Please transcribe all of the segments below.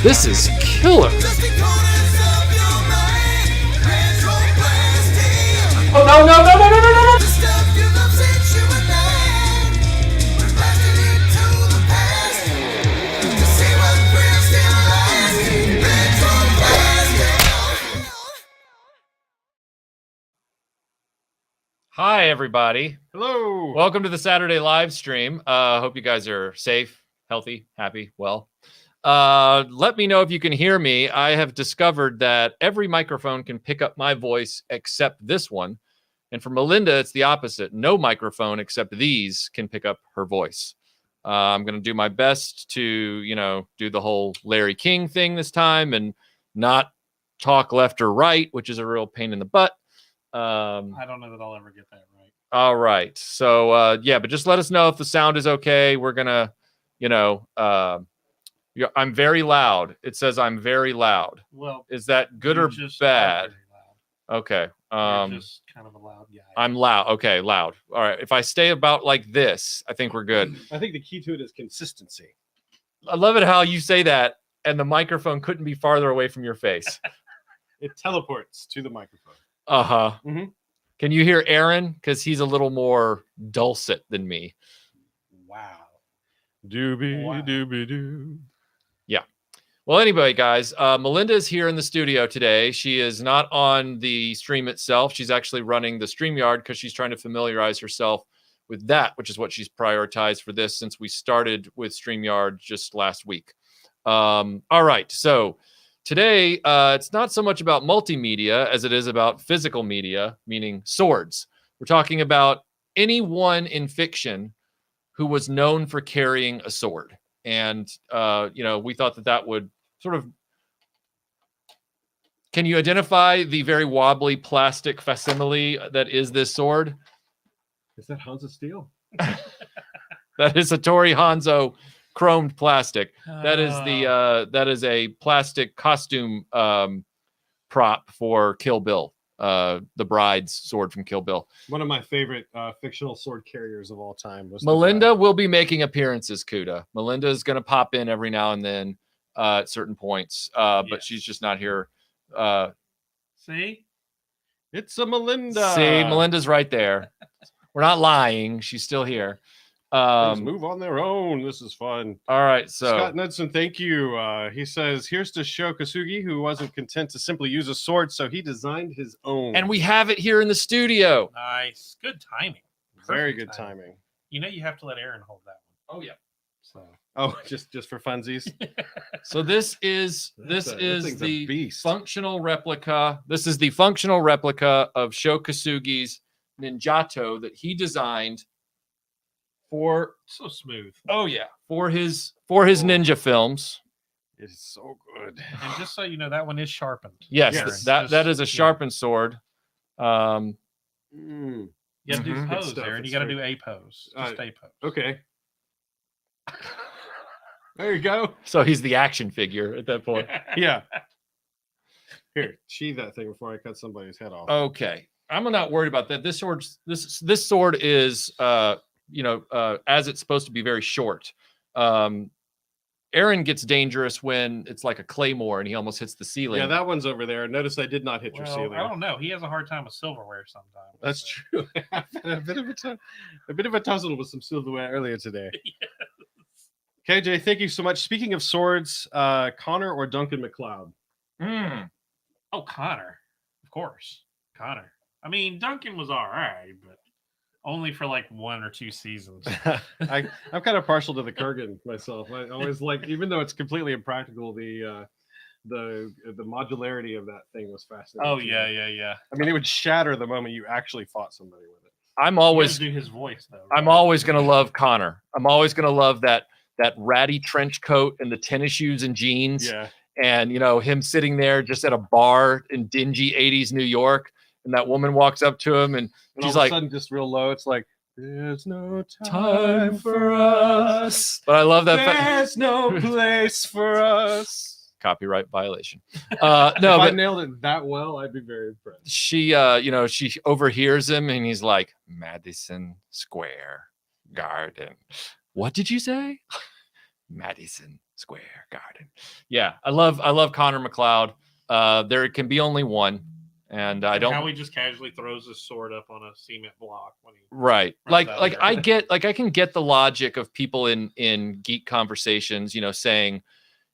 This is killer. Oh, no, no, no, no, no, no, no. Hi, everybody. Hello. Welcome to the Saturday live stream. Hope you guys are safe, healthy, happy, well. Let me know if you can hear me. I have discovered that every microphone can pick up my voice except this one. And for Melinda, it's the opposite. No microphone except these can pick up her voice. I'm going to do my best to, do the whole Larry King thing this time and not talk left or right, which is a real pain in the butt. I don't know that I'll ever get that right. All right. So, yeah, but just let us know if the sound is okay. We're going to, I'm very loud. It says I'm very loud. Well, is that good or bad? Okay. You're just kind of a loud guy. I'm loud. Okay, loud. All right. If I stay about like this, I think we're good. I think the key to it is consistency. I love it how you say that and the microphone couldn't be farther away from your face. It teleports to the microphone. Uh-huh. Mm-hmm. Can you hear Aaron? Because he's a little more dulcet than me. Wow. Doobie, Wow. doobie, doo. Yeah. Well, anyway, guys, Melinda is here in the studio today. She is not on the stream itself. She's actually running the StreamYard because she's trying to familiarize herself with that, which is what she's prioritized for this since we started with StreamYard just last week. All right. So today, it's not so much about multimedia as it is about physical media, meaning swords. We're talking about anyone in fiction who was known for carrying a sword. And, we thought that would sort of... Can you identify the very wobbly plastic facsimile that is this sword? Is that Hansa steel? That is Hattori Hanzo chromed plastic. That is a plastic costume prop for Kill Bill, the bride's sword from Kill Bill. One of my favorite fictional sword carriers of all time was Melinda will be making appearances, Kuda. Melinda is going to pop in every now and then at certain points, but she's just not here. See? It's a Melinda. See, Melinda's right there. We're not lying. She's still here. Things move on their own. This is fun. All right, so Scott Knudsen, thank you. He says, here's to Sho Kasugi, who wasn't content to simply use a sword, so he designed his own. And we have it here in the studio. Nice. Good timing. Very good timing. You know you have to let Aaron hold that one. Oh, yeah. So just for funsies. So this is the functional replica. This is the functional replica of Sho Kasugi's Ninjato that he designed for... So smooth. Oh yeah, for his ninja films. It is so good. And just so you know, that one is sharpened. Yes, that is a sharpened sword. You got to do pose, stuff. Aaron. You got to do a pose. Just a pose. Okay. There you go. So he's the action figure at that point. Yeah. Here, sheathe that thing before I cut somebody's head off. Okay. I'm not worried about that. This sword is as it's supposed to be very short. Aaron gets dangerous when it's like a claymore and he almost hits the ceiling. Yeah, that one's over there. Notice I did not hit your ceiling. I don't know. He has a hard time with silverware sometimes. That's true. I've had a bit of a tussle with some silverware earlier today. Yes. KJ, thank you so much. Speaking of swords, Connor or Duncan MacLeod? Oh, Connor. Of course. Connor. I mean, Duncan was all right, but only for like 1 or 2 seasons. I'm kind of partial to the Kurgan myself. I always like, even though it's completely impractical, the modularity of that thing was fascinating. Oh yeah. I mean, it would shatter the moment you actually fought somebody with it. I'm always do his voice though. Right? I'm always gonna love Connor. I'm always gonna love that ratty trench coat and the tennis shoes and jeans. Yeah. And him sitting there just at a bar in dingy 80s New York. And that woman walks up to him and she's like, all of a sudden, just real low. It's like, there's no time for us. But I love that. There's no place for us. Copyright violation. No, if but I nailed it that well, I'd be very impressed. She, she overhears him and he's like, Madison Square Garden. What did you say? Madison Square Garden. Yeah, I love Connor McLeod. There can be only one, and I don't. How he just casually throws his sword up on a cement block when he Right. runs Like out like there. I can get the logic of people in geek conversations, saying,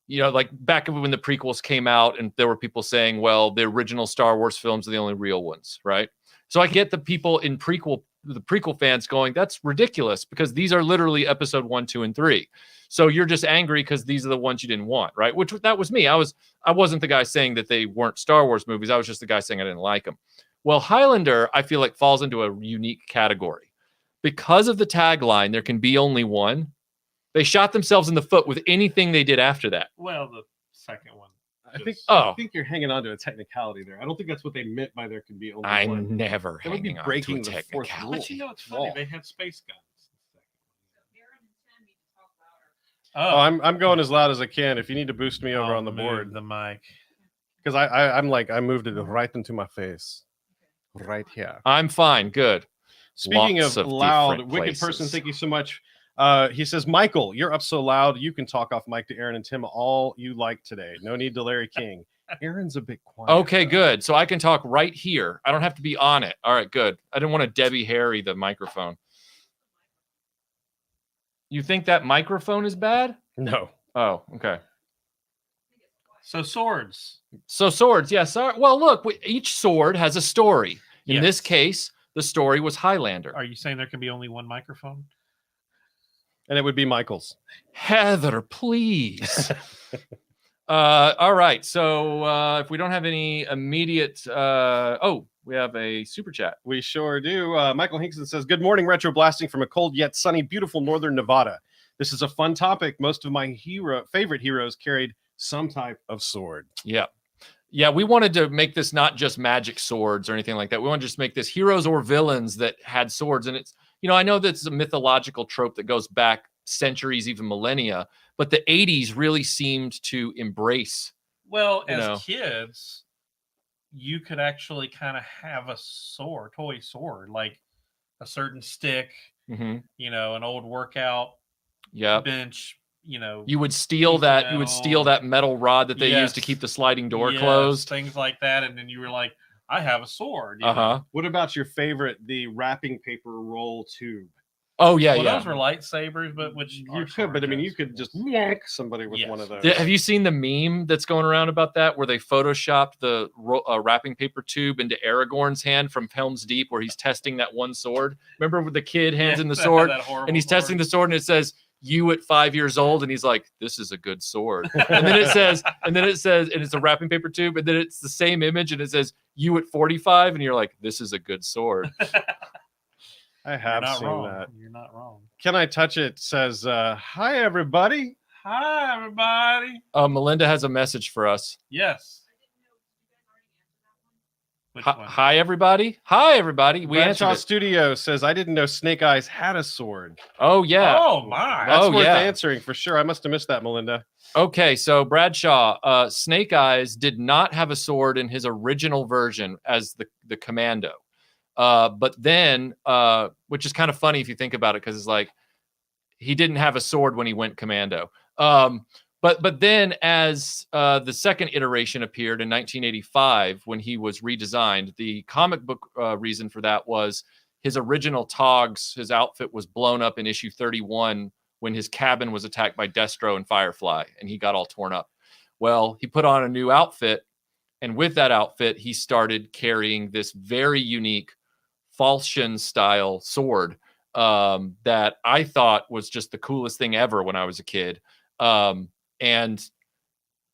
like back when the prequels came out and there were people saying, well, the original Star Wars films are the only real ones, right? So I get the people the prequel fans going, that's ridiculous because these are literally episode 1, 2, and 3. So you're just angry because these are the ones you didn't want, right? Which that was me. I wasn't the guy saying that they weren't Star Wars movies. I was just the guy saying I didn't like them. Well, Highlander, I feel like falls into a unique category. Because of the tagline, there can be only one. They shot themselves in the foot with anything they did after that. Well, the second one. I think you're hanging on to a technicality there. I don't think that's what they meant by there can be only one. I'm never That would be hanging on breaking to a the fourth technicality. rule. But it's funny. Wall. They had space guns. Oh, I'm going as loud as I can. If you need to boost me over on the board, the mic. because I moved it right into my face, right here. I'm fine. Good. Speaking Lots of of loud, different wicked person, places. thank you so much. He says, Michael, you're up so loud. You can talk off mic to Aaron and Tim all you like today. No need to Larry King. Aaron's a bit quiet. Okay, though. good. So I can talk right here. I don't have to be on it. All right, good. I didn't want to Debbie Harry the microphone. You think that microphone is bad? No. Oh, okay. So swords. So swords, yes. Well, look, each sword has a story. In this Yes. case, the story was Highlander. Are you saying there can be only one microphone? And it would be Michael's. Heather, please. All right. So if we don't have any immediate, we have a super chat. We sure do. Michael Hinkson says, good morning, RetroBlasting from a cold yet sunny, beautiful northern Nevada. This is a fun topic. Most of my favorite heroes carried some type of sword. Yeah. Yeah, we wanted to make this not just magic swords or anything like that. We want to just make this heroes or villains that had swords. And it's, I know that's a mythological trope that goes back centuries, even millennia, but the 80s really seemed to embrace. Well, as kids, you could actually kind of have a toy sword, like a certain stick, an old workout bench. You would steal that. You would steal that metal rod that they used to keep the sliding door closed. Things like that, and then you were like, "I have a sword." What about your favorite, the wrapping paper roll tube? Oh yeah, those were lightsabers, but you could just yank somebody with one of those. Have you seen the meme that's going around about that, where they photoshopped the wrapping paper tube into Aragorn's hand from Helm's Deep, where he's testing that one sword? Remember with the kid hands in the sword, and he's testing the sword, and it says, you at 5 years old, and he's like, this is a good sword. And then it says, and it's a wrapping paper tube, and then it's the same image, and it says, you at 45, and you're like, this is a good sword. I have seen that. You're not wrong. Can I touch it? Says, hi, everybody. Hi, everybody. Melinda has a message for us. Yes. Hi, everybody. Hi, everybody. We Bradshaw answered it. Studio says, I didn't know Snake Eyes had a sword. Oh, yeah. Oh, my. That's worth answering for sure. I must have missed that, Melinda. Okay, so Bradshaw, Snake Eyes did not have a sword in his original version as the commando. But then, which is kind of funny if you think about it, because it's like he didn't have a sword when he went commando. But then as the second iteration appeared in 1985, when he was redesigned, the comic book reason for that was his original togs, his outfit was blown up in issue 31 when his cabin was attacked by Destro and Firefly, and he got all torn up. Well, he put on a new outfit, and with that outfit, he started carrying this very unique falchion style sword that I thought was just the coolest thing ever when I was a kid. And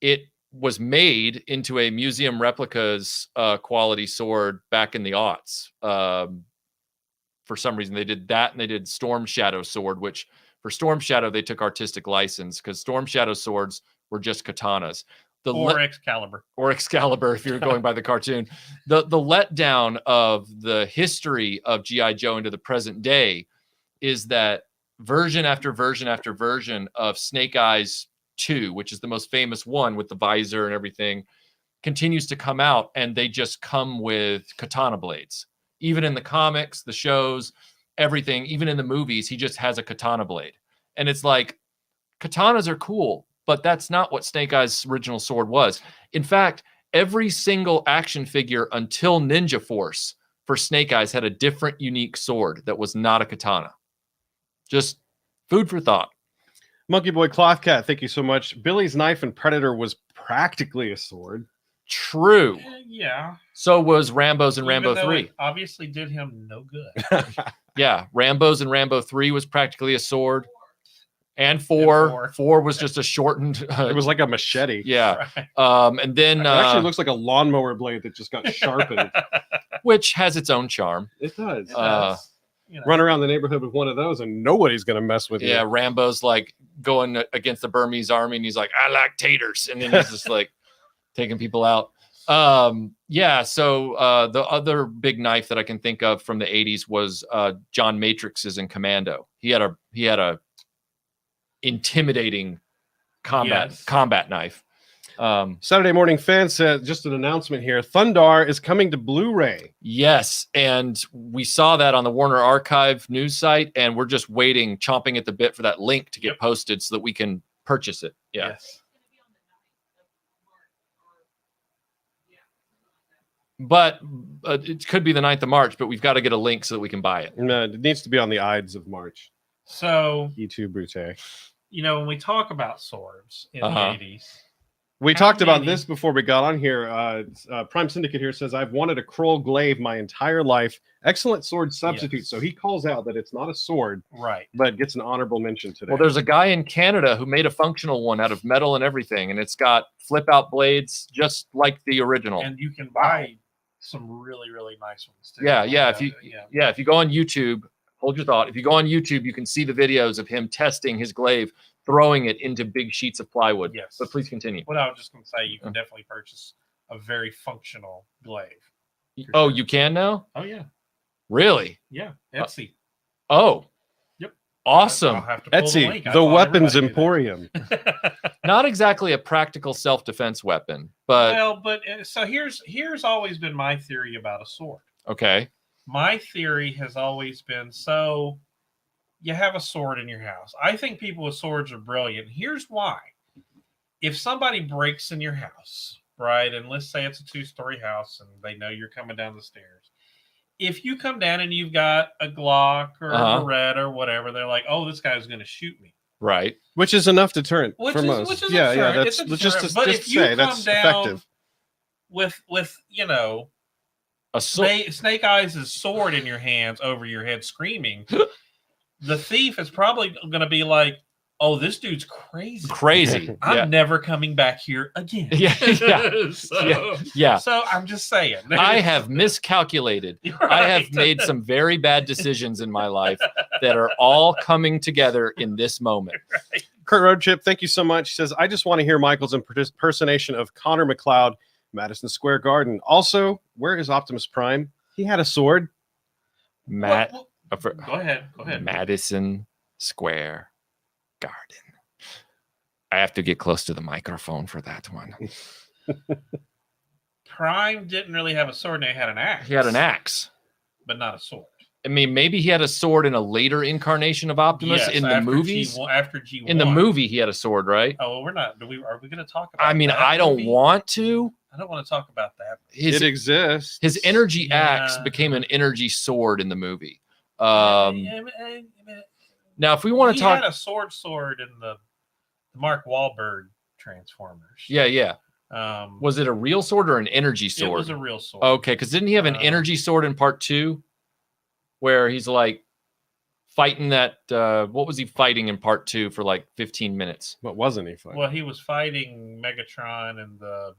it was made into a museum replicas quality sword back in the aughts. For some reason, they did that, and they did Storm Shadow sword, which for Storm Shadow, they took artistic license because Storm Shadow swords were just katanas. Or Excalibur. Or Excalibur, if you're going by the cartoon. The letdown of the history of G.I. Joe into the present day is that version after version after version of Snake Eyes 2, which is the most famous one with the visor and everything, continues to come out, and they just come with katana blades. Even in the comics, the shows, everything, even in the movies, he just has a katana blade. And it's like, katanas are cool, but that's not what Snake Eyes' original sword was. In fact, every single action figure until Ninja Force for Snake Eyes had a different, unique sword that was not a katana. Just food for thought. Monkey Boy Cloth Cat, thank you so much. Billy's knife in Predator was practically a sword. True. Yeah. So was Rambo's and Even Rambo though 3. it obviously did him no good. Yeah, Rambo's and Rambo 3 was practically a sword. And 4 was just a shortened... It was like a machete. Yeah. Right. And then... It actually looks like a lawnmower blade that just got sharpened. which has its own charm. It does. It does. Run around the neighborhood with one of those and nobody's going to mess with you. Yeah, Rambo's like going against the Burmese army and he's like, I like taters. And then he's just like taking people out. Yeah, so the other big knife that I can think of from the 80s was John Matrix's in Commando. He had a intimidating combat knife. Saturday Morning Fan said, just an announcement here, Thundar is coming to Blu-ray. Yes, and we saw that on the Warner Archive news site, and we're just waiting, chomping at the bit for that link to get posted so that we can purchase it. Yeah. Yes. But it could be the 9th of March, but we've got to get a link so that we can buy it. No, it needs to be on the Ides of March. So, E2 Brute. when we talk about swords in the 80s, we talked about this before we got on here. Prime Syndicate here says, I've wanted a Kroll glaive my entire life. Excellent sword substitute. Yes. So he calls out that it's not a sword, right? but gets an honorable mention today. Well, there's a guy in Canada who made a functional one out of metal and everything, and it's got flip-out blades just like the original. And you can buy some really, really nice ones too. Yeah. If you go on YouTube, hold your thought. If you go on YouTube, you can see the videos of him testing his glaive, throwing it into big sheets of plywood. Yes. But please continue. What I was just going to say, you can definitely purchase a very functional glaive. Oh, you can now? Oh, yeah. Really? Yeah. Etsy. Yep. Awesome. I'll have to pull Etsy, link. I the thought weapons everybody emporium. knew that. Not exactly a practical self-defense weapon, but so here's always been my theory about a sword. okay. My theory has always been, so you have a sword in your house. I think people with swords are brilliant. Here's why. If somebody breaks in your house, right, and let's say it's a 2-story a and they know you're coming down the stairs. If you come down and you've got a Glock or a Beretta or whatever, they're like, oh, this guy's going to shoot me. Right. Which is enough deterrent for most. Which is yeah, absurd. that's just to But if you say come that's down effective. with A sword. Snake Eyes' sword in your hands over your head screaming, the thief is probably going to be like, oh, this dude's crazy. I'm never coming back here again. So I'm just saying. I have miscalculated. Right. I have made some very bad decisions in my life that are all coming together in this moment. Right. Kurt Roadchip, thank you so much. He says, I just want to hear Michael's impersonation of Connor McLeod, Madison Square Garden. Also, where is Optimus Prime? He had a sword. Go ahead. Madison Square Garden. I have to get close to the microphone for that one. Prime didn't really have a sword. He had an axe. He had an axe, but not a sword. I mean, maybe he had a sword in a later incarnation of Optimus in the movies. After G1. In the movie, he had a sword, right? Oh, well, we're not. Are we going to talk about? I mean, I don't want to. I don't want to talk about that. It exists. His energy axe became an energy sword in the movie. Now, if we want to talk, he had a sword in the Mark Wahlberg Transformers. Yeah. Was it a real sword or an energy sword? It was a real sword. Okay, because didn't he have an energy sword in part 2, where he's like fighting that? What was he fighting in part 2 for like 15 minutes? What wasn't he fighting? Well, he was fighting Megatron and the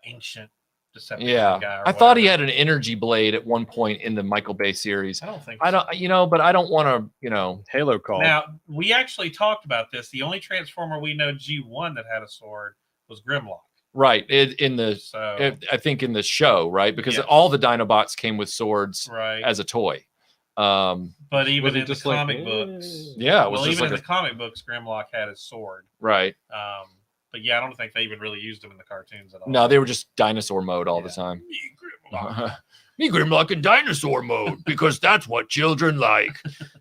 ancient Decepticon guy. I thought he had an energy blade at one point in the Michael Bay series. I don't think. I don't. But I don't want to. Halo call. Now we actually talked about this. The only Transformer we know G1 that had a sword was Grimlock. Right. I think in the show, right? Because all the Dinobots came with swords as a toy. But even in the comic books, even in the comic books, Grimlock had his sword. Right. But yeah, I don't think they even really used them in the cartoons at all. No, they were just dinosaur mode all the time. Me Grimlock in dinosaur mode, because that's what children like.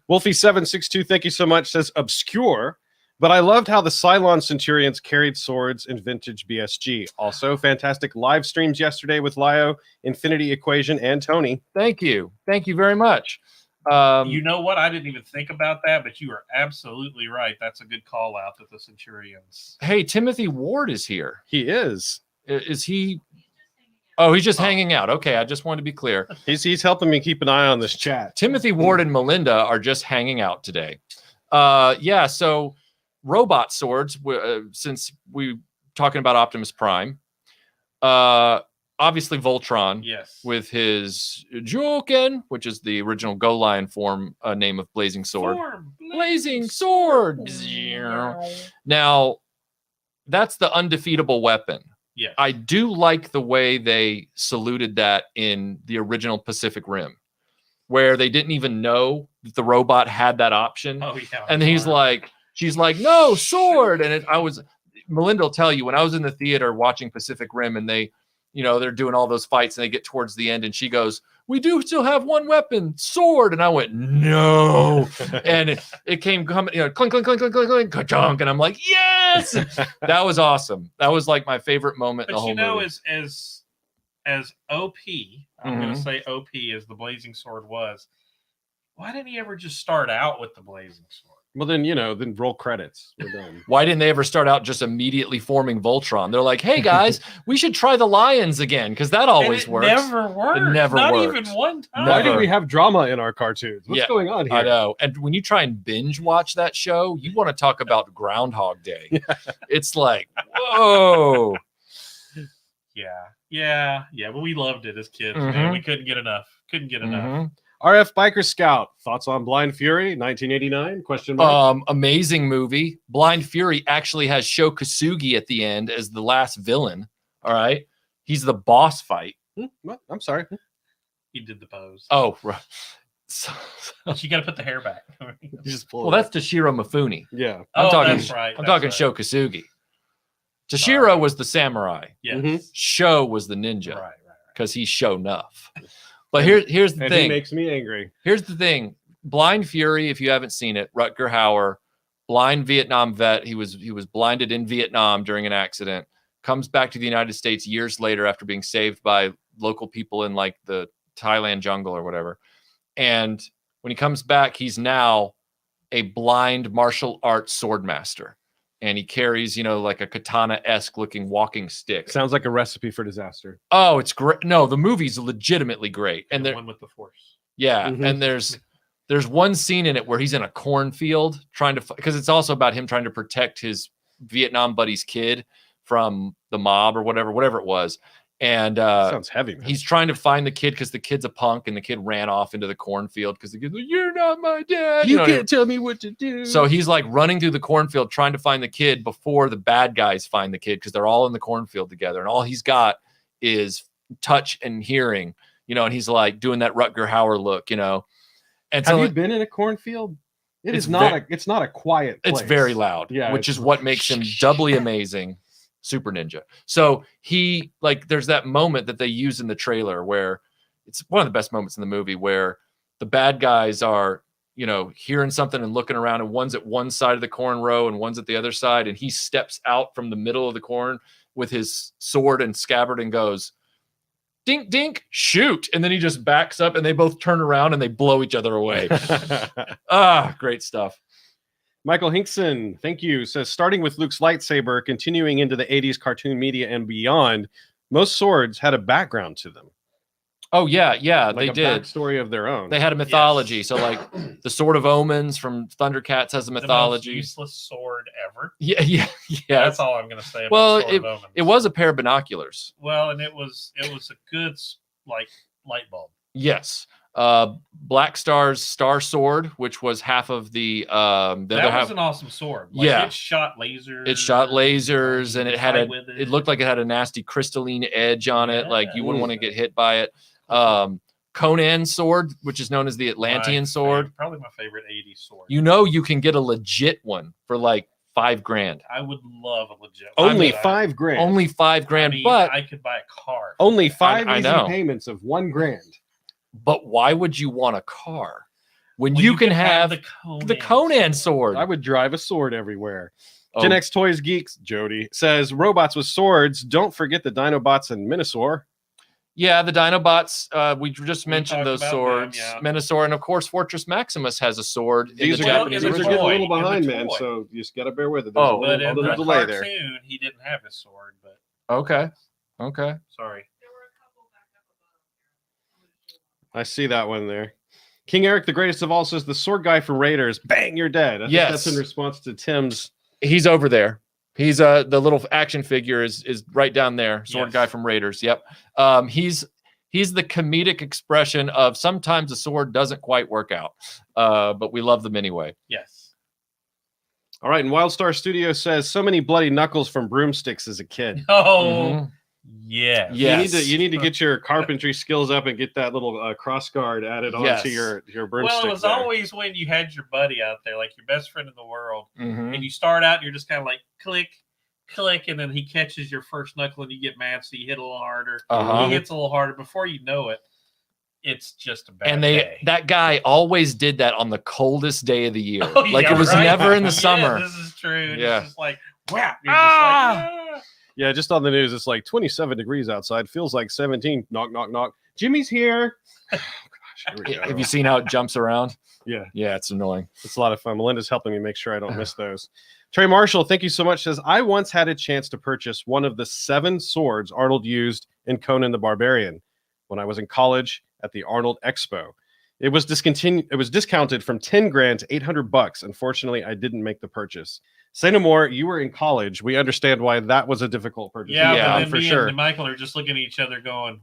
Wolfie762, thank you so much. Says obscure. But I loved how the Cylon Centurions carried swords in vintage BSG. Also, fantastic live streams yesterday with Lio, Infinity Equation, and Tony. Thank you very much. You know what? I didn't even think about that, but you are absolutely right. That's a good call out that the Centurions. Hey, Timothy Ward is here. He is. Is he? Oh, he's just hanging out. Okay, I just wanted to be clear. He's helping me keep an eye on this chat. Timothy Ward and Melinda are just hanging out today. Yeah, so robot swords, since we're talking about Optimus Prime, obviously Voltron, yes, with his Joken, which is the original Go Lion form name of Blazing Sword. Blazing Sword. Now, that's the undefeatable weapon. Yeah, I do like the way they saluted that in the original Pacific Rim, where they didn't even know that the robot had that option. Oh yeah, and he's like, she's like, no, sword. And Melinda will tell you, when I was in the theater watching Pacific Rim and they, they're doing all those fights and they get towards the end and she goes, we do still have one weapon, sword. And I went, no. And it came coming, clink, clink, clink, clink, clink, clink, ka-chunk. And I'm like, yes. That was awesome. That was like my favorite moment in the whole movie. As OP, I'm going to say OP as the Blazing Sword was, why didn't he ever just start out with the Blazing Sword? Well, then roll credits. We're done. Why didn't they ever start out just immediately forming Voltron? They're like, hey guys, we should try the lions again, because that always works. Never worked. It never Not worked. even one time. Why do we have drama in our cartoons? What's going on here? I know. And when you try and binge watch that show, you want to talk about Groundhog Day. It's like, whoa. Yeah. But we loved it as kids. Man. We couldn't get enough. RF Biker Scout, thoughts on Blind Fury, 1989? Question mark. Amazing movie. Blind Fury actually has Sho Kosugi at the end as the last villain. All right. He's the boss fight. What? I'm sorry. He did the pose. Oh, right. You got to put the hair back. Well, that's Toshiro Mifune. Yeah. I'm talking, that's right. I'm talking Sho Kosugi. Toshiro was the samurai. Yes. Sho was the ninja. Right. Because he's Sho Nuff. But here's the thing. He makes me angry. Here's the thing. Blind Fury, if you haven't seen it, Rutger Hauer, blind Vietnam vet. He was blinded in Vietnam during an accident. Comes back to the United States years later after being saved by local people in like the Thailand jungle or whatever. And when he comes back, he's now a blind martial arts sword master. And he carries, like a katana-esque looking walking stick. Sounds like a recipe for disaster. Oh, it's great. No, the movie's legitimately great. And one with the Force. Yeah, and there's one scene in it where he's in a cornfield trying to, because it's also about him trying to protect his Vietnam buddy's kid from the mob or whatever it was. And sounds heavy, man. He's trying to find the kid because the kid's a punk and the kid ran off into the cornfield because the kid's like, you're not my dad. You can't tell me what to do. So he's like running through the cornfield trying to find the kid before the bad guys find the kid because they're all in the cornfield together. And all he's got is touch and hearing, and he's like doing that Rutger Hauer look, And have so you been in a cornfield? It's not a quiet place. It's very loud, which is what makes him doubly amazing. Super ninja. So he there's that moment that they use in the trailer where it's one of the best moments in the movie where the bad guys are, hearing something and looking around, and one's at one side of the corn row and one's at the other side. And he steps out from the middle of the corn with his sword and scabbard and goes, dink, dink, shoot. And then he just backs up and they both turn around and they blow each other away. Great stuff. Michael Hinkson, thank you, says, starting with Luke's lightsaber, continuing into the 80s cartoon media and beyond, most swords had a background to them. Oh, yeah, they did. Backstory of their own. They had a mythology. Yes. So, the Sword of Omens from Thundercats has a mythology. The most useless sword ever. Yeah. That's all I'm going to say about Sword of Omens. It was a pair of binoculars. Well, and it was a good, light bulb. Yes. Black Star's Star Sword, which was half of the that was an awesome sword. It shot lasers. It shot lasers, and it looked like it had a nasty crystalline edge on it. Like you wouldn't want to get hit by it. Conan's sword, which is known as the Atlantean sword, probably my favorite 80s sword. You can get a legit one for $5,000. I would love a legit one. Only $5,000. Only $5,000, but I could buy a car. Only 5 easy payments of $1,000. But why would you want a car? when you can have the Conan sword. I would drive a sword everywhere. Oh. Gen X Toys Geeks, Jody, says, robots with swords. Don't forget the Dinobots and Minosaur. Yeah, the Dinobots. We just mentioned those about swords. them, yeah. Minosaur, and of course, Fortress Maximus has a sword. These in are, the these Japanese are getting a toy. little behind, In the man. toy. So you just got to bear with it. Oh. There's But a in little the delay cartoon, there. he didn't have his sword. But Okay. sorry. I see that one there. King Eric, the greatest of all, says the sword guy from Raiders. Bang, you're dead. I think that's in response to Tim's. He's over there. He's the little action figure is right down there. Sword guy from Raiders. Yep. He's the comedic expression of sometimes a sword doesn't quite work out, but we love them anyway. Yes. All right, and Wildstar Studio says so many bloody knuckles from broomsticks as a kid. Oh, yes. You need to get your carpentry skills up and get that little cross guard added onto your broomstick. Well, it was always when you had your buddy out there, like your best friend in the world, Mm-hmm. and you start out, and you're just kind of like click, click, and then he catches your first knuckle, and you get mad, so you hit a little harder. Uh-huh. He hits a little harder. Before you know it, it's just a bad And day. that guy always did that on the coldest day of the year. Oh, Like yeah, it was right? never in the summer. This is true. And Yeah. It's just like, whap. You're just like, ah! Yeah, just on the news, it's like 27 degrees outside. Feels like 17. Knock, knock, knock. Jimmy's here. Oh, gosh, here we go. Have you seen how it jumps around? Yeah. Yeah, it's annoying. It's a lot of fun. Melinda's helping me make sure I don't miss those. Trey Marshall, thank you so much, says, I once had a chance to purchase one of the 7 swords Arnold used in Conan the Barbarian when I was in college at the Arnold Expo. It was discontinued. It was discounted from 10 grand to $800. Unfortunately, I didn't make the purchase. Say no more. You were in college. We understand why that was a difficult purchase. Yeah, for me sure. and Michael are just looking at each other going,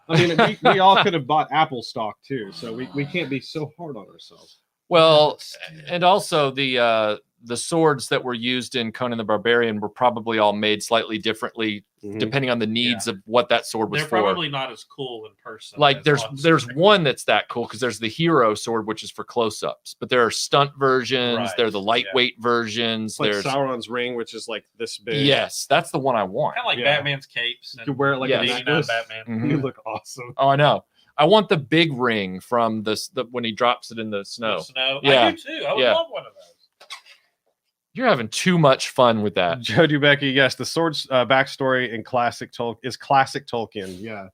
I mean, we all could have bought Apple stock too, so we can't be so hard on ourselves. Well, and also the swords that were used in Conan the Barbarian were probably all made slightly differently depending on the needs of what that sword was they're for. probably not as cool in person. Like there's one that's that cool because there's the hero sword, which is for close-ups, but there are stunt versions. Right. There are the lightweight versions. It's like there's Sauron's ring, which is like this big. Yes, that's the one I want. Kind of like Batman's capes. You could wear it like a necklace. Batman. Mhm. You look awesome. Oh, I know. I want the big ring from the when he drops it in the snow. Yeah. I do too. I would love one of those. You're having too much fun with that. Joe Dubecki, yes, the sword's backstory in classic Tolkien. Yeah.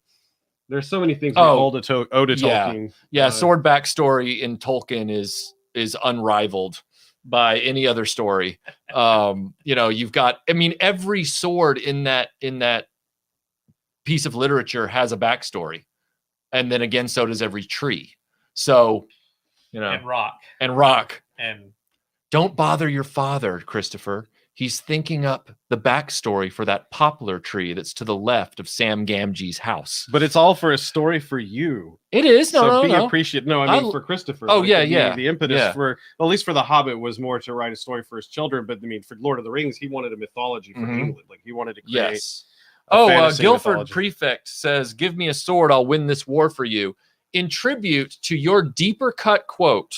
There's so many things we owe to Tolkien. Yeah, sword backstory in Tolkien is unrivaled by any other story. You've got, I mean, every sword in that piece of literature has a backstory. And then again, so does every tree. So, and rock. And don't bother your father, Christopher. He's thinking up the backstory for that poplar tree that's to the left of Sam Gamgee's house. But it's all for a story for you. It is. No, appreciate. No, I mean for Christopher. Oh, like, the impetus for, well, at least for The Hobbit, was more to write a story for his children. But I mean, for Lord of the Rings, he wanted a mythology for England. Like he wanted to create. Yes. Guilford Prefect says, "Give me a sword, I'll win this war for you." In tribute to your deeper cut quote,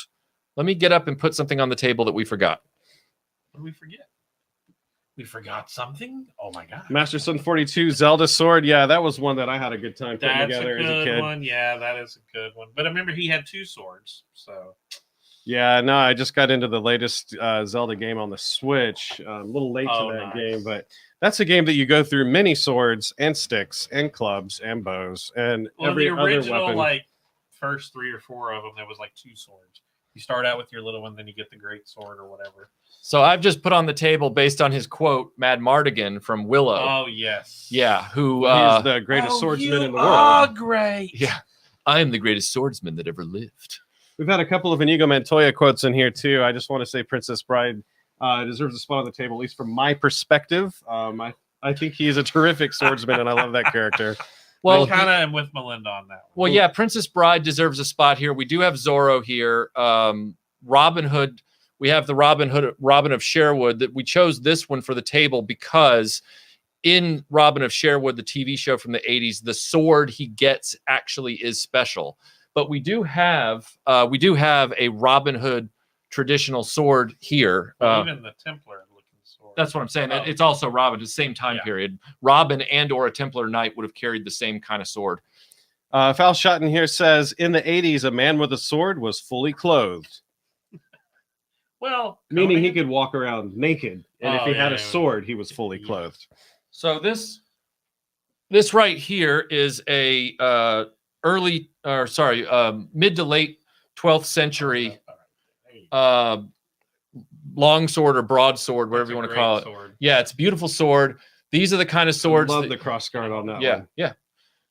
let me get up and put something on the table that we forgot. What did we forget? We forgot something? Oh my god. Master Son 42 Zelda sword. Yeah, that was one that I had a good time putting together as a kid. One. Yeah, that is a good one. But I remember he had 2 swords. So yeah, no, I just got into the latest Zelda game on the Switch. A little late to that game, but that's a game that you go through many swords and sticks and clubs and bows and every the original, other weapon. Like first 3 or 4 of them, there was like 2 swords. You start out with your little one, then you get the great sword or whatever. So I've just put on the table, based on his quote, Mad Mardigan from Willow. Oh, yes. Yeah, who he's the greatest swordsman in the world. Oh, great. Yeah, I am the greatest swordsman that ever lived. We've had a couple of Inigo Montoya quotes in here too. I just want to say Princess Bride deserves a spot on the table, at least from my perspective. I think he is a terrific swordsman, and I love that character. Well, kind of am with Melinda on that one. Well, yeah, Princess Bride deserves a spot here. We do have Zorro here. Robin Hood. We have the Robin of Sherwood. That we chose this one for the table because in Robin of Sherwood, the TV show from the 80s, the sword he gets actually is special. But we do have a Robin Hood traditional sword here. Even the Templar looking sword. That's what I'm saying. It's also Robin, the same time period. Robin and or a Templar knight would have carried the same kind of sword. Foul Shot in here says, in the 80s, a man with a sword was fully clothed. Well, meaning Conan? he could walk around naked, and if he had a sword, he was fully clothed. So this right here is a mid to late 12th century long sword or broadsword, whatever you want to call it. Sword. Yeah, it's a beautiful sword. These are the kind of swords. I love the cross guard on that one. Yeah.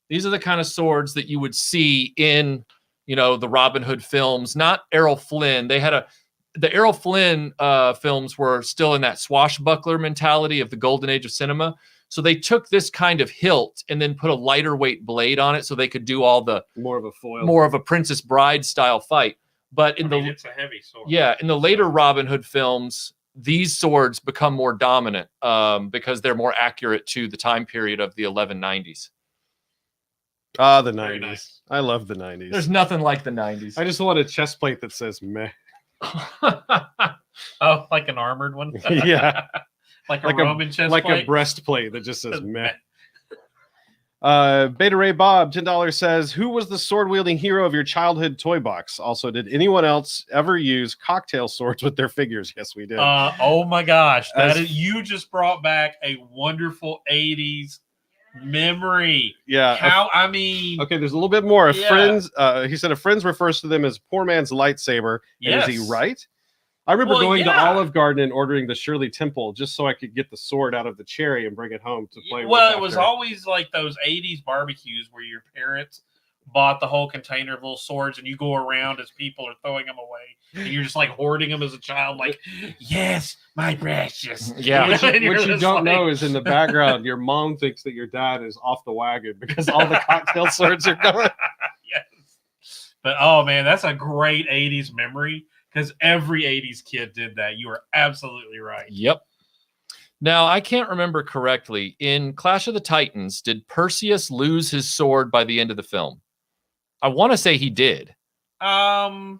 These are the kind of swords that you would see in, the Robin Hood films, not Errol Flynn. The Errol Flynn films were still in that swashbuckler mentality of the golden age of cinema. So they took this kind of hilt and then put a lighter weight blade on it so they could do all the more of a foil, more of a Princess Bride style fight. But it's a heavy sword. Yeah, in the later Robin Hood films, these swords become more dominant because they're more accurate to the time period of the 1190s. Ah, the 90s. Nice. I love the 90s. There's nothing like the 90s. I just want a chest plate that says meh. Oh, like an armored one? Yeah. like a Roman chest like plate? a breastplate that just says meh. Beta Ray Bob, $10 says, who was the sword-wielding hero of your childhood toy box? Also, did anyone else ever use cocktail swords with their figures? Yes, we did. Oh my gosh. You just brought back a wonderful 80s memory. Yeah. Okay, there's a little bit more. Friends, he said a friends refers to them as poor man's lightsaber. Yes. And is he right? I remember going to Olive Garden and ordering the Shirley Temple just so I could get the sword out of the cherry and bring it home to play with. Well, it was always like those 80s barbecues where your parents bought the whole container of little swords and you go around as people are throwing them away and you're just like hoarding them as a child, like, yes, my precious. Yeah. What you don't know is in the background, your mom thinks that your dad is off the wagon because all the cocktail swords are gone. Yes. But oh man, that's a great 80s memory. Because every 80s kid did that. You are absolutely right. Yep. Now, I can't remember correctly. In Clash of the Titans, did Perseus lose his sword by the end of the film? I want to say he did. Yes,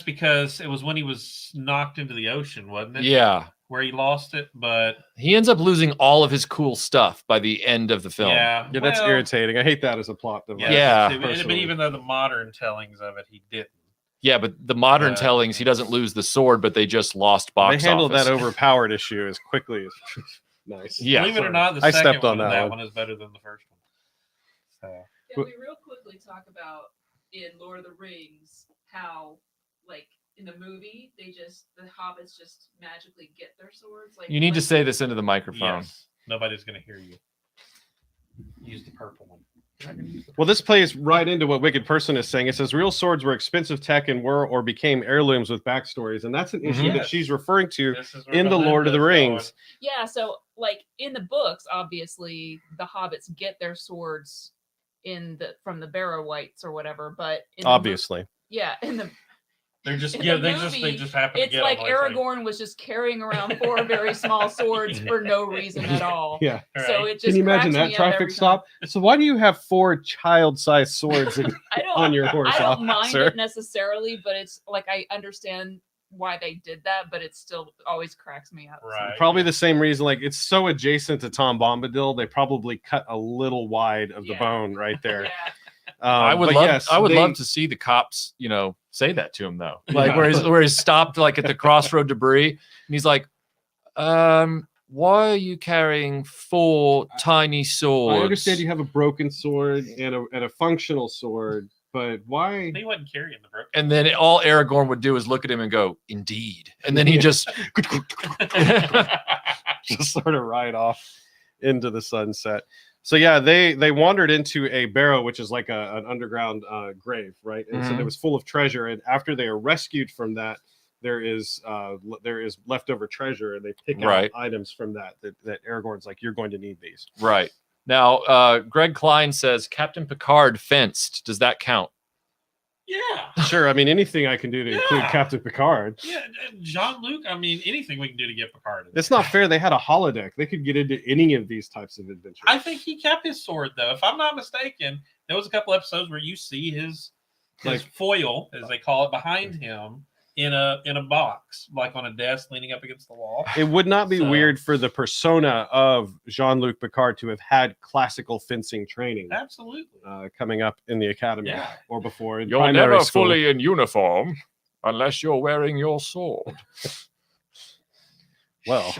because it was when he was knocked into the ocean, wasn't it? Yeah. Where he lost it, but... He ends up losing all of his cool stuff by the end of the film. Yeah, that's irritating. I hate that as a plot device. Yeah. But even though the modern tellings of it, he didn't. Yeah, but the modern tellings, he doesn't lose the sword, but they just lost box office. They handled that overpowered issue as quickly as nice. Yeah, believe it or not, the second one of that one is better than the first one. So. Can we real quickly talk about in Lord of the Rings how, like in the movie, the hobbits just magically get their swords? Like you need to say this into the microphone. Yes. Nobody's going to hear you. Use the purple one. Well, this plays right into what Wicked Person is saying. It says real swords were expensive tech and were or became heirlooms with backstories, and that's an issue that she's referring to in the Lord of the Rings. Yeah, so like in the books, obviously the hobbits get their swords from the Barrow Wights or whatever, but obviously, in the They're just they just happen to get like Aragorn was just carrying around 4 very small swords for no reason at all. Yeah. So it just can you imagine that traffic stop? So why do you have 4 child-sized swords on your horse? I don't mind it necessarily, but it's like I understand why they did that, but it still always cracks me up. Right. Probably the same reason. Like it's so adjacent to Tom Bombadil, they probably cut a little wide of the bone right there. Yeah. I would love to see the cops, say that to him though. Like where he's stopped like at the crossroad debris and he's like, why are you carrying 4 tiny swords? I understand you have a broken sword and a functional sword, but why? He wasn't carrying the broken. And then all Aragorn would do is look at him and go, indeed. And then he just sort of ride off into the sunset. So yeah, they wandered into a barrow, which is like an underground grave, right? And so it was full of treasure. And after they are rescued from that, there is leftover treasure, and they pick out items from that Aragorn's like, you're going to need these. Right. Now, Greg Klein says Captain Picard fenced. Does that count? Yeah. Sure. I mean, anything I can do to include Captain Picard. Yeah, Jean-Luc, I mean, anything we can do to get Picard. It's not fair. They had a holodeck. They could get into any of these types of adventures. I think he kept his sword, though. If I'm not mistaken, there was a couple episodes where you see his foil, as they call it, behind him. in a box, like on a desk leaning up against the wall. It would not be weird for the persona of Jean-Luc Picard to have had classical fencing training. Absolutely. Coming up in the academy or before. In you're primary never school. fully in uniform unless you're wearing your sword. Well,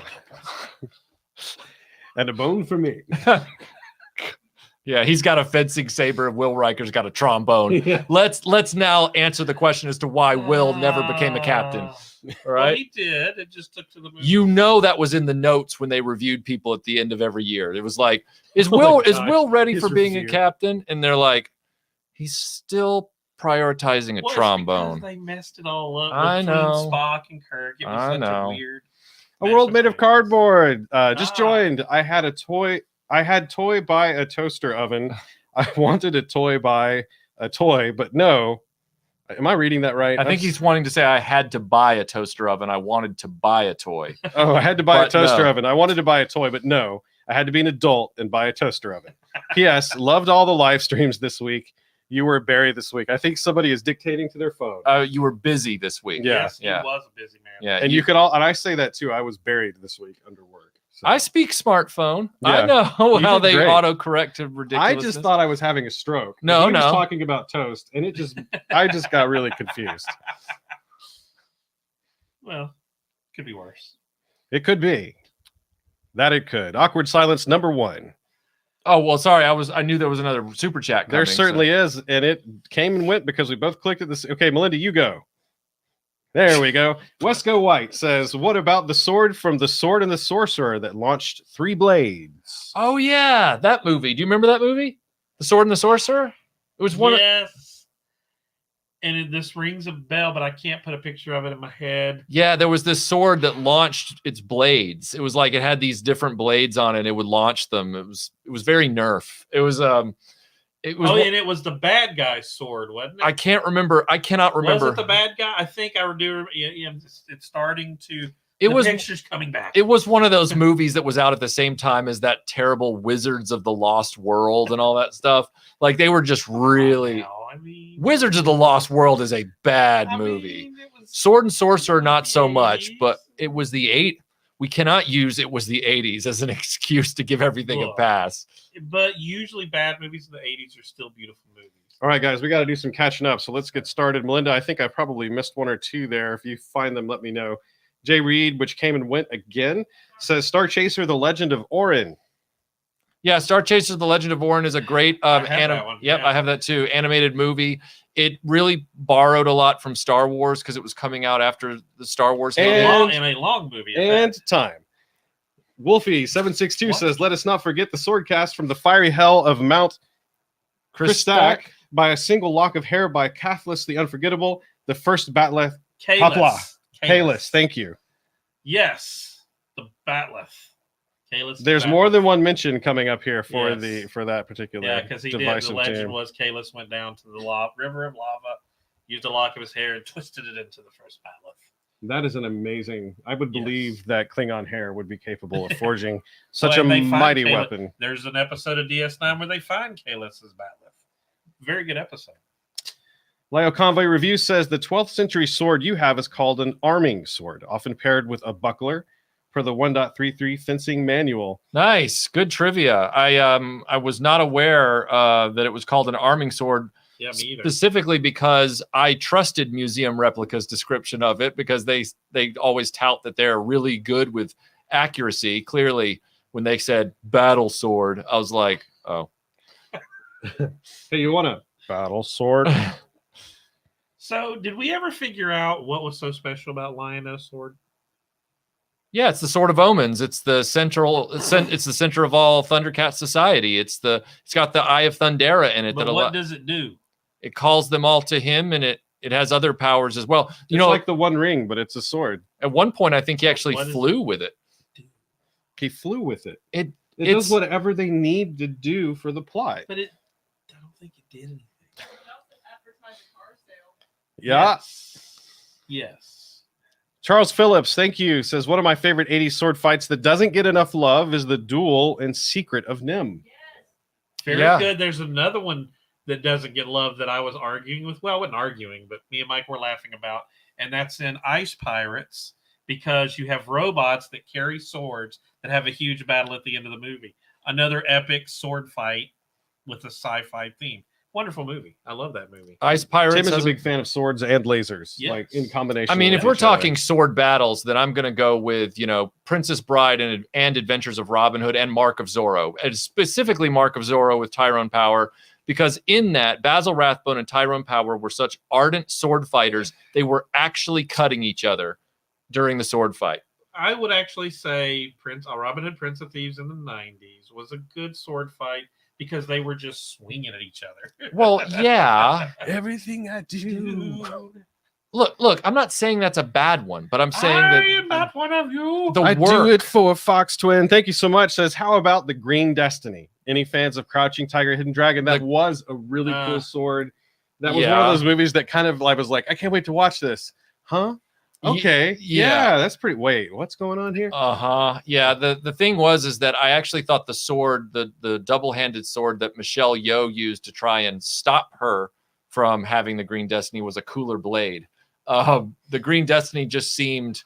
and a bone for me. Yeah, he's got a fencing saber. Will Riker's got a trombone. Yeah. Let's now answer the question as to why Will never became a captain. All right, Well, he did. It just took to the movie. You know that was in the notes when they reviewed people at the end of every year. It was like, is Will ready for being a captain? And they're like, he's still prioritizing a trombone. They messed it all up. I know. Spock and Kirk. It was such a weird. A world made of cardboard. Just joined. I had toy by a toaster oven. I wanted a toy by a toy, but no. Am I reading that right? I think he's wanting to say I had to buy a toaster oven. I wanted to buy a toy. Oh, I had to buy a toaster oven. I wanted to buy a toy, but no. I had to be an adult and buy a toaster oven. P.S. Loved all the live streams this week. You were buried this week. I think somebody is dictating to their phone. You were busy this week. Yes, he was a busy man. Yeah, and you could all, and I say that too. I was buried this week under work. So. I speak smartphone. Yeah. I know how they autocorrect to ridiculousness. I just thought I was having a stroke. No, he was talking about toast, and I just got really confused. Well, could be worse. It could be. That it could. Awkward silence number 1. Oh, well, sorry. I knew there was another super chat coming. There certainly is, and it came and went because we both clicked at this. Okay, Melinda, you go. There we go. Wesco White says, what about the sword from The Sword and the Sorcerer that launched 3 blades? Oh, yeah. That movie. Do you remember that movie? The Sword and the Sorcerer? It was one. Yes. And this rings a bell, but I can't put a picture of it in my head. Yeah, there was this sword that launched its blades. It was like it had these different blades on it. And it would launch them. It was very Nerf. It was and it was the bad guy's sword, wasn't it? I cannot remember. Was it the bad guy? I think I do. It's starting to. Pictures coming back. It was one of those movies that was out at the same time as that terrible Wizards of the Lost World and all that stuff. Like they were just really. Wizards of the Lost World is a bad movie. Sword and Sorcerer, not so much, but it was the 80s. We cannot use it was the 80s as an excuse to give everything a pass. But usually bad movies in the 80s are still beautiful movies. All right, guys, we got to do some catching up. So let's get started. Melinda, I think I probably missed 1 or 2 there. If you find them, let me know. Jay Reed, which came and went again, says Star Chaser, The Legend of Orin. Yeah, Star Chaser, The Legend of Orin is a great I have that too. Animated movie. It really borrowed a lot from Star Wars because it was coming out after the Star Wars and a long movie. And time. Wolfie762 says, let us not forget the sword cast from the fiery hell of Mount Christak by a single lock of hair by Cathlis the Unforgettable, the first Batleth. Kalis, thank you. Yes, the Batleth. There's more than one mention coming up here for that particular. Yeah, because he did. The legend was Kalis went down to the river of lava, used a lock of his hair, and twisted it into the first Batleth. That is an amazing. I would believe that Klingon hair would be capable of forging such a mighty weapon. There's an episode of DS9 where they find Kalis's Batleth. Very good episode. Leo Convoy Review says the 12th century sword you have is called an arming sword, often paired with a buckler, per the 1.33 fencing manual. Nice, good trivia. I was not aware that it was called an arming sword. Yeah, me either. Specifically because I trusted Museum Replica's description of it because they always tout that they're really good with accuracy. Clearly, when they said battle sword, I was like, oh. Hey, you want a battle sword? So, did we ever figure out what was so special about Lioness sword? Yeah, it's the Sword of Omens. It's the center of all Thundercat society. It's got the Eye of Thundera in it. But what does it do? It calls them all to him, and it has other powers as well. It's like the One Ring, but it's a sword. At one point, I think he actually flew with it. He flew with it. It does whatever they need to do for the plot. But I don't think it did anything. Yeah. Yes. Charles Phillips, thank you. Says one of my favorite 80s sword fights that doesn't get enough love is the duel in Secret of Nim. Very good. There's another one that doesn't get love that I was arguing with. Well, I wasn't arguing, but me and Mike were laughing about. and that's in Ice Pirates, because you have robots that carry swords that have a huge battle at the end of the movie. Another epic sword fight with a sci-fi theme. Wonderful movie. I love that movie. Ice Pirates. Tim is a big fan of swords and lasers, Yes. like in combination. I mean, with if we're each other. talking sword battles, then I'm going to go with, Princess Bride and Adventures of Robin Hood and Mark of Zorro, and specifically Mark of Zorro with Tyrone Power, because in that, Basil Rathbone and Tyrone Power were such ardent sword fighters, they were actually cutting each other during the sword fight. I would actually say Robin Hood, Prince of Thieves in the 90s was a good sword fight, because they were just swinging at each other. Well, yeah. Everything I do. Look, I'm not saying that's a bad one, but I'm saying that I am not one of you. I do it for Fox Twin. Thank you so much. Says, how about the Green Destiny? Any fans of Crouching Tiger, Hidden Dragon? That was a really cool sword. That was one of those movies that kind of, I was like, I can't wait to watch this. Huh? Okay. Yeah, that's pretty. Wait, what's going on here? Yeah. The thing is that I actually thought the sword, the double-handed sword that Michelle Yeoh used to try and stop her from having the Green Destiny was a cooler blade. The Green Destiny just seemed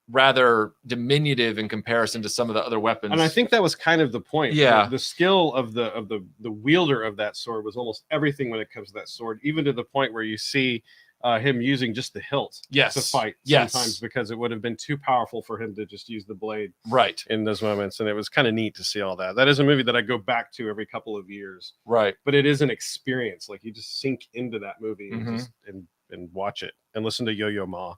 rather diminutive in comparison to some of the other weapons. And I think that was kind of the point. Yeah. The skill of the wielder of that sword was almost everything when it comes to that sword, even to the point where you see him using just the hilt to fight sometimes, because it would have been too powerful for him to just use the blade in those moments. And it was kind of neat to see all that. That is a movie that I go back to every couple of years. Right. But it is an experience. Like, you just sink into that movie and watch it and listen to Yo-Yo Ma.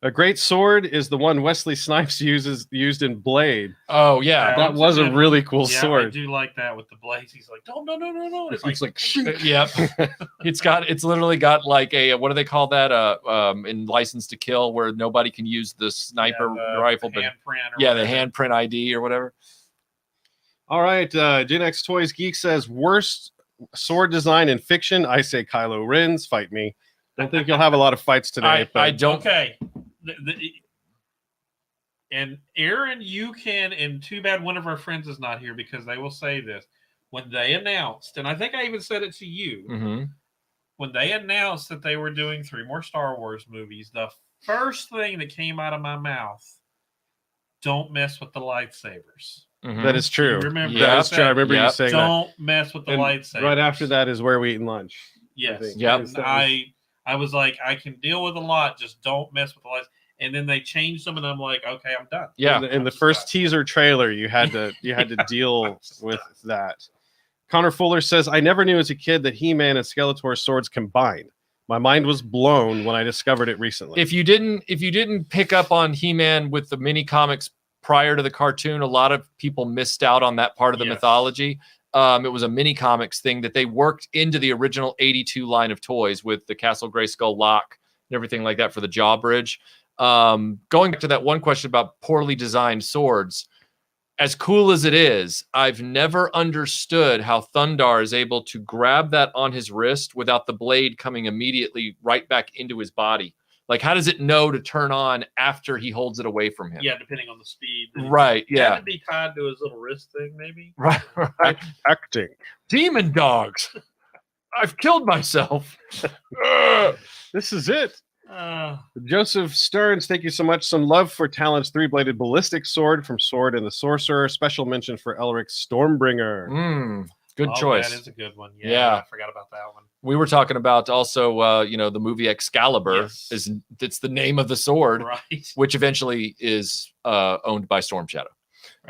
A great sword is the one Wesley Snipes used in Blade. Oh yeah, that was a really cool sword. I do like that with the blades. He's like, no. It's like shoot. Yep. It's literally got like a, what do they call that? In License to Kill, where nobody can use the sniper rifle, but the handprint ID or whatever. All right, Gen X Toys Geek says, worst sword design in fiction. I say Kylo Ren's. Fight me. Don't think you'll have a lot of fights today. I don't. Okay. And Aaron, you can, and too bad one of our friends is not here, because they will say this. When they announced, and I think I even said it to you, when they announced that they were doing 3 more Star Wars movies, the first thing that came out of my mouth, don't mess with the lightsabers. That is true. Remember that's true. I remember you saying don't mess with the lightsabers. Right after that is where we eat lunch. Yes. Yep. I was like, I can deal with a lot, just don't mess with the lights. And then they changed them, and I'm like, okay, I'm done. Yeah. In the first teaser trailer, you had to deal with that. Connor Fuller says, I never knew as a kid that He-Man and Skeletor's swords combined. My mind was blown when I discovered it recently. If you didn't pick up on He-Man with the mini comics prior to the cartoon, a lot of people missed out on that part of the mythology. It was a mini comics thing that they worked into the original 82 line of toys with the Castle Grayskull lock and everything like that for the Jawbridge. Going back to that one question about poorly designed swords, as cool as it is, I've never understood how Thundar is able to grab that on his wrist without the blade coming immediately right back into his body. Like, how does it know to turn on after he holds it away from him? Yeah, depending on the speed. Right, yeah. Had to be tied to his little wrist thing, maybe. Right. Acting. Demon dogs. I've killed myself. This is it. Joseph Stearns, thank you so much. Some love for Talon's 3-bladed ballistic sword from Sword and the Sorcerer. Special mention for Elric's Stormbringer. Good choice. That is a good one. Yeah, I forgot about that one. We were talking about also, the movie Excalibur. Yes. It's the name of the sword, right? Which eventually is owned by Storm Shadow.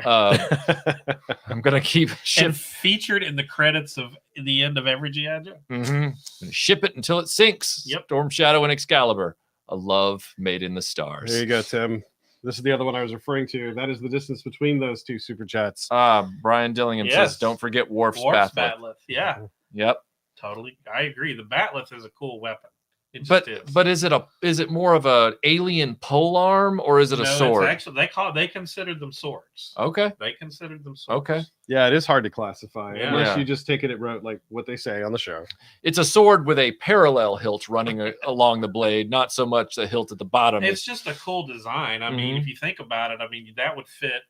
I'm gonna keep and featured in the credits of the end of every G.I. Joe. Ship it until it sinks. Yep. Storm Shadow and Excalibur, a love made in the stars. There you go, Tim. This is the other one I was referring to. That is the distance between those two super chats. Brian Dillingham says, "Don't forget Worf's Batleth." Yeah. Yep. Totally, I agree. The Batleth is a cool weapon. But is it more of a alien polearm, or is it a sword? It's actually, they considered them swords. Okay. They considered them swords. Okay. Yeah, it is hard to classify unless you just take it at rote, like what they say on the show. It's a sword with a parallel hilt running along the blade, not so much the hilt at the bottom. It's just a cool design. I mean, if you think about it, I mean, that would fit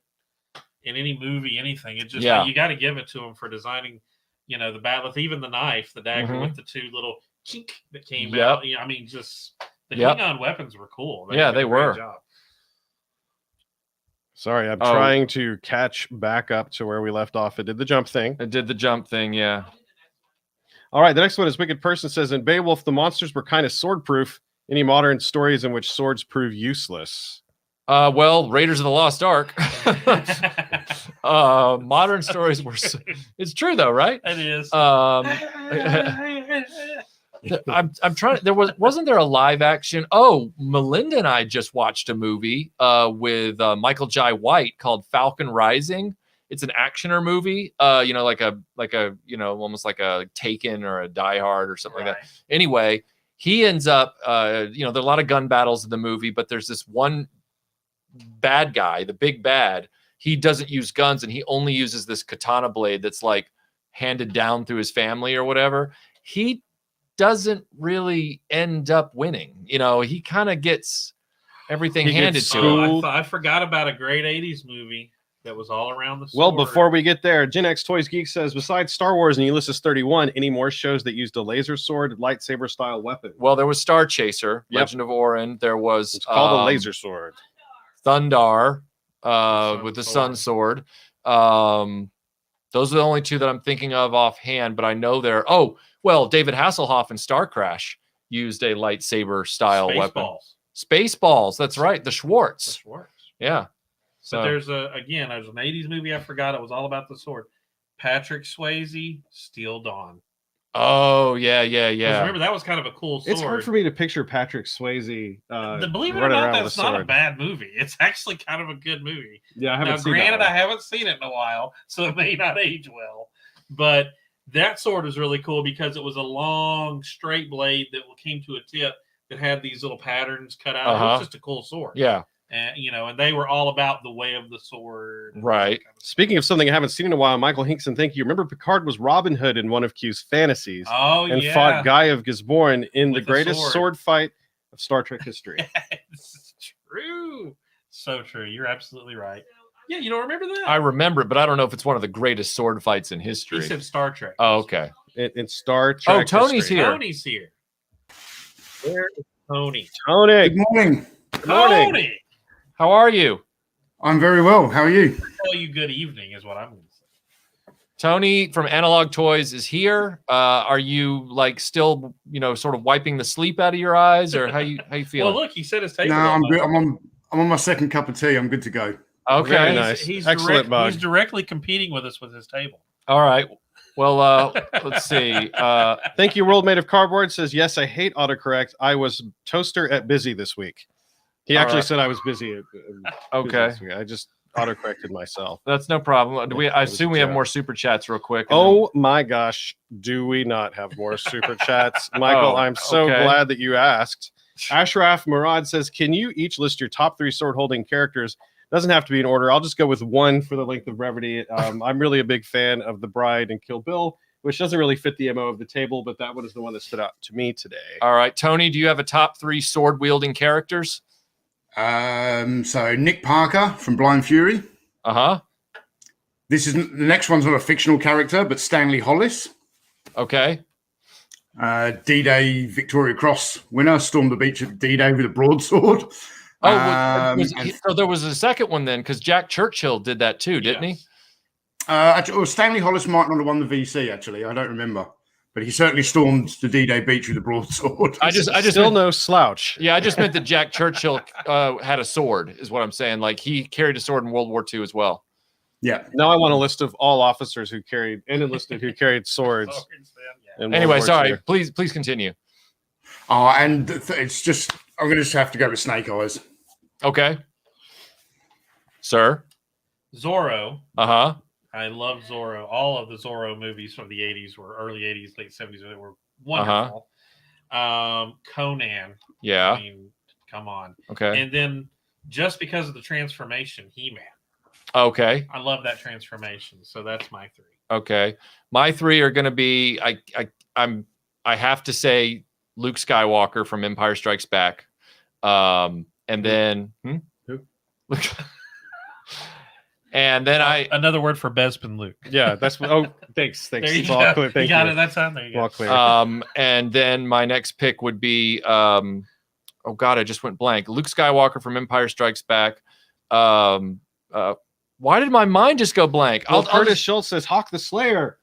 in any movie, anything. It just you got to give it to them for designing, the Batleth, even the knife, the dagger with the two little chink that came out. You know, I mean, just the Klingon weapons were cool. They did a great job. Sorry, I'm trying to catch back up to where we left off. It did the jump thing. It did the jump thing, yeah. All right, the next one is Wicked Person says, in Beowulf, the monsters were kind of sword-proof. Any modern stories in which swords prove useless? Well, Raiders of the Lost Ark. Modern stories were... It's true, though, right? It is. I'm trying. Wasn't there a live action? Oh, Melinda and I just watched a movie with Michael Jai White called Falcon Rising. It's an actioner movie. You know, like a you know, almost like a Taken or a Die Hard or something like that. Anyway, he ends up you know, there are a lot of gun battles in the movie, but there's this one bad guy, the big bad. He doesn't use guns and he only uses this katana blade that's like handed down through his family or whatever. He doesn't really end up winning. You know, he kind of gets everything handed to him. I forgot about a great 80s movie that was all around the sword. Well, before we get there, Gen X Toys Geek says, besides Star Wars and Ulysses 31, any more shows that used a laser sword, lightsaber style weapon? Well, there was Star Chaser, Legend of Orin. There was it's called a laser sword. Thundar with the Sun Sword. Those are the only two that I'm thinking of offhand, but I know they're well, David Hasselhoff in Star Crash used a lightsaber style weapon. Spaceballs, that's right. The Schwartz. Yeah. So there's an 80s movie I forgot. It was all about the sword. Patrick Swayze, Steel Dawn. Oh, yeah. Remember, that was kind of a cool sword. It's hard for me to picture Patrick Swayze. Believe it or not, that's not a bad movie. It's actually kind of a good movie. Yeah, I haven't seen it. Granted, I haven't seen it in a while, so it may not age well. But that sword is really cool because it was a long, straight blade that came to a tip that had these little patterns cut out. It was just a cool sword. Yeah. And, you know, and they were all about the way of the sword. Right. Speaking of something I haven't seen in a while, Michael Hinkson, thank you. Remember Picard was Robin Hood in one of Q's fantasies. And fought Guy of Gisborne in the greatest sword fight of Star Trek history. It's true. So true. You're absolutely right. Yeah, you don't remember that? I remember it, but I don't know if it's one of the greatest sword fights in history. He said Star Trek. Oh, okay. In Star Trek Tony's history. here. Tony's here. Where is Tony? Tony. Good morning. Good morning. Tony! How are you? I'm very well. How are you? I'll tell you good evening is what I'm going to say. Tony from Analog Toys is here. Are you like still, you know, sort of wiping the sleep out of your eyes, or how you feeling? Well, look, he said his table. No, I'm good. I'm on my second cup of tea. I'm good to go. Okay, very nice. He's excellent. He's directly competing with us with his table. All right. Well, let's see. Thank you, World Made of Cardboard says, yes, I hate autocorrect. I was toaster at busy this week. He actually said I was busy. Okay. I just autocorrected myself. That's no problem. I assume we have more super chats real quick. Oh my gosh. Do we not have more super chats? Michael, I'm so glad that you asked. Ashraf Murad says, can you each list your top 3 sword holding characters? Doesn't have to be in order. I'll just go with one for the length of brevity. I'm really a big fan of The Bride and Kill Bill, which doesn't really fit the MO of the table, but that one is the one that stood out to me today. All right. Tony, do you have a top 3 sword wielding characters? So Nick Parker from Blind Fury. This is the next one's not a fictional character, but Stanley Hollis. Okay. D-Day Victoria Cross winner, stormed the beach at D-Day with a broadsword. So there was a second one then, because Jack Churchill did that too, didn't he? Stanley Hollis might not have won the VC. Actually, I don't remember. But he certainly stormed the D-Day beach with a broadsword. I just still no slouch. Yeah, I just meant that Jack Churchill had a sword, is what I'm saying. Like he carried a sword in World War II as well. Yeah. Now I want a list of all officers who carried and enlisted who carried swords. Anyway, sorry. Please continue. And it's just I'm going to just have to go with Snake Eyes. Okay. Sir. Zorro. I love Zorro. All of the Zorro movies from the 80s were early 80s, late 70s. They were wonderful. Conan. Yeah. I mean, come on. Okay. And then just because of the transformation, He-Man. Okay. I love that transformation. So that's my 3. Okay. My 3 are going to be I have to say Luke Skywalker from Empire Strikes Back. And then Who? And And then another word for Bespin Luke. Yeah, that's what. Oh, thanks. There you It's go. all clear. Thank you got you. it. That's on there. You go. All clear. And then my next pick would be, oh God, I just went blank. Luke Skywalker from Empire Strikes Back. Why did my mind just go blank? Well, Curtis Schultz says Hawk the Slayer.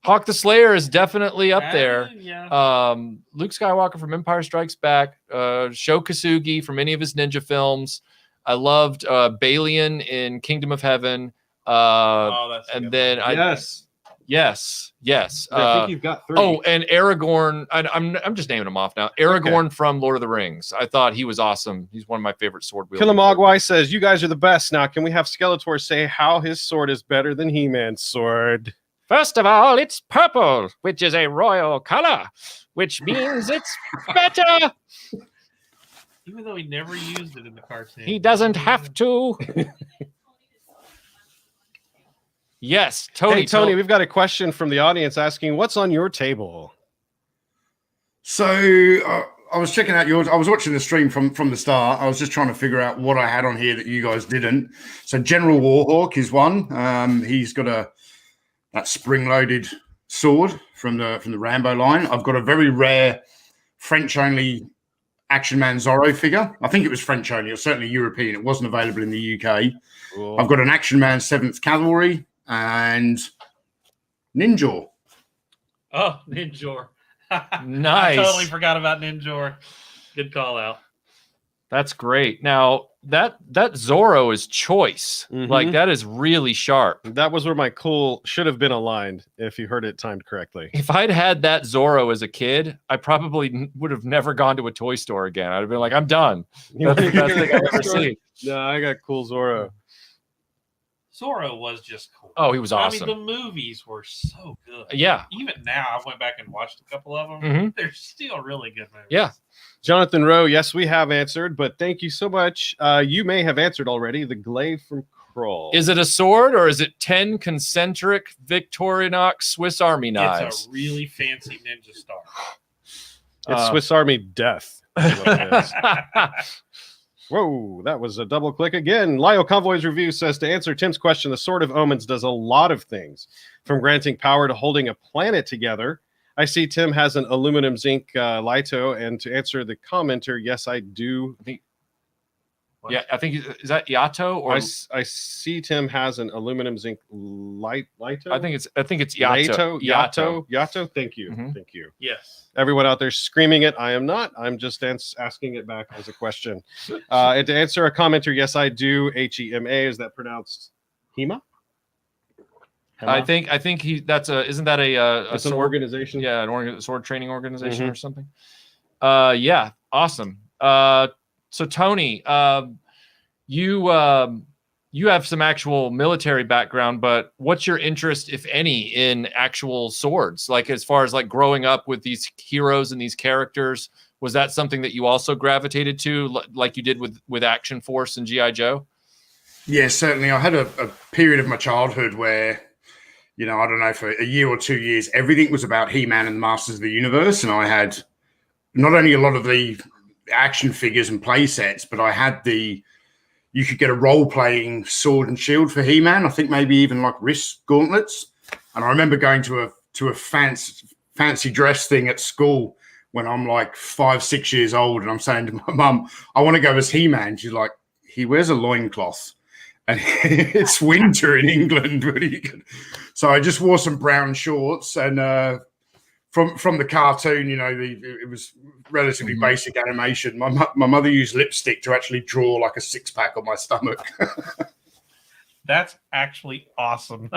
Hawk the Slayer is definitely up there. Yeah. Luke Skywalker from Empire Strikes Back. Sho Kosugi from any of his ninja films. I loved Balian in Kingdom of Heaven. And then yes. I think you've got 3. Oh, and Aragorn. I'm just naming them off now. Aragorn from Lord of the Rings. I thought he was awesome. He's one of my favorite sword wielders. Killamogwai says, "You guys are the best." Now, can we have Skeletor say how his sword is better than He-Man's sword? First of all, it's purple, which is a royal color, which means it's better. Even though he never used it in the cartoon. He doesn't have to. Yes, Tony. Hey, Tony, we've got a question from the audience asking, what's on your table? So I was checking out yours. I was watching the stream from the start. I was just trying to figure out what I had on here that you guys didn't. So General Warhawk is one. He's got that spring-loaded sword from the Rambo line. I've got a very rare French-only Action Man Zorro figure. I think it was French only, or certainly European. It wasn't available in the UK. Cool. I've got an Action Man 7th Cavalry and Ninjor. Oh, Ninjor. Nice. I totally forgot about Ninjor. Good call out. That's great. Now, that Zorro is choice. Mm-hmm. Like, that is really sharp. That was where my cool should have been aligned if you heard it timed correctly. If I'd had that Zorro as a kid, I probably would have never gone to a toy store again. I'd have been like, I'm done. That's the best thing I've ever seen. No, I got cool Zorro. Zorro was just cool. Oh, he was awesome. I mean, the movies were so good. Yeah. Even now, I went back and watched a couple of them. Mm-hmm. They're still really good movies. Yeah. Jonathan Rowe, yes, we have answered, but thank you so much. You may have answered already. The glaive from Kroll. Is it a sword or is it 10 concentric Victorinox Swiss Army knives? It's a really fancy ninja star. It's Swiss Army death. Whoa, that was a double click again. Lyle Convoy's review says, to answer Tim's question, the Sword of Omens does a lot of things, from granting power to holding a planet together. I see Tim has an aluminum zinc Lito, and to answer the commenter, yes, I do. Yeah, I think, is that Yato or I see Tim has an aluminum zinc Lito. I think it's Yato. Yato. Thank you. Mm-hmm. Thank you. Yes. Everyone out there screaming it. I am not. I'm just asking it back as a question. And to answer a commenter, yes, I do. HEMA, is that pronounced HEMA? I think isn't that a it's sword an organization? Yeah, an sword training organization Mm-hmm. or something. Yeah, awesome. So Tony, you have some actual military background, but what's your interest, if any, in actual swords? Like, as far as like growing up with these heroes and these characters, was that something that you also gravitated to, like you did with Action Force and G.I. Joe? Yeah, certainly. I had a period of my childhood where, I don't know, for a year or 2 years, everything was about He-Man and the Masters of the Universe. And I had not only a lot of the action figures and play sets, but I had you could get a role-playing sword and shield for He-Man. I think maybe even like wrist gauntlets. And I remember going to a fancy dress thing at school when I'm like 5-6 years old, and I'm saying to my mum, I want to go as He-Man. She's like, he wears a loincloth. And it's winter in England. So I just wore some brown shorts, and from the cartoon, it was relatively basic animation. My mother used lipstick to actually draw like a 6-pack on my stomach. That's actually awesome.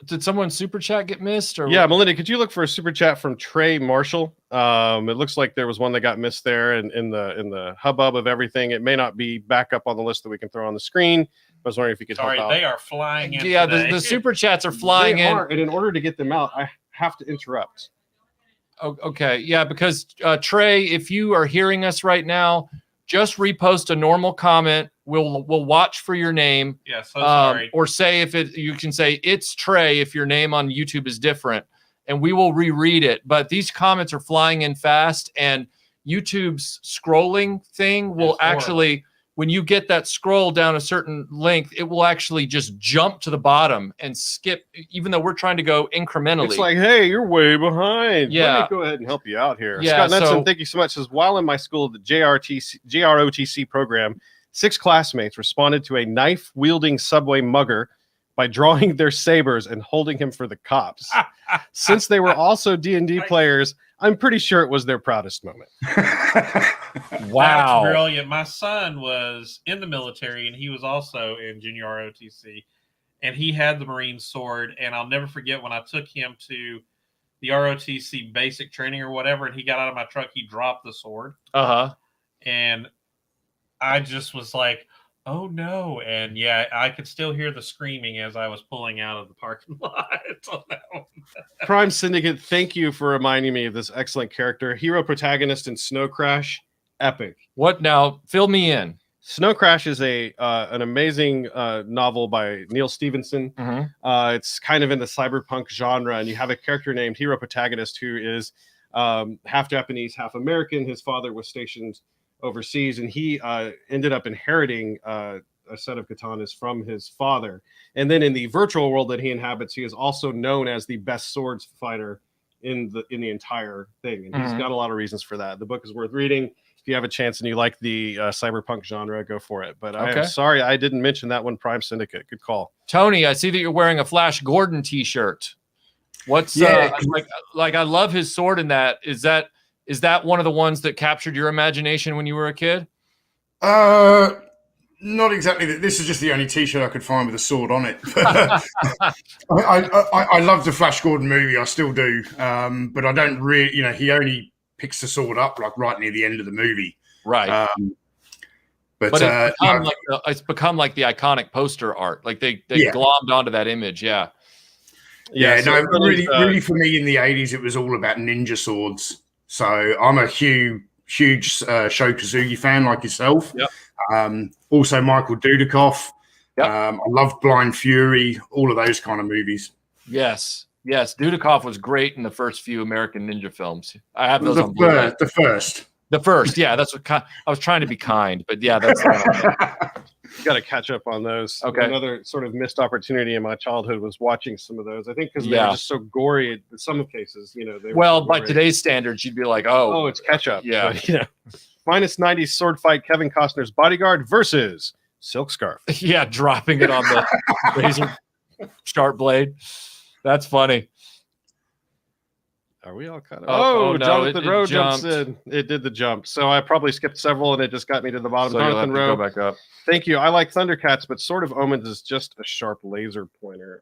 Did someone super chat get missed? Or yeah, Melinda, could you look for a super chat from Trey Marshall? It looks like there was one that got missed there in the hubbub of everything. It may not be back up on the list that we can throw on the screen. I was wondering if you could help out. They are flying in. Yeah, the super chats are flying in. And in order to get them out, I have to interrupt. Oh, okay. Yeah, because Trey, if you are hearing us right now, just repost a normal comment. We'll watch for your name. Yeah, so sorry. Or say you can say it's Trey if your name on YouTube is different, and we will reread it. But these comments are flying in fast, and YouTube's scrolling thing will when you get that scroll down a certain length, it will actually just jump to the bottom and skip, even though we're trying to go incrementally. It's like, hey, you're way behind. Yeah. Let me go ahead and help you out here. Yeah, Scott Nutson, thank you so much. Says, while in my school, the JROTC program, 6 classmates responded to a knife-wielding subway mugger by drawing their sabers and holding him for the cops. Since they were also D&D players, I'm pretty sure it was their proudest moment. Wow. That's brilliant. My son was in the military, and he was also in junior ROTC, and he had the Marine sword, and I'll never forget when I took him to the ROTC basic training or whatever, and he got out of my truck, he dropped the sword. Uh-huh. And I just was like, oh no. And yeah, I could still hear the screaming as I was pulling out of the parking lot on that one. Prime Syndicate, thank you for reminding me of this excellent character. Hero protagonist in Snow Crash, epic. What now? Fill me in. Snow Crash is an amazing novel by Neil Stephenson. It's kind of in the cyberpunk genre, and you have a character named Hero Protagonist who is half Japanese, half American. His father was stationed overseas, and he ended up inheriting a set of katanas from his father. And then in the virtual world that he inhabits, he is also known as the best swords fighter in the entire thing, and he's got a lot of reasons for that. The book is worth reading. If you have a chance and you like the cyberpunk genre, go for it. But I'm sorry I didn't mention that one, Prime Syndicate. Good call. Tony, I see that you're wearing a Flash Gordon t-shirt. What's like I love his sword in that. Is that one of the ones that captured your imagination when you were a kid? Not exactly. This is just the only T-shirt I could find with a sword on it. I love the Flash Gordon movie. I still do. But I don't really, he only picks the sword up like right near the end of the movie. Right. But it's become like the iconic poster art. Like they glommed onto that image. Yeah. Yeah. So really for me in the 80s, it was all about ninja swords. So I'm a huge Sho Kazugi fan like yourself. Yep. Also Michael Dudikoff. Yep. I love Blind Fury, all of those kind of movies. Yes. Dudikoff was great in the first few American Ninja films. I have those on Blu-ray. The first. Yeah, that's what I was trying to be kind, but yeah, that's you got to catch up on those. Okay. Another sort of missed opportunity in my childhood was watching some of those. I think because they were just so gory in some cases, by today's standards, you'd be like, oh, it's catch up. Yeah. But, minus 90s sword fight, Kevin Costner's Bodyguard versus Silk Scarf. Yeah, dropping it on the razor sharp blade. That's funny. Are we all kind of? Oh, no, Jonathan Rowe jumped. jumps in. It did the jump. So I probably skipped several, and it just got me to the bottom. So Jonathan Rowe, go back up. Thank you. I like Thundercats, but Sword of Omens is just a sharp laser pointer.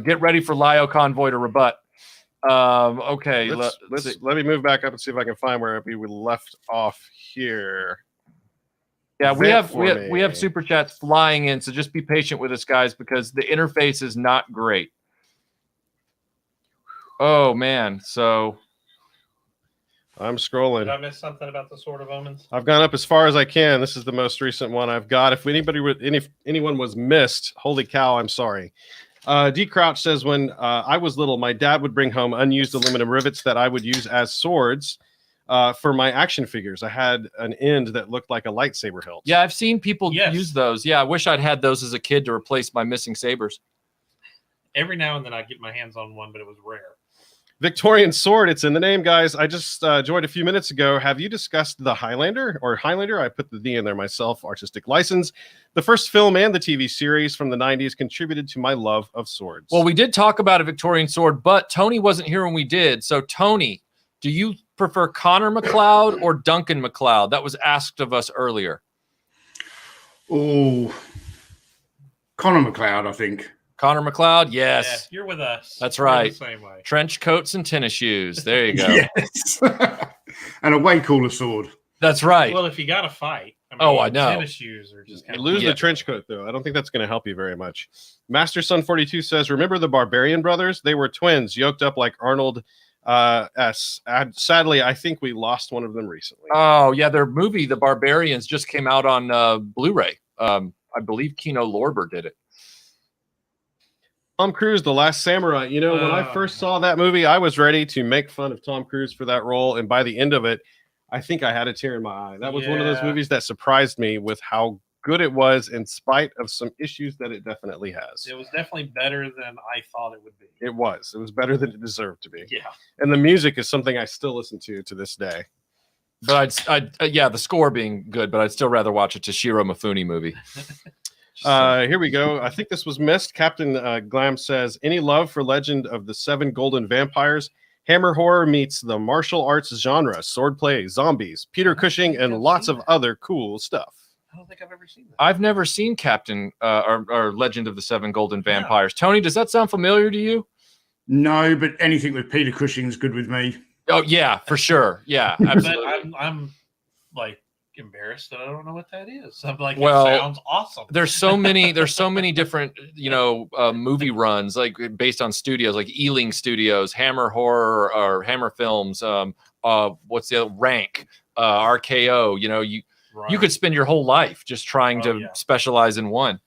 Get ready for Lio Convoy to rebut. Okay, let me move back up and see if I can find where we left off here. Yeah, we have super chats flying in, so just be patient with us, guys, because the interface is not great. Oh man, so I'm scrolling. Did I miss something about the Sword of Omens? I've gone up as far as I can. This is the most recent one I've got. If anyone was missed, holy cow, I'm sorry. D Crouch says, when I was little, my dad would bring home unused aluminum rivets that I would use as swords for my action figures. I had an end that looked like a lightsaber hilt. Yeah, I've seen people use those. Yeah, I wish I'd had those as a kid to replace my missing sabers. Every now and then I get my hands on one, but it was rare. Victorian sword, it's in the name, guys. I just joined a few minutes ago. Have you discussed the Highlander or Highlander? I put the D in there myself, artistic license. The first film and the TV series from the 90s contributed to my love of swords. Well, we did talk about a Victorian sword, but Tony wasn't here when we did. So, Tony, do you prefer Connor McLeod or Duncan McLeod? That was asked of us earlier. Oh, Connor McLeod, I think. Connor McLeod, yes. Yeah, you're with us. That's right. The same way. Trench coats and tennis shoes. There you go. Yes. And a way cooler sword. That's right. Well, if you got to fight, I know. Tennis shoes are just kind of lose the trench coat, though. I don't think that's going to help you very much. Master Son 42 says, remember the Barbarian brothers? They were twins, yoked up like Arnold S. Sadly, I think we lost one of them recently. Oh, yeah. Their movie, The Barbarians, just came out on Blu-ray. I believe Kino Lorber did it. Tom Cruise, The Last Samurai. When I first saw that movie, I was ready to make fun of Tom Cruise for that role. And by the end of it, I think I had a tear in my eye. That was one of those movies that surprised me with how good it was, in spite of some issues that it definitely has. It was definitely better than I thought it would be. It was better than it deserved to be. Yeah. And the music is something I still listen to this day. But yeah, the score being good, but I'd still rather watch a Toshiro Mifune movie. Here we go. I think this was missed. Captain Glam says, any love for Legend of the Seven Golden Vampires? Hammer horror meets the martial arts genre, swordplay, zombies, Peter Cushing, and lots of other cool stuff. I don't think I've ever seen that. I've never seen Captain or Legend of the Seven Golden Vampires. Tony, does that sound familiar to you? No, but anything with Peter Cushing is good with me. Oh yeah, for sure. Yeah, absolutely. But I'm like embarrassed that I don't know what that is. I'm like, well, it sounds awesome. There's so many different, movie runs like based on studios like Ealing Studios, Hammer Horror or Hammer Films. What's the other? Rank, RKO. You could spend your whole life just trying to specialize in one.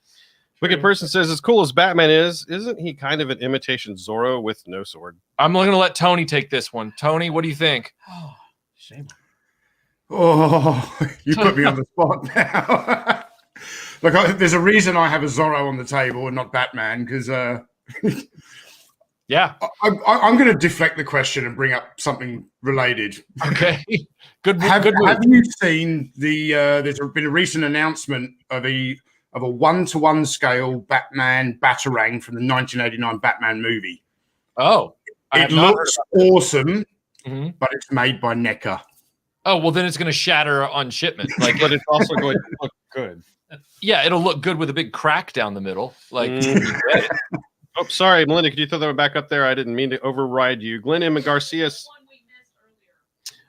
Wicked Person says, as cool as Batman is, isn't he kind of an imitation Zorro with no sword? I'm going to let Tony take this one. Tony, what do you think? Oh, shame. Oh, you put me on the spot now. Look, there's a reason I have a Zorro on the table and not Batman, because yeah, I'm going to deflect the question and bring up something related. Okay, good. Have move. you seen the? There's been a recent announcement of a 1-to-1 scale Batman Batarang from the 1989 Batman movie. Oh, it looks awesome, but it's made by NECA. Oh, well, then it's going to shatter on shipment. But it's also going to look good. Yeah, it'll look good with a big crack down the middle. Oh, sorry, Melinda. Could you throw that one back up there? I didn't mean to override you. Glenn M. Garcia.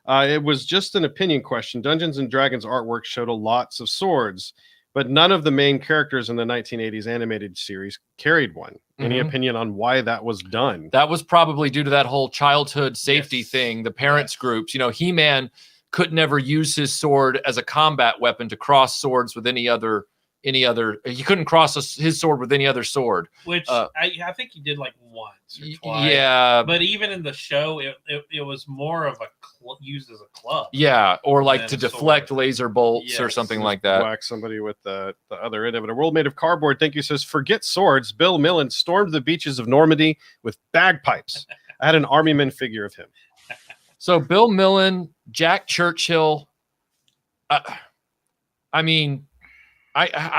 It was just an opinion question. Dungeons and Dragons artwork showed lots of swords, but none of the main characters in the 1980s animated series carried one. Any opinion on why that was done? That was probably due to that whole childhood safety thing. The parents groups, He-Man could never use his sword as a combat weapon to cross swords with any other. He couldn't cross his sword with any other sword. Which I think he did like once or twice. Yeah, but even in the show, it was more of used as a club. Yeah, or like to deflect laser bolts or something like that. Whack somebody with the other end of it. A world made of cardboard. Thank you. Says, forget swords. Bill Millen stormed the beaches of Normandy with bagpipes. I had an armyman figure of him. So Bill Millen, Jack Churchill. I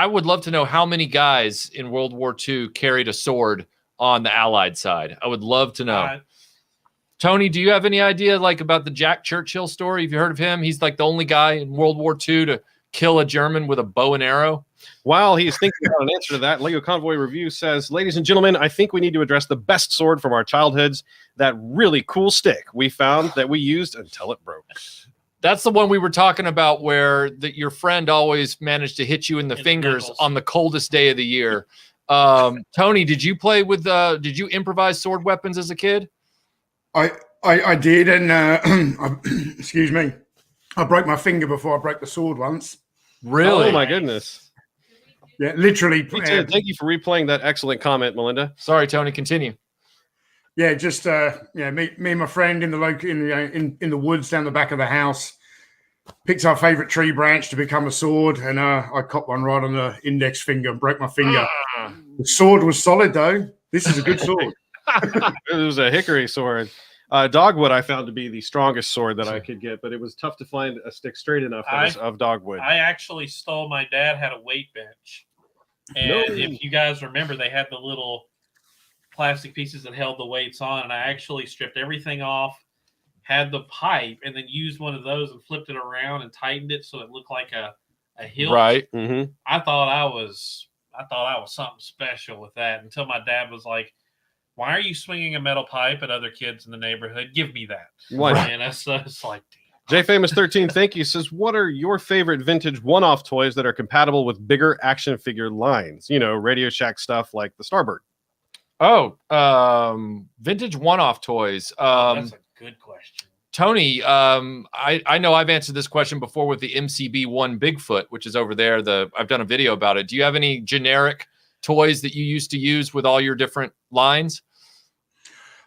would love to know how many guys in World War II carried a sword on the Allied side. I would love to know. Tony, do you have any idea about the Jack Churchill story? Have you heard of him? He's like the only guy in World War II to kill a German with a bow and arrow. While he's thinking about an answer to that, Lego Convoy Review says, ladies and gentlemen, I think we need to address the best sword from our childhoods, that really cool stick we found that we used until it broke. That's the one we were talking about where your friend always managed to hit you in the fingers on the coldest day of the year. Tony, did you play with, did you improvise sword weapons as a kid? I did. And excuse me, I broke my finger before I broke the sword once. Really? Oh my goodness. Yeah, literally. Thank you for replaying that excellent comment, Melinda. Sorry, Tony, continue. Yeah, just me and my friend in the in the woods down the back of the house picked our favorite tree branch to become a sword, and I copped one right on the index finger and broke my finger. The sword was solid though. This is a good sword. It was a hickory sword. Dogwood I found to be the strongest sword that I could get, but it was tough to find a stick straight enough that was of dogwood. I actually stole, my dad had a weight bench, and if you guys remember, they had the little plastic pieces that held the weights on, and I actually stripped everything off, had the pipe, and then used one of those and flipped it around and tightened it so it looked like a hilt. Right. I thought I was something special with that until my dad was like, why are you swinging a metal pipe at other kids in the neighborhood? Give me that. What? And it's like, JFamous13, thank you, says, what are your favorite vintage one-off toys that are compatible with bigger action figure lines? Radio Shack stuff like the Starbird. Oh, vintage one-off toys. that's a good question. Tony, I know I've answered this question before with the MCB1 Bigfoot, which is over there. I've done a video about it. Do you have any generic toys that you used to use with all your different lines?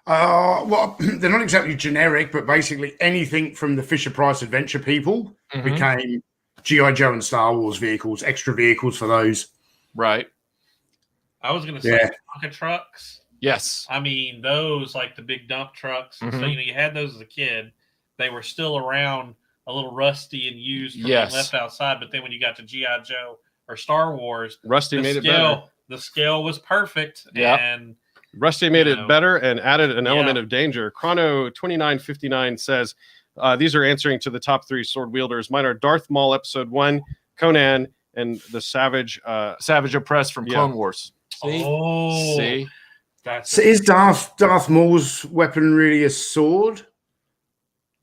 Well, they're not exactly generic, but basically anything from the Fisher-Price Adventure people became G.I. Joe and Star Wars vehicles, extra vehicles for those. Right. I was going to say Tonka trucks. Yes. I mean, those, like the big dump trucks. So, you had those as a kid. They were still around, a little rusty and used for being left outside. But then when you got to G.I. Joe or Star Wars, Rusty made it better. The scale was perfect. Yeah. And Rusty made it better and added an element of danger. Chrono2959 says, these are answering to the top 3 sword wielders. Mine are Darth Maul Episode 1, Conan, and the Savage Opress from Clone Wars. See? So is Darth Maul's weapon really a sword?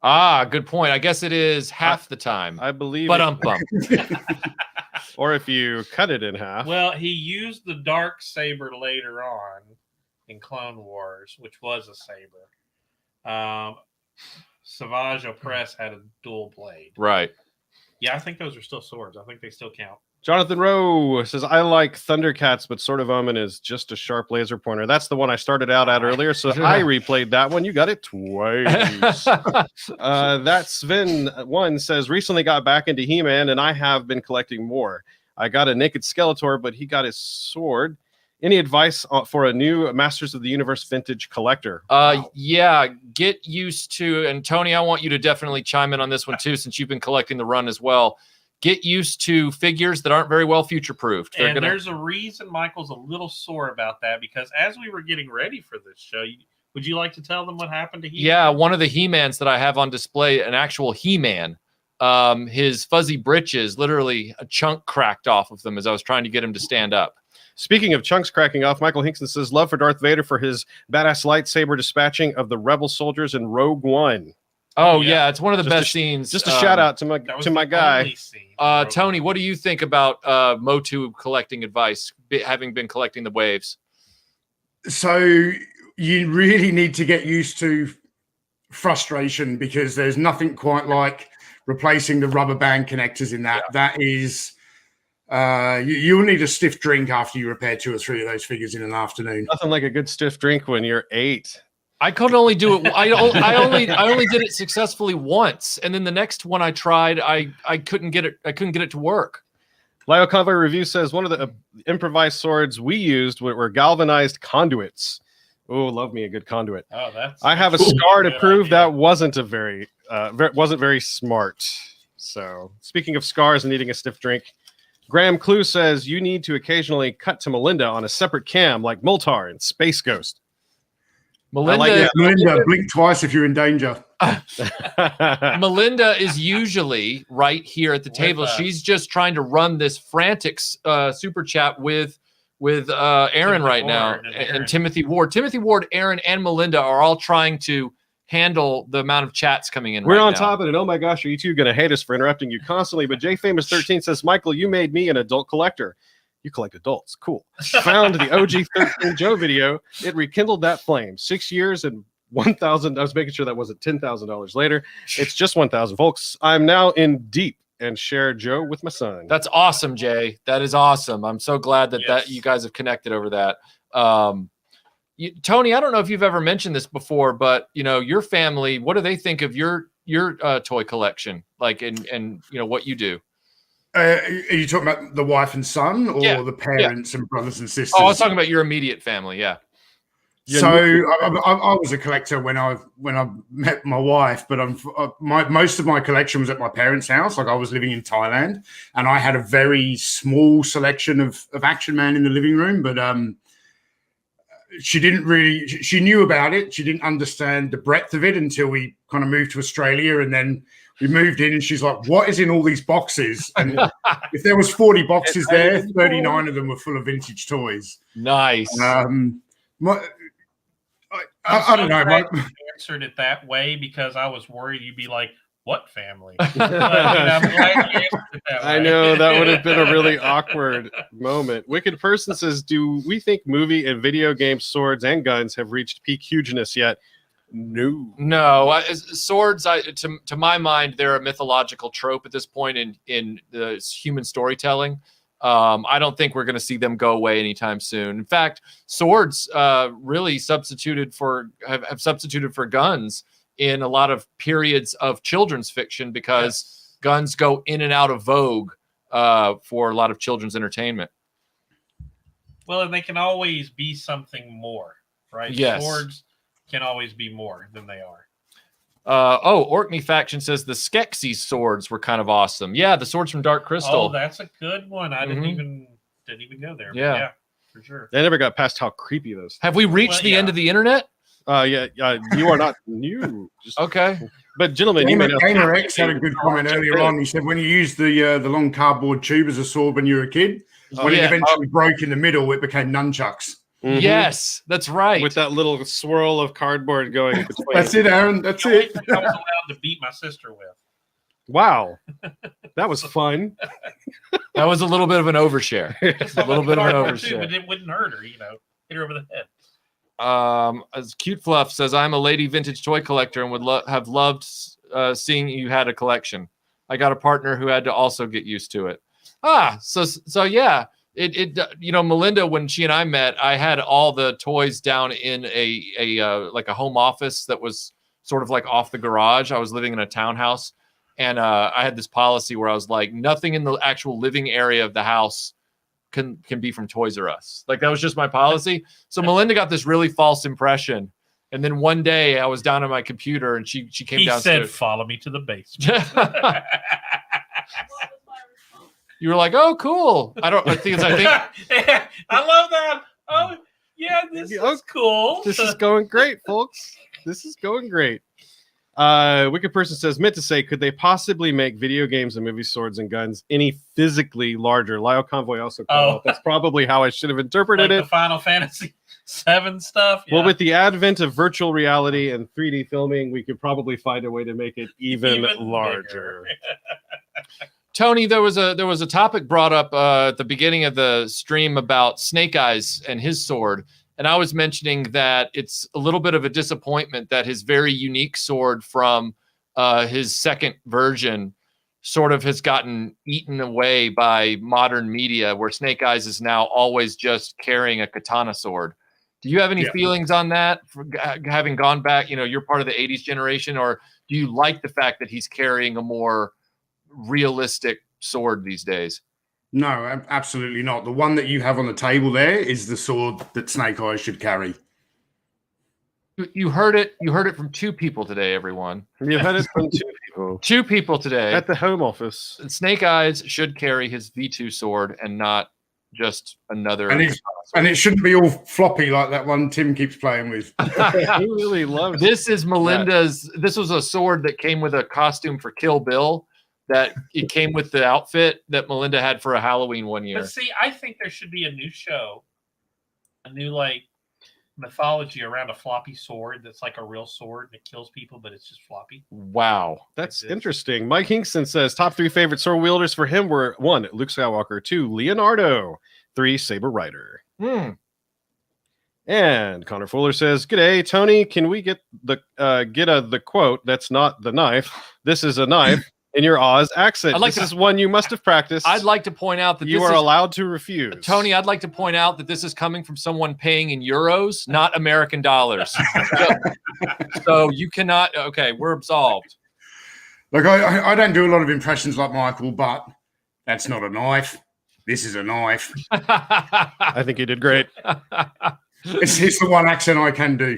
Ah, good point. I guess it is half the time. I believe. But or if you cut it in half. Well, he used the dark saber later on in Clone Wars, which was a saber. Savage Opress had a dual blade. Right. Yeah, I think those are still swords. I think they still count. Jonathan Rowe says, I like Thundercats, but Sword of Omen is just a sharp laser pointer. That's the one I started out at earlier, so I replayed that one. You got it twice. That Sven1 says, recently got back into He-Man, and I have been collecting more. I got a Naked Skeletor, but he got his sword. Any advice for a new Masters of the Universe vintage collector? Yeah, get used to, and Tony, I want you to definitely chime in on this one too, since you've been collecting the run as well. Get used to figures that aren't very well future-proofed. There's a reason Michael's a little sore about that, because as we were getting ready for this show, would you like to tell them what happened to He-Man? Yeah, one of the He-Mans that I have on display, an actual He-Man, his fuzzy britches, literally a chunk cracked off of them as I was trying to get him to stand up. Speaking of chunks cracking off, Michael Hinkson says, love for Darth Vader for his badass lightsaber dispatching of the rebel soldiers in Rogue One. Oh yeah, it's one of the best scenes. Just a shout out to my guy. Tony, what do you think about Motu collecting advice, having been collecting the waves? So you really need to get used to frustration, because there's nothing quite like replacing the rubber band connectors in that. Yeah. That is, you'll need a stiff drink after you repair 2 or 3 of those figures in an afternoon. Nothing like a good stiff drink when you're 8. I could only do it. I only did it successfully once, and then the next one I tried, I couldn't get it. I couldn't get it to work. Lyle Convoy Review says one of the improvised swords we used were galvanized conduits. Oh, love me a good conduit. Oh, I have a scar to prove that wasn't very smart. So, speaking of scars and needing a stiff drink, Graham Clue says you need to occasionally cut to Melinda on a separate cam, like Moltar and Space Ghost. Melinda, Melinda, blink twice if you're in danger. Melinda is usually right here at the table. She's just trying to run this frantic super chat with Aaron right now and Timothy Ward. Timothy Ward, Aaron, and Melinda are all trying to handle the amount of chats coming in. We're on top of it. Oh my gosh, are you two going to hate us for interrupting you constantly? But JFamous13 says, Michael, you made me an adult collector. You collect adults. Cool. Found the OG 13 Joe video. It rekindled that flame. 6 years and 1,000. I was making sure that wasn't $10,000 later. It's just 1,000, folks. I'm now in deep and share Joe with my son. That's awesome, Jay. That is awesome. I'm so glad that you guys have connected over that. Tony, I don't know if you've ever mentioned this before, but your family, what do they think of your toy collection? Like, and what you do? Are you talking about the wife and son, or the parents and brothers and sisters? Oh, I was talking about your immediate family. Yeah. So I was a collector when I met my wife, but most of my collection was at my parents' house. Like, I was living in Thailand, and I had a very small selection of Action Man in the living room. But she didn't really. She knew about it. She didn't understand the breadth of it until we kind of moved to Australia, and then we moved in, and she's like, "What is in all these boxes?" And if there was 40 boxes there, 39 of them were full of vintage toys. Nice. I don't know. I answered it that way because I was worried you'd be like, "What family?" I'm glad you answered it that way. I know that would have been a really awkward moment. Wicked Person says, "Do we think movie and video game swords and guns have reached peak hugeness yet?" No. Swords, to my mind, they're a mythological trope at this point in the human storytelling. I don't think we're going to see them go away anytime soon. In fact, swords really have substituted for guns in a lot of periods of children's fiction because guns go in and out of vogue for a lot of children's entertainment. Well, and they can always be something more, right? Yes. Swords can always be more than they are. Orkney Faction says the Skeksis swords were kind of awesome. Yeah, the swords from Dark Crystal. Oh, that's a good one. I didn't even go there. Yeah, for sure. I never got past how creepy those. Have we reached the end of the internet? Yeah, you are not new. Okay. But gentlemen, Gamer X had a good comment earlier on. He said when you used the long cardboard tube as a sword when you were a kid, when it eventually broke in the middle, it became nunchucks. Mm-hmm. Yes, that's right. With that little swirl of cardboard going between. That's it, Aaron. That's it. I was allowed to beat my sister with. Wow, that was fun. That was a little bit of an overshare. A little bit of an overshare. But it wouldn't hurt her, hit her over the head. As Cute Fluff says, I'm a lady vintage toy collector and would have loved seeing you had a collection. I got a partner who had to also get used to it. So yeah. It Melinda, when she and I met, I had all the toys down in a like a home office that was sort of like off the garage. I was living in a townhouse, and I had this policy where I was like, nothing in the actual living area of the house can be from Toys R Us. Like that was just my policy. So Melinda got this really false impression, and then one day I was down on my computer and she came downstairs. He said, "Follow me to the basement." You were like, "Oh, cool." I think I love that. Oh, yeah, this is cool. This is going great, folks. This is going great. Wicked Person says, meant to say, could they possibly make video games and movie swords and guns any physically larger? Lyle Convoy also called out. That's probably how I should have interpreted it. The Final Fantasy VII stuff. Yeah. Well, with the advent of virtual reality and 3D filming, we could probably find a way to make it even larger. Tony, there was a topic brought up at the beginning of the stream about Snake Eyes and his sword, and I was mentioning that it's a little bit of a disappointment that his very unique sword from his second version sort of has gotten eaten away by modern media, where Snake Eyes is now always just carrying a katana sword. Do you have any feelings on that, for having gone back? You're part of the 80s generation, or do you like the fact that he's carrying a more realistic sword these days? No, absolutely not. The one that you have on the table there is the sword that Snake Eyes should carry. You heard it. You heard it from two people today, everyone. You heard it from two people. Two people today at the home office. Snake Eyes should carry his V2 sword and not just another. And it shouldn't be all floppy like that one Tim keeps playing with. He really loves. This is Melinda's. That. This was a sword that came with a costume for Kill Bill. That it came with the outfit that Melinda had for a Halloween one year. But see, I think there should be a new show, a new mythology around a floppy sword that's like a real sword that kills people, but it's just floppy. Wow, that's interesting. Mike Hinkson says top 3 favorite sword wielders for him were 1, Luke Skywalker, 2, Leonardo, 3, Saber Rider. And Connor Fuller says, "G'day, Tony. Can we get the quote? That's not the knife. This is a knife." In your Oz accent. This is one you must have practiced. I'd like to point out that you are allowed to refuse. Tony, I'd like to point out that this is coming from someone paying in euros, not American dollars. So you cannot. Okay, we're absolved. Look, I don't do a lot of impressions like Michael, but that's not a knife. This is a knife. I think you did great. It's the one accent I can do.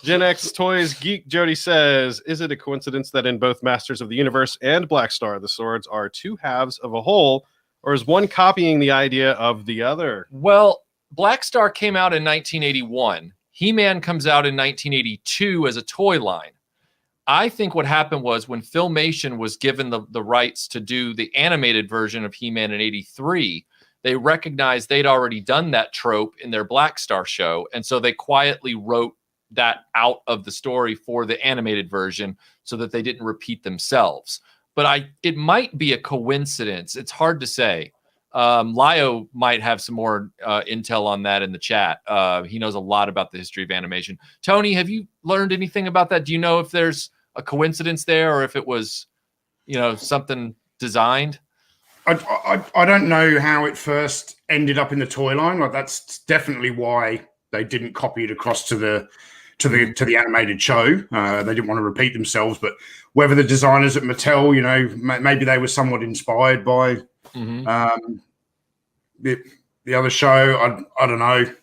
Gen X Toys Geek Jody says, is it a coincidence that in both Masters of the Universe and Black Star, the swords are 2 halves of a whole, or is one copying the idea of the other? Well, Black Star came out in 1981. He-Man comes out in 1982 as a toy line. I think what happened was when Filmation was given the rights to do the animated version of He-Man in 83, they recognized they'd already done that trope in their Black Star show, and so they quietly wrote that out of the story for the animated version so that they didn't repeat themselves. But it might be a coincidence. It's hard to say. Lio might have some more intel on that in the chat. He knows a lot about the history of animation. Tony, have you learned anything about that? Do you know if there's a coincidence there or if it was, something designed? I don't know how it first ended up in the toy line. Like that's definitely why they didn't copy it across to the animated show. They didn't want to repeat themselves. But whether the designers at Mattel, maybe they were somewhat inspired by the other show. I don't know.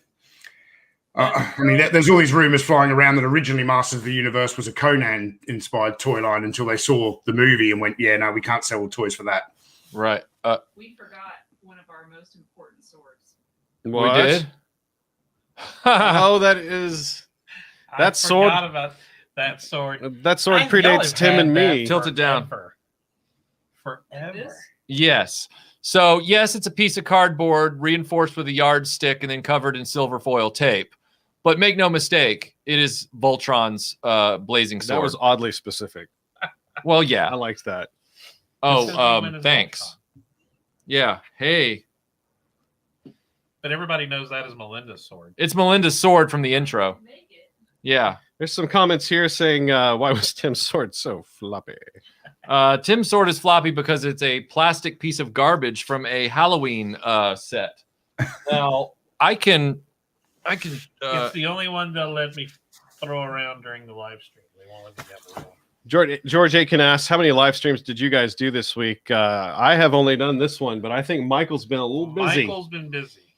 I mean, there's always rumors flying around that originally Masters of the Universe was a Conan-inspired toy line until they saw the movie and went, yeah, no, we can't sell toys for that. Right. We forgot one of our most important swords. What? We did? Oh, that sword. I forgot about that sword. That sword I predates Tim and me. Tilt it down. Forever. This? Yes. So, yes, it's a piece of cardboard reinforced with a yardstick and then covered in silver foil tape. But make no mistake, it is Voltron's blazing sword. That was oddly specific. Well, yeah. I liked that. Oh, thanks. Voltron. Yeah. Hey. But everybody knows that is Melinda's sword. It's Melinda's sword from the intro. Make it. Yeah. There's some comments here saying, why was Tim's sword so floppy? Tim's sword is floppy because it's a plastic piece of garbage from a Halloween set. Now, I can. It's the only one they'll let me throw around during the live stream. They won't let me get more. George Aiken asks, how many live streams did you guys do this week? I have only done this one, but I think Michael's been a little busy.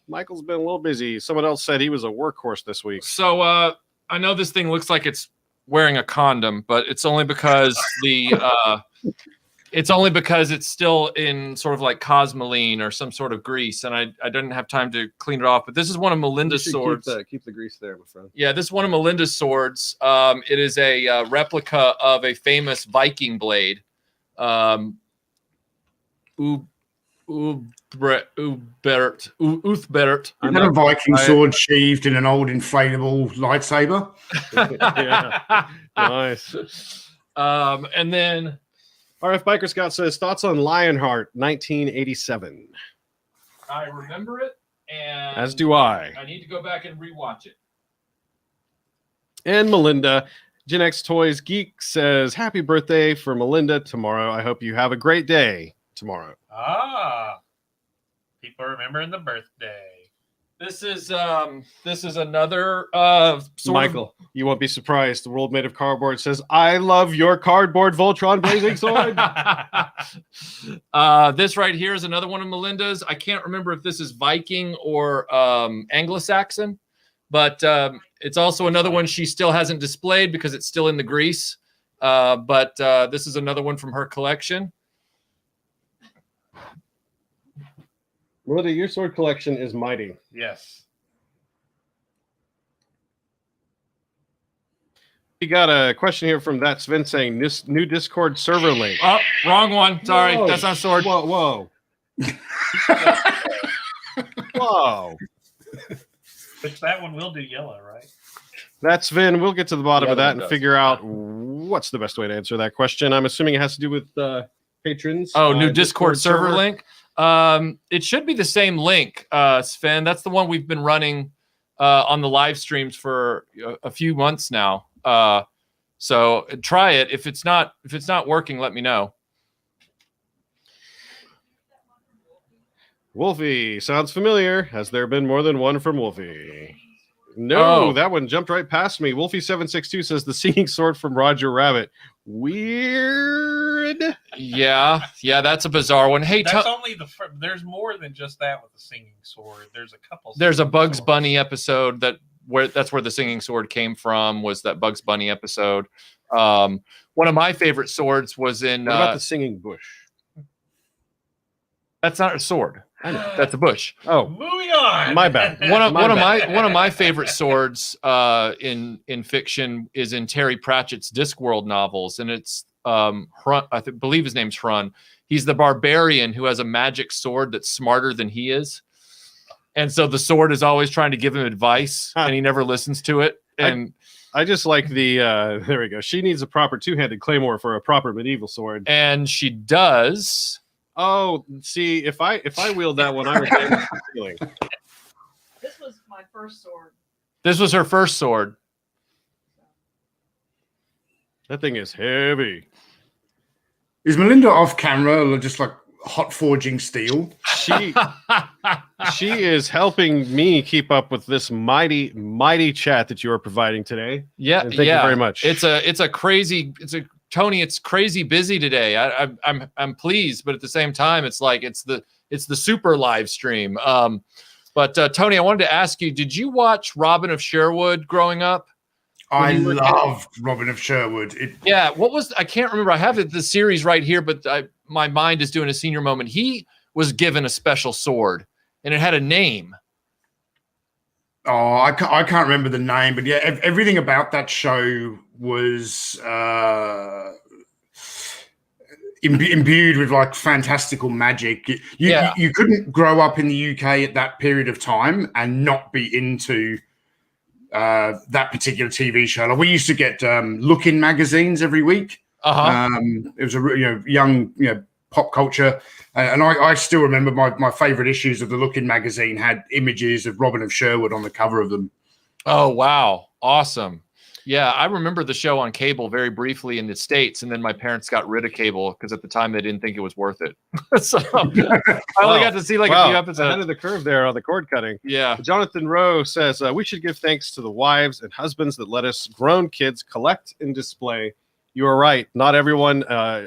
Michael's been a little busy. Someone else said he was a workhorse this week. So I know this thing looks like it's wearing a condom, but it's only because it's still in sort of like cosmoline or some sort of grease, and I didn't have time to clean it off. But this is one of Melinda's swords. Keep the grease there, my friend. Yeah, this is one of Melinda's swords. It is a replica of a famous Viking blade. Uthbert. Is that a Viking sword sheathed in an old inflatable lightsaber? Yeah. Nice. And then RF Biker Scout says, thoughts on Lionheart 1987. I remember it, and as do I. I need to go back and rewatch it. And Melinda, Gen X Toys Geek says, happy birthday for Melinda tomorrow. I hope you have a great day tomorrow. People remembering the birthday. This is another Michael, you won't be surprised. The World Made of Cardboard says, I love your cardboard Voltron blazing sword. This right here is another one of Melinda's. I can't remember if this is Viking or Anglo-Saxon, but it's also another one she still hasn't displayed because it's still in the grease. But this is another one from her collection. Melinda, your sword collection is mighty. Yes. We got a question here from that Sven saying, this new Discord server link. Oh, wrong one. Sorry, Whoa. that's not sword. Whoa. Whoa. Which that one will do yellow, right? That's Sven. We'll get to the bottom of that and does. figure out what's the best way to answer that question. I'm assuming it has to do with patrons. Oh, new Discord server link. It should be the same link, Sven. That's the one we've been running on the live streams for a few months now. So try it. If it's not working, let me know. Wolfie sounds familiar. Has there been more than one from Wolfie? No, That one jumped right past me. Wolfie762 says the singing sword from Roger Rabbit. Weird. Yeah, that's a bizarre one. Hey, that's only there's more than just that with the singing sword. There's a couple. There's a Bugs Bunny episode that's where the singing sword came from. Was that Bugs Bunny episode? One of my favorite swords was in. What about the singing bush? That's not a sword. I know. That's a bush. Oh, moving on. My bad. One of my favorite swords in fiction is in Terry Pratchett's Discworld novels, and it's Hrun, believe his name's Hrun. He's the barbarian who has a magic sword that's smarter than he is, and so the sword is always trying to give him advice, and he never listens to it. And I just like the there we go. She needs a proper two-handed claymore for a proper medieval sword, and she does. Oh, see, if I wield that one, I would get the feeling. This was my first sword. This was her first sword. That thing is heavy. Is Melinda off camera, or just like hot forging steel. She is helping me keep up with this mighty chat that you are providing today. Yeah, and thank you very much. Tony, it's crazy busy today. I'm pleased, but at the same time, it's like it's the super live stream. But Tony, I wanted to ask you, did you watch Robin of Sherwood growing up? I loved Robin of Sherwood. I can't remember. I have the series right here, but my mind is doing a senior moment. He was given a special sword, and it had a name. Oh, I can't remember the name, but yeah, everything about that show was imbued with like fantastical magic. You couldn't grow up in the UK at that period of time and not be into that particular TV show. Like we used to get Look-In magazines every week. It was a young pop culture, and I still remember my favorite issues of the Look-In magazine had images of Robin of Sherwood on the cover of them. Oh wow, awesome! Yeah, I remember the show on cable very briefly in the States, and then my parents got rid of cable because at the time they didn't think it was worth it. So I only got to see like a few episodes. Ahead of the curve there on the cord cutting. Yeah. Jonathan Rowe says we should give thanks to the wives and husbands that let us grown kids collect and display. You are right. Not everyone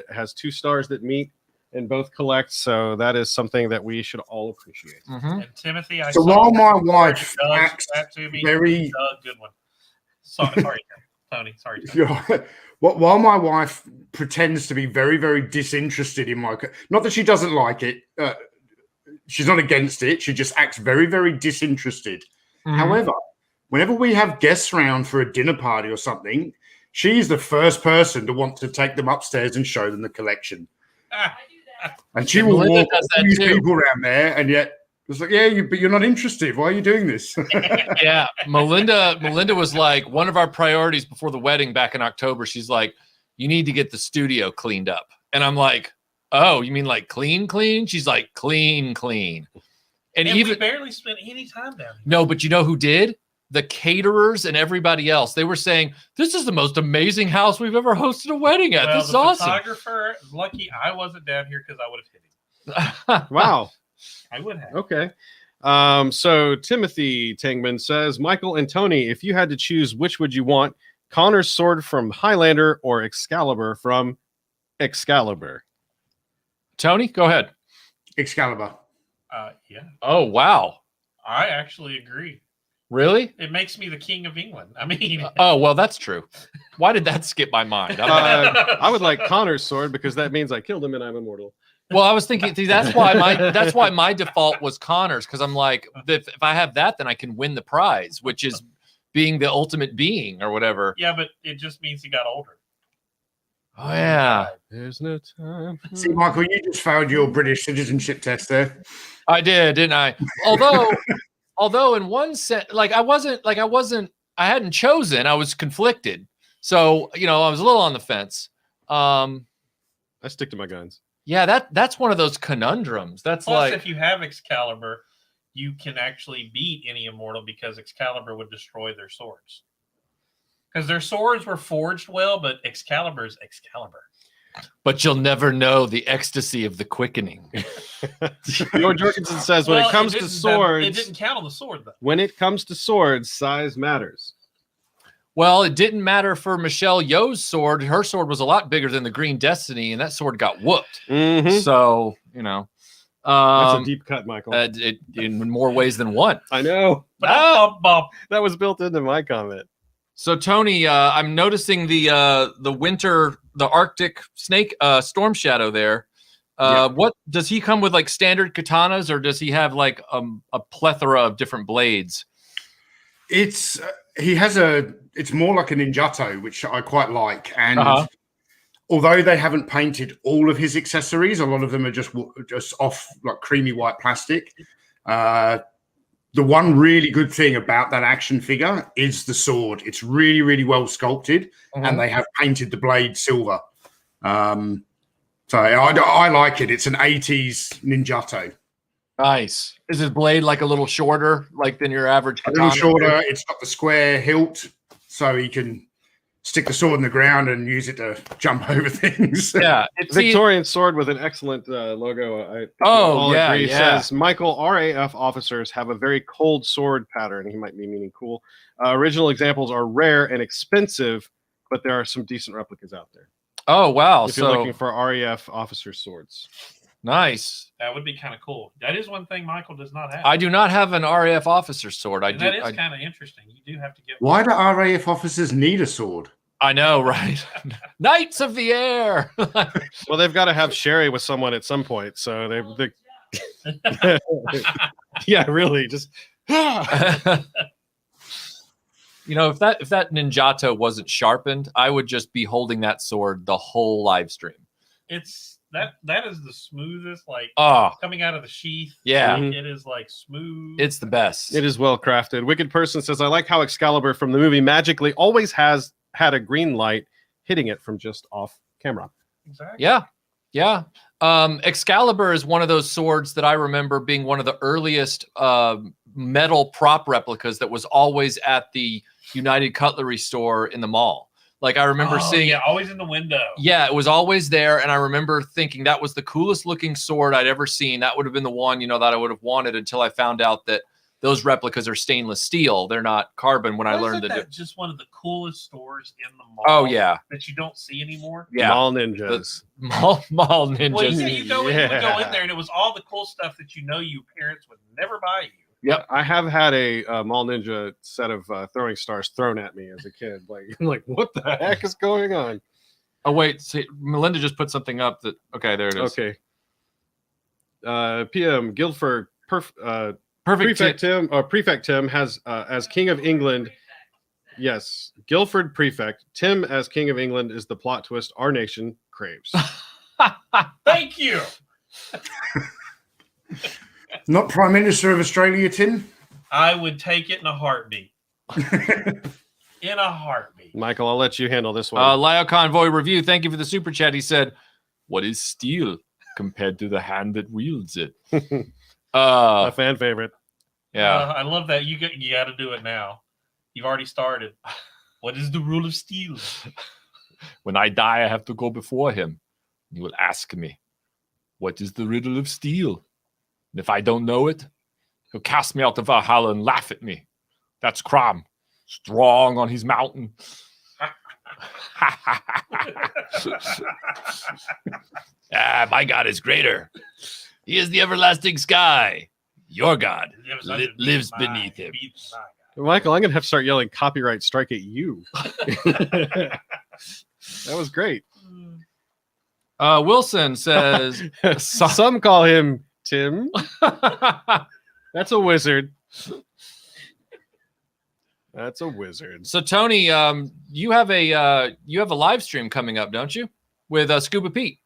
has 2 stars that meet and both collect, so that is something that we should all appreciate. And Timothy, while my wife acts very good one. Sorry, Tony. Sorry. Tony. While my wife pretends to be very, very disinterested in not that she doesn't like it, she's not against it. She just acts very, very disinterested. However, whenever we have guests around for a dinner party or something, she's the first person to want to take them upstairs and show them the collection. And she will walk all these people around there, and yet it's like, but you're not interested. Why are you doing this? Yeah, Melinda was like, one of our priorities before the wedding back in October. She's like, you need to get the studio cleaned up, and I'm like, oh, you mean like clean? She's like, clean. And even we barely spent any time down here. No, but you know who did? The caterers and everybody else. They were saying, this is the most amazing house we've ever hosted a wedding at. This is awesome. The photographer, lucky I wasn't down here because I would have hit him. Wow. I would have. Okay. So Timothy Tangman says, Michael and Tony, if you had to choose, which would you want? Connor's sword from Highlander or Excalibur from Excalibur? Tony, go ahead. Excalibur. Yeah. Oh, wow. I actually agree. Really? It makes me the king of England. I mean, oh well, that's true. Why did that skip my mind? I would like Connor's sword because that means I killed him and I'm immortal. Well, I was thinking that's why my default was Connor's, because I'm like, if I have that, then I can win the prize, which is being the ultimate being or whatever. Yeah, but it just means he got older. Oh yeah. There's no time. See, Michael, you just failed your British citizenship test there. I did, didn't I? Although in one sense, I hadn't chosen, I was conflicted. So, I was a little on the fence. I stick to my guns. Yeah, that's one of those conundrums. That's Plus, if you have Excalibur, you can actually beat any immortal because Excalibur would destroy their swords. Because their swords were forged well, but Excalibur's Excalibur. But you'll never know the ecstasy of the quickening. George Jorgensen says, when it comes to swords... It didn't count on the sword, though. When it comes to swords, size matters. Well, it didn't matter for Michelle Yeoh's sword. Her sword was a lot bigger than the Green Destiny, and that sword got whooped. Mm-hmm. So, that's a deep cut, Michael. In more ways than one. I know. That was built into my comment. So, Tony, I'm noticing the Arctic snake Storm Shadow there. What does he come with, like standard katanas, or does he have like a plethora of different blades? It's more like a ninjato, which I quite like. And although they haven't painted all of his accessories, a lot of them are just off like creamy white plastic. The one really good thing about that action figure is the sword. It's really, really well sculpted, and they have painted the blade silver. So I like it. It's an 80s ninjato. Nice. Is his blade like a little shorter, like than your average katana? A little shorter. It's got the square hilt, so he can stick the sword in the ground and use it to jump over things. Yeah, Victorian sword with an excellent logo. I think all agree. Says Michael, RAF officers have a very cold sword pattern. He might be meaning cool. Original examples are rare and expensive, but there are some decent replicas out there. Oh wow! If you're looking for RAF officer swords, nice. That would be kind of cool. That is one thing Michael does not have. I do not have an RAF officer sword. That is kind of interesting. You do have to get. Why do RAF officers need a sword? I know, right? Knights of the Air. Well, they've got to have Sherry with someone at some point, so they yeah, really, just. You know, if that Ninjato wasn't sharpened, I would just be holding that sword the whole live stream. It's that is the smoothest, like coming out of the sheath. Yeah, like, it is like smooth. It's the best. It is well crafted. Wicked Person says, I like how Excalibur from the movie magically always has had a green light hitting it from just off camera. Exactly. Yeah. Excalibur is one of those swords that I remember being one of the earliest metal prop replicas that was always at the United Cutlery store in the mall. Like I remember seeing it always in the window. Yeah, it was always there, and I remember thinking that was the coolest looking sword I'd ever seen. That would have been the one, that I would have wanted until I found out that those replicas are stainless steel. They're not carbon. When I learned that, just one of the coolest stores in the mall. Oh yeah, that you don't see anymore. Yeah, Mall Ninjas. Mall Ninjas. Well, you go in there, and it was all the cool stuff that you parents would never buy you. Yep, I have had a Mall Ninja set of throwing stars thrown at me as a kid. Like, what the heck is going on? Oh wait, see, Melinda just put something up that. Okay, there it is. Okay. PM Guildford Prefect Tim has as King of England. Yes, Guildford Prefect Tim as King of England is the plot twist our nation craves. Thank you. Not Prime Minister of Australia, Tim? I would take it in a heartbeat. In a heartbeat. Michael, I'll let you handle this one. Lyle Convoy Review, thank you for the super chat. He said, what is steel compared to the hand that wields it? A fan favorite. Yeah. I love that. You got to do it now. You've already started. What is the rule of steel? When I die, I have to go before him. He will ask me, what is the riddle of steel? And if I don't know it, he'll cast me out of Valhalla and laugh at me. That's Crom, strong on his mountain. My God is greater. He is the everlasting sky. Your God lives beneath him. Michael, I'm going to have to start yelling copyright strike at you. That was great. Wilson says, some call him Tim. That's a wizard. That's a wizard. So Tony, you have a live stream coming up, don't you? With Scuba Pete.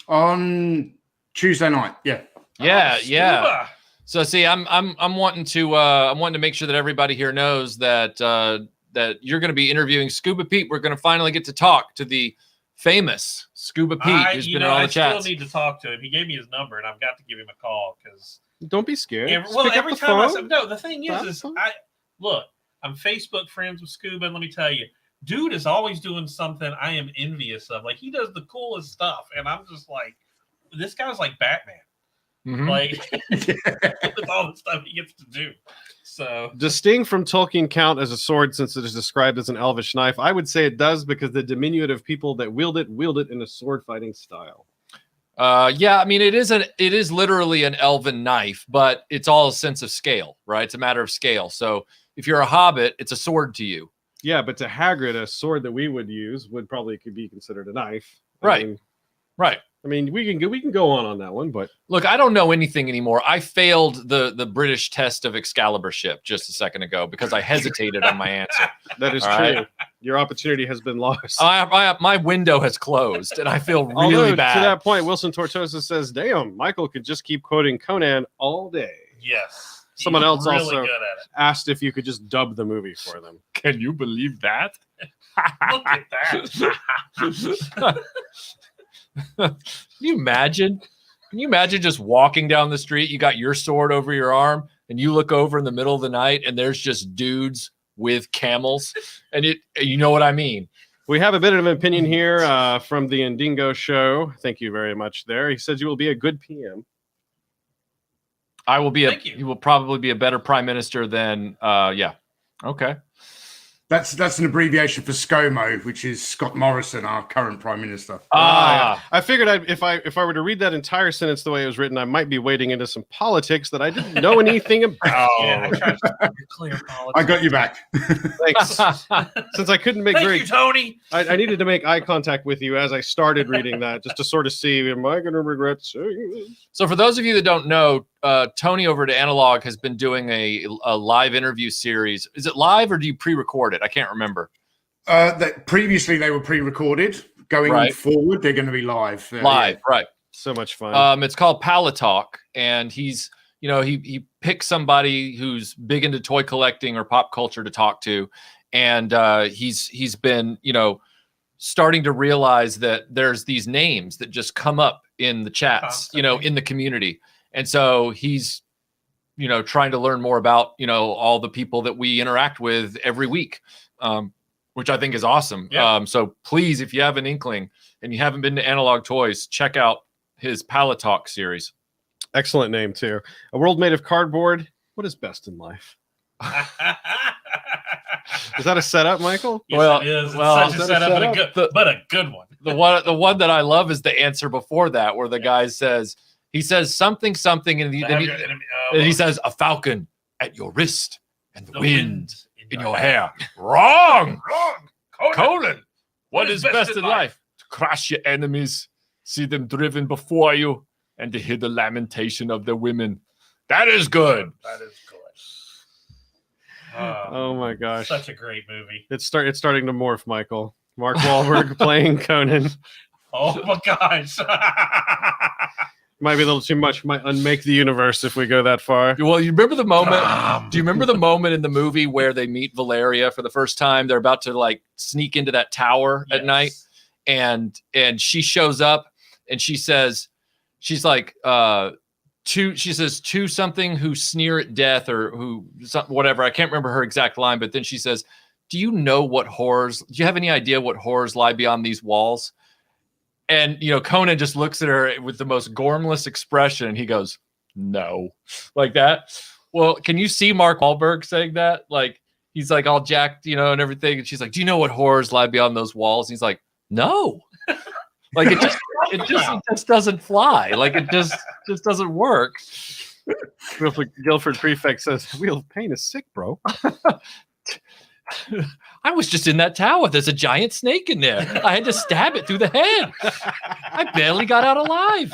On Tuesday night. Yeah. Yeah. So see, I'm wanting to make sure that everybody here knows that that you're going to be interviewing Scuba Pete. We're going to finally get to talk to the famous Scuba Pete, who's been in all the chats. I still need to talk to him. He gave me his number, and I've got to give him a call because. Don't be scared. Every time I said no, the thing is I'm Facebook friends with Scuba, and let me tell you, dude is always doing something I am envious of. Like he does the coolest stuff, and I'm just like, this guy's like Batman. Mm-hmm. Like with all the stuff he gets to do. So does Sting from Tolkien count as a sword since it is described as an elvish knife? I would say it does because the diminutive people that wield it in a sword fighting style. Yeah, I mean it is literally an elven knife, but it's all a sense of scale, right? It's a matter of scale. So if you're a hobbit, it's a sword to you. Yeah, but to Hagrid, a sword that we would use could be considered a knife. Right. I mean, we can go on that one, but look, I don't know anything anymore. I failed the British test of Excaliburship just a second ago because I hesitated on my answer. That is all true. Right? Your opportunity has been lost. My window has closed, and I feel really bad. To that point, Wilson Tortosa says, "Damn, Michael could just keep quoting Conan all day." Yes. Someone else really also asked if you could just dub the movie for them. Can you believe that? Look at that. Can you imagine just walking down the street, you got your sword over your arm, and you look over in the middle of the night and there's just dudes with camels, and you know what I mean. We have a bit of an opinion here from the Indingo Show. Thank you very much there. He says you will be a good PM. I will be you will probably be a better prime minister than yeah. Okay. That's an abbreviation for ScoMo, which is Scott Morrison, our current prime minister. I figured if I were to read that entire sentence the way it was written, I might be wading into some politics that I didn't know anything about. Yeah, clear politics. I got you back. Thanks. Since I couldn't make Thank you, Tony. I needed to make eye contact with you as I started reading that, just to sort of see, am I going to regret saying this? So for those of you that don't know, Tony over at Analog has been doing a live interview series. Is it live or do you pre-record it? I can't remember. Previously they were pre-recorded. Going forward, they're going to be live. Live, right. So much fun. It's called Pallet Talk, and he's, he picks somebody who's big into toy collecting or pop culture to talk to, and he's been, starting to realize that there's these names that just come up in the chats, in the community. And so he's, trying to learn more about, all the people that we interact with every week, which I think is awesome. Yeah. So please, if you have an inkling and you haven't been to Analog Toys, check out his Pallet Talk series. Excellent name too. A world made of cardboard. What is best in life? Is that a setup, Michael? Yes, well, it is. It's such a setup, but a good one. The one that I love is the answer before that, where the guy says, he says something, and he says, a falcon at your wrist and the wind in your hair. Wrong. Conan. What is best in life? To crush your enemies, see them driven before you, and to hear the lamentation of their women. That is good. That is good. Oh my gosh. Such a great movie. It's starting to morph, Michael. Mark Wahlberg playing Conan. Oh my gosh. Might be a little too much. Might unmake the universe if we go that far. Well, you remember the moment? Do you remember the moment in the movie where they meet Valeria for the first time? They're about to sneak into that tower at night, and she shows up and she says, she's like, she says to something who sneer at death or who whatever. I can't remember her exact line, but then she says, do you have any idea what horrors lie beyond these walls? And, Conan just looks at her with the most gormless expression. He goes, no, like that. Well, can you see Mark Wahlberg saying that? Like, he's like all jacked, and everything. And she's like, do you know what horrors lie beyond those walls? And he's like, no. Like, it just doesn't fly. Like, it just doesn't work. Guilford Prefect says, wheel of pain is sick, bro. I was just in that tower. There's a giant snake in there. I had to stab it through the head. I barely got out alive.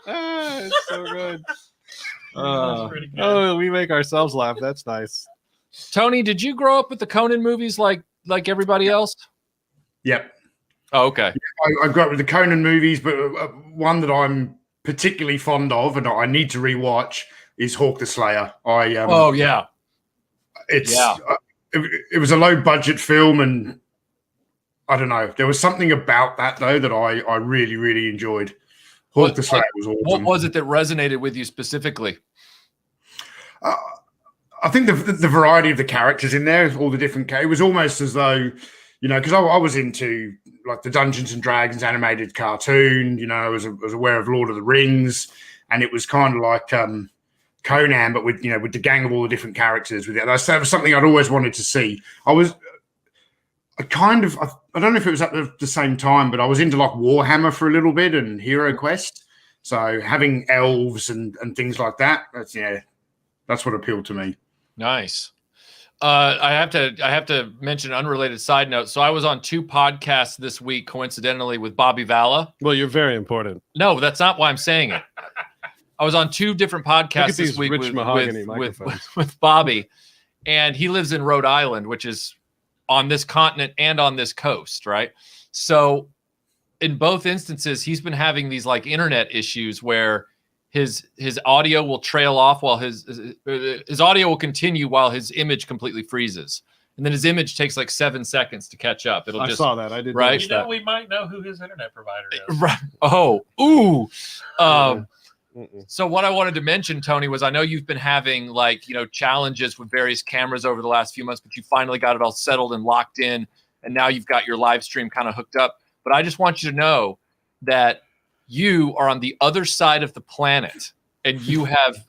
It's so good. Oh, we make ourselves laugh. That's nice. Tony, did you grow up with the Conan movies like everybody else? Yep. Oh, okay. I grew up with the Conan movies, but one that I'm particularly fond of and I need to rewatch is Hawk the Slayer. Oh yeah. It was a low budget film, and I don't know. There was something about that though that I really, really enjoyed. Hawk the Slayer was awesome. What was it that resonated with you specifically? I think the variety of the characters in there, all the different. It was almost as though, because I was into like the Dungeons and Dragons animated cartoon. I was aware of Lord of the Rings, and it was kind of like Conan, but with the gang of all the different characters. That was something I'd always wanted to see. I don't know if it was at the same time, but I was into like Warhammer for a little bit and Hero Quest. So having elves and things like that, that's what appealed to me. Nice. I have to mention an unrelated side note. So I was on 2 podcasts this week, coincidentally, with Bobby Valla. Well, you're very important. No, that's not why I'm saying it. I was on 2 different podcasts this week with Bobby, and he lives in Rhode Island, which is on this continent and on this coast, right? So in both instances, he's been having these like internet issues where his audio will trail off while his audio will continue while his image completely freezes. And then his image takes like 7 seconds to catch up. I saw that. I did. Right. We might know who his internet provider is. Right. Oh, ooh. So what I wanted to mention, Tony, was I know you've been having like, challenges with various cameras over the last few months, but you finally got it all settled and locked in. And now you've got your live stream kind of hooked up. But I just want you to know that you are on the other side of the planet and you have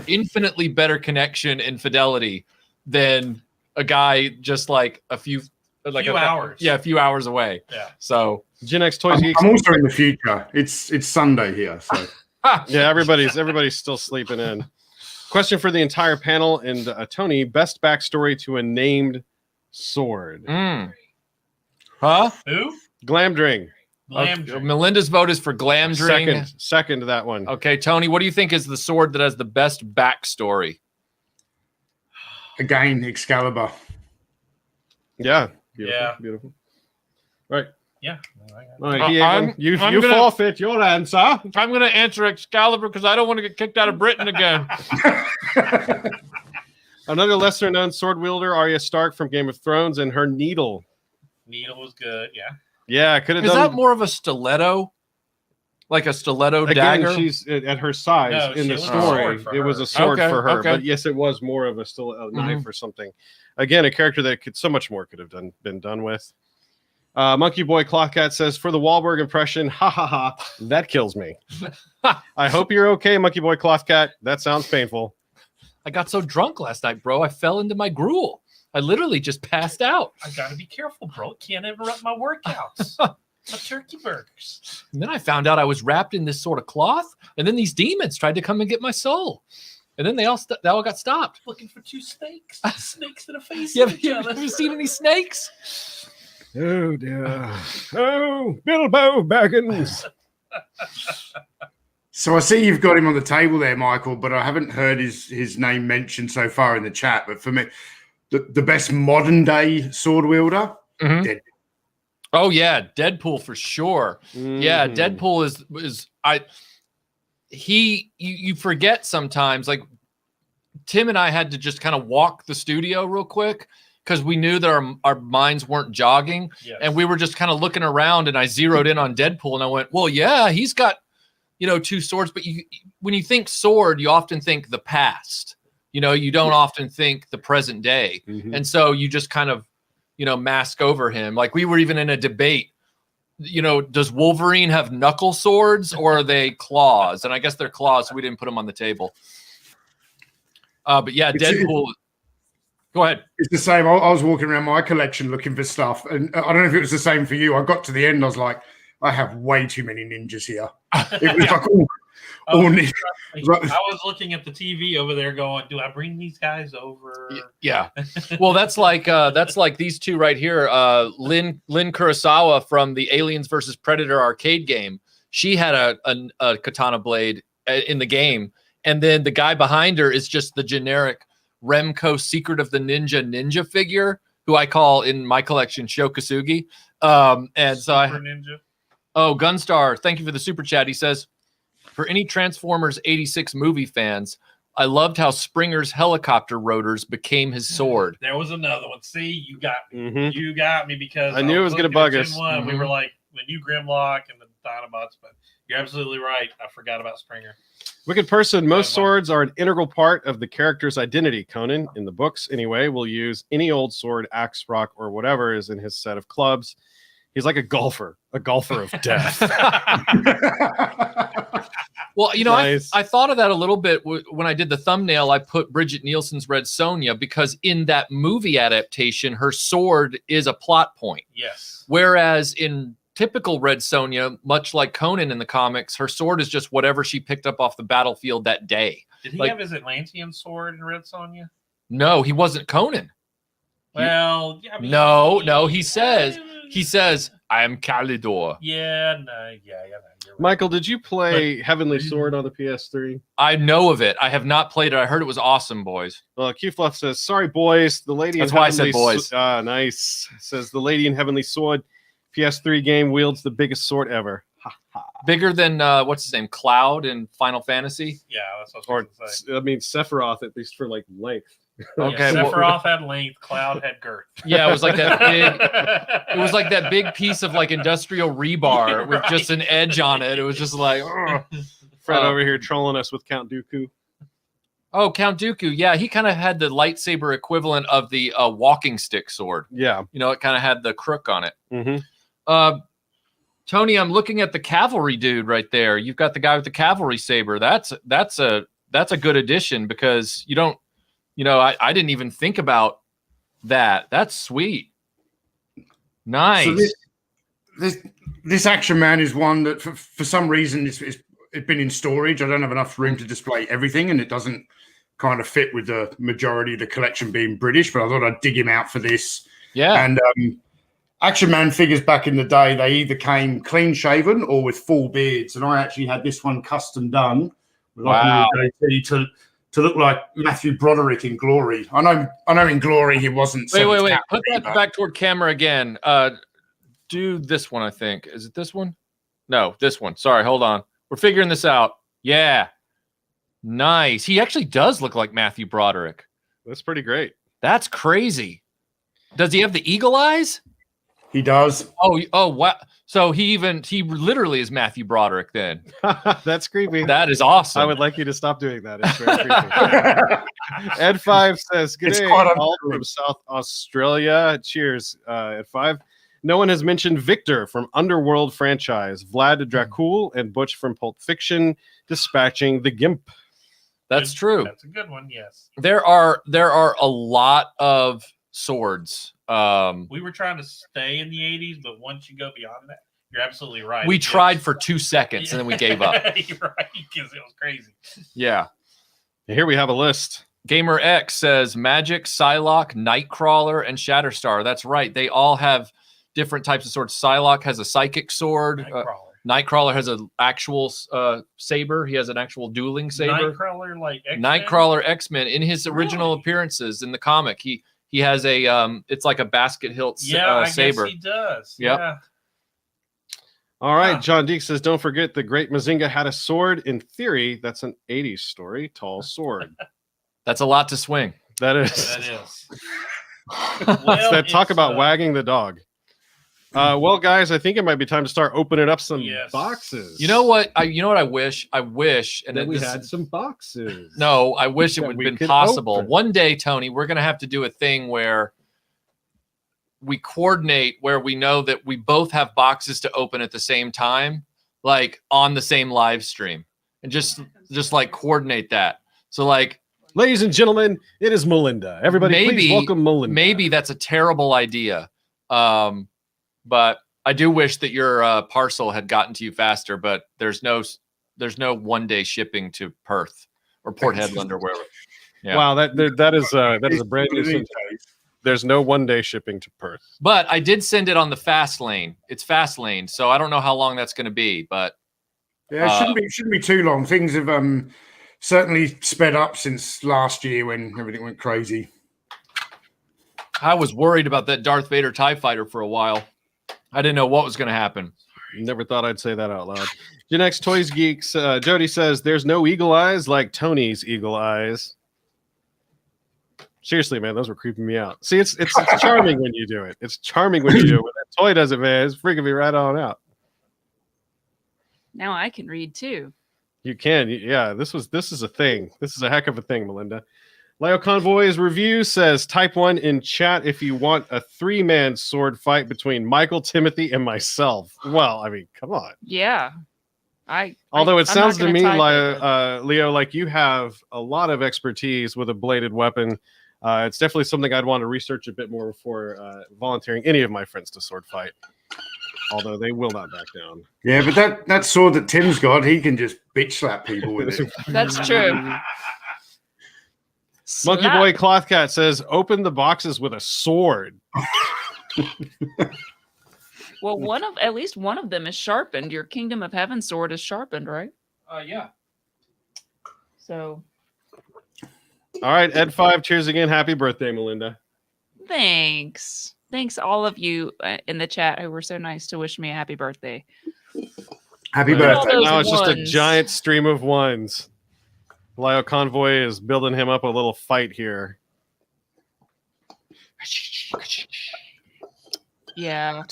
infinitely better connection and fidelity than a guy just like a few hours. Yeah, a few hours away. Yeah. So Gen X Toys Geeks. I'm also in the future. It's Sunday here, so yeah, everybody's still sleeping in. Question for the entire panel and Tony: best backstory to a named sword. Huh? Who? Glamdring. Glamdring. Melinda's vote is for Glamdring. Second to that one. Okay, Tony, what do you think is the sword that has the best backstory? again, Excalibur. Yeah. Beautiful, Yeah. beautiful. Right. Yeah. All right, you forfeit your answer. I'm going to answer Excalibur because I don't want to get kicked out of Britain again. Another lesser-known sword wielder, Arya Stark from Game of Thrones, and her needle. Needle was good. Yeah. Yeah, could have Is done. that more of a stiletto? Like a stiletto Again, dagger? she's at her size No, in the it was a story. sword for It was her. a sword Okay, for her, okay. but yes, it was more of a knife or something. Again, a character that could so much more could have been done with. Monkey Boy Clothcat says, for the Wahlberg impression, ha ha ha, that kills me. I hope you're okay, Monkey Boy Clothcat. That sounds painful. I got so drunk last night, bro. I fell into my gruel. I literally just passed out. I gotta be careful, bro. Can't interrupt my workouts. My turkey burgers. And then I found out I was wrapped in this sort of cloth, and then these demons tried to come and get my soul. And then they all got stopped. Looking for two snakes. Snakes that are You facing each other. have you seen any snakes? Oh, dear. Oh, Bilbo Baggins. So I see you've got him on the table there, Michael, but I haven't heard his name mentioned so far in the chat. But for me, the best modern day sword wielder, Deadpool. Oh yeah, Deadpool for sure. Yeah, Deadpool is you forget sometimes. Like Tim and I had to just kind of walk the studio real quick because we knew that our minds weren't jogging, and we were just kind of looking around. And I zeroed in on Deadpool, and I went, "Well, yeah, he's got two swords." But when you think sword, you often think the past. You don't often think the present day, and so you just kind of mask over him. Like we were even in a debate. Does Wolverine have knuckle swords or are they claws? And I guess they're claws, so we didn't put them on the table. But yeah, Deadpool. Go ahead. It's the same. I was walking around my collection looking for stuff, and I don't know if it was the same for you. I got to the end, and I was like, I have way too many ninjas here. It was like all ninjas. I was looking at the TV over there going, do I bring these guys over? Yeah. Well, that's like these two right here. Lynn Kurosawa from the Aliens versus Predator arcade game. She had a katana blade in the game. And then the guy behind her is just the generic Remco Secret of the Ninja figure, who I call in my collection Shokasugi. And so Ninja. Oh, Gunstar, thank you for the super chat. He says, for any Transformers 86 movie fans, I loved how Springer's helicopter rotors became his sword. There was another one. See, you got me. You got me because I knew it was going to bug us. We were like, we knew Grimlock and the Dinobots, but you're absolutely right. I forgot about Springer. Wicked Person, most swords are an integral part of the character's identity. Conan, in the books anyway, will use any old sword, axe, rock, or whatever is in his set of clubs. He's like a golfer of death. Well, nice. I thought of that a little bit when I did the thumbnail. I put Bridget Nielsen's Red Sonja because in that movie adaptation, her sword is a plot point. Yes. Whereas in typical Red Sonja, much like Conan in the comics, her sword is just whatever she picked up off the battlefield that day. Did he have his Atlantean sword in Red Sonja? No, he wasn't Conan. Well, yeah, I mean, no, he says, I am Kalidor. Yeah, no, yeah. You're right. Michael, did you play Heavenly Sword on the PS3? I know of it. I have not played it. I heard it was awesome, boys. Well, Q Fluff says, sorry, boys. The lady That's in why I Heavenly said boys. Nice. Says, the lady in Heavenly Sword PS3 game wields the biggest sword ever. Bigger than, what's his name, Cloud in Final Fantasy? Yeah, that's what I was going to say. I mean, Sephiroth, at least for like length. Okay, yeah, Sephiroth had length, Cloud had girth. Yeah, it was like that big. It was like that big piece of like industrial rebar with just an edge on it. It was just like Fred over here trolling us with Count Dooku. Oh, Count Dooku. Yeah, he kind of had the lightsaber equivalent of the walking stick sword. Yeah. You know, it kind of had the crook on it. Mm-hmm. Tony, I'm looking at the cavalry dude right there. You've got the guy with the cavalry saber. That's a good addition because you don't, you know, I didn't even think about that. That's sweet. Nice. So this Action Man is one that for some reason it's been in storage. I don't have enough room to display everything, and it doesn't kind of fit with the majority of the collection being British. But I thought I'd dig him out for this. Yeah. And Action Man figures back in the day, they either came clean shaven or with full beards, and I actually had this one custom done with like a little goatee to look like Matthew Broderick in Glory. I know in Glory he wasn't. Wait. Put that back toward camera again. Do this one, I think. Is it this one? No, this one. Sorry, hold on. We're figuring this out. Yeah. Nice. He actually does look like Matthew Broderick. That's pretty great. That's crazy. Does he have the eagle eyes? He does. Oh, wow. So he literally is Matthew Broderick then. That's creepy. That is awesome. I would like you to stop doing that. It's very creepy. Ed5 says, good day, all from South Australia. Cheers, Ed5. No one has mentioned Victor from Underworld franchise, Vlad Dracul, and Butch from Pulp Fiction dispatching the Gimp. That's true. That's a good one, yes. There are a lot of swords. We were trying to stay in the 80s, but once you go beyond that, you're absolutely right. We tried for 2 seconds and then we gave up. You're right, because it was crazy. Yeah. Here we have a list. Gamer X says Magic, Psylocke, Nightcrawler, and Shatterstar. That's right. They all have different types of swords. Psylocke has a psychic sword. Nightcrawler has an actual saber. He has an actual dueling saber. Nightcrawler, like X-Men? Nightcrawler X-Men in his original appearances in the comic. He has a it's like a basket hilt saber. I guess he does. Yep. Yeah. All right, John Deek says, don't forget the Great Mazinga had a sword. In theory, that's an 80s story. Tall sword. That's a lot to swing. That is. That is. Well, talk about wagging the dog. Well, guys, I think it might be time to start opening up some boxes. You know what? I wish, and that we had some boxes. No, I wish it would have been possible. One day, Tony, we're going to have to do a thing where we coordinate, where we know that we both have boxes to open at the same time, like on the same live stream, and just like coordinate that. So like, ladies and gentlemen, it is Melinda. Everybody, please welcome Melinda. Maybe that's a terrible idea. But I do wish that your parcel had gotten to you faster, but there's no 1 day shipping to Perth or Port Hedland or wherever. Yeah. Wow, that is a brand new sentence. There's no 1 day shipping to Perth. But I did send it on the fast lane. It's fast lane, so I don't know how long that's going to be, but yeah, it shouldn't be too long. Things have certainly sped up since last year when everything went crazy. I was worried about that Darth Vader TIE fighter for a while. I didn't know what was going to happen. Never thought I'd say that out loud. Gen X Toys Geeks, Jody says, there's no eagle eyes like Tony's eagle eyes. Seriously, man, those were creeping me out. See, it's charming when you do it. It's charming when you do it. When that toy does it, man, it's freaking me right on out. Now I can read too. You can. Yeah, this is a thing. This is a heck of a thing, Melinda. Leo Convoy's review says, type 1 in chat if you want a 3-man sword fight between Michael, Timothy, and myself. Well, I mean, come on. Yeah. Although it sounds to me, Leo, like you have a lot of expertise with a bladed weapon. It's definitely something I'd want to research a bit more before volunteering any of my friends to sword fight. Although they will not back down. Yeah, but that sword that Tim's got, he can just bitch slap people with it. That's true. Monkey Boy Cloth Cat says, open the boxes with a sword. Well, at least one of them is sharpened. Your Kingdom of Heaven sword is sharpened, right? Yeah. So. All right, Ed5, cheers again. Happy birthday, Melinda. Thanks. Thanks all of you in the chat who were so nice to wish me a happy birthday. Happy birthday. Now it's just a giant stream of ones. Lyle Convoy is building him up a little fight here. Yeah.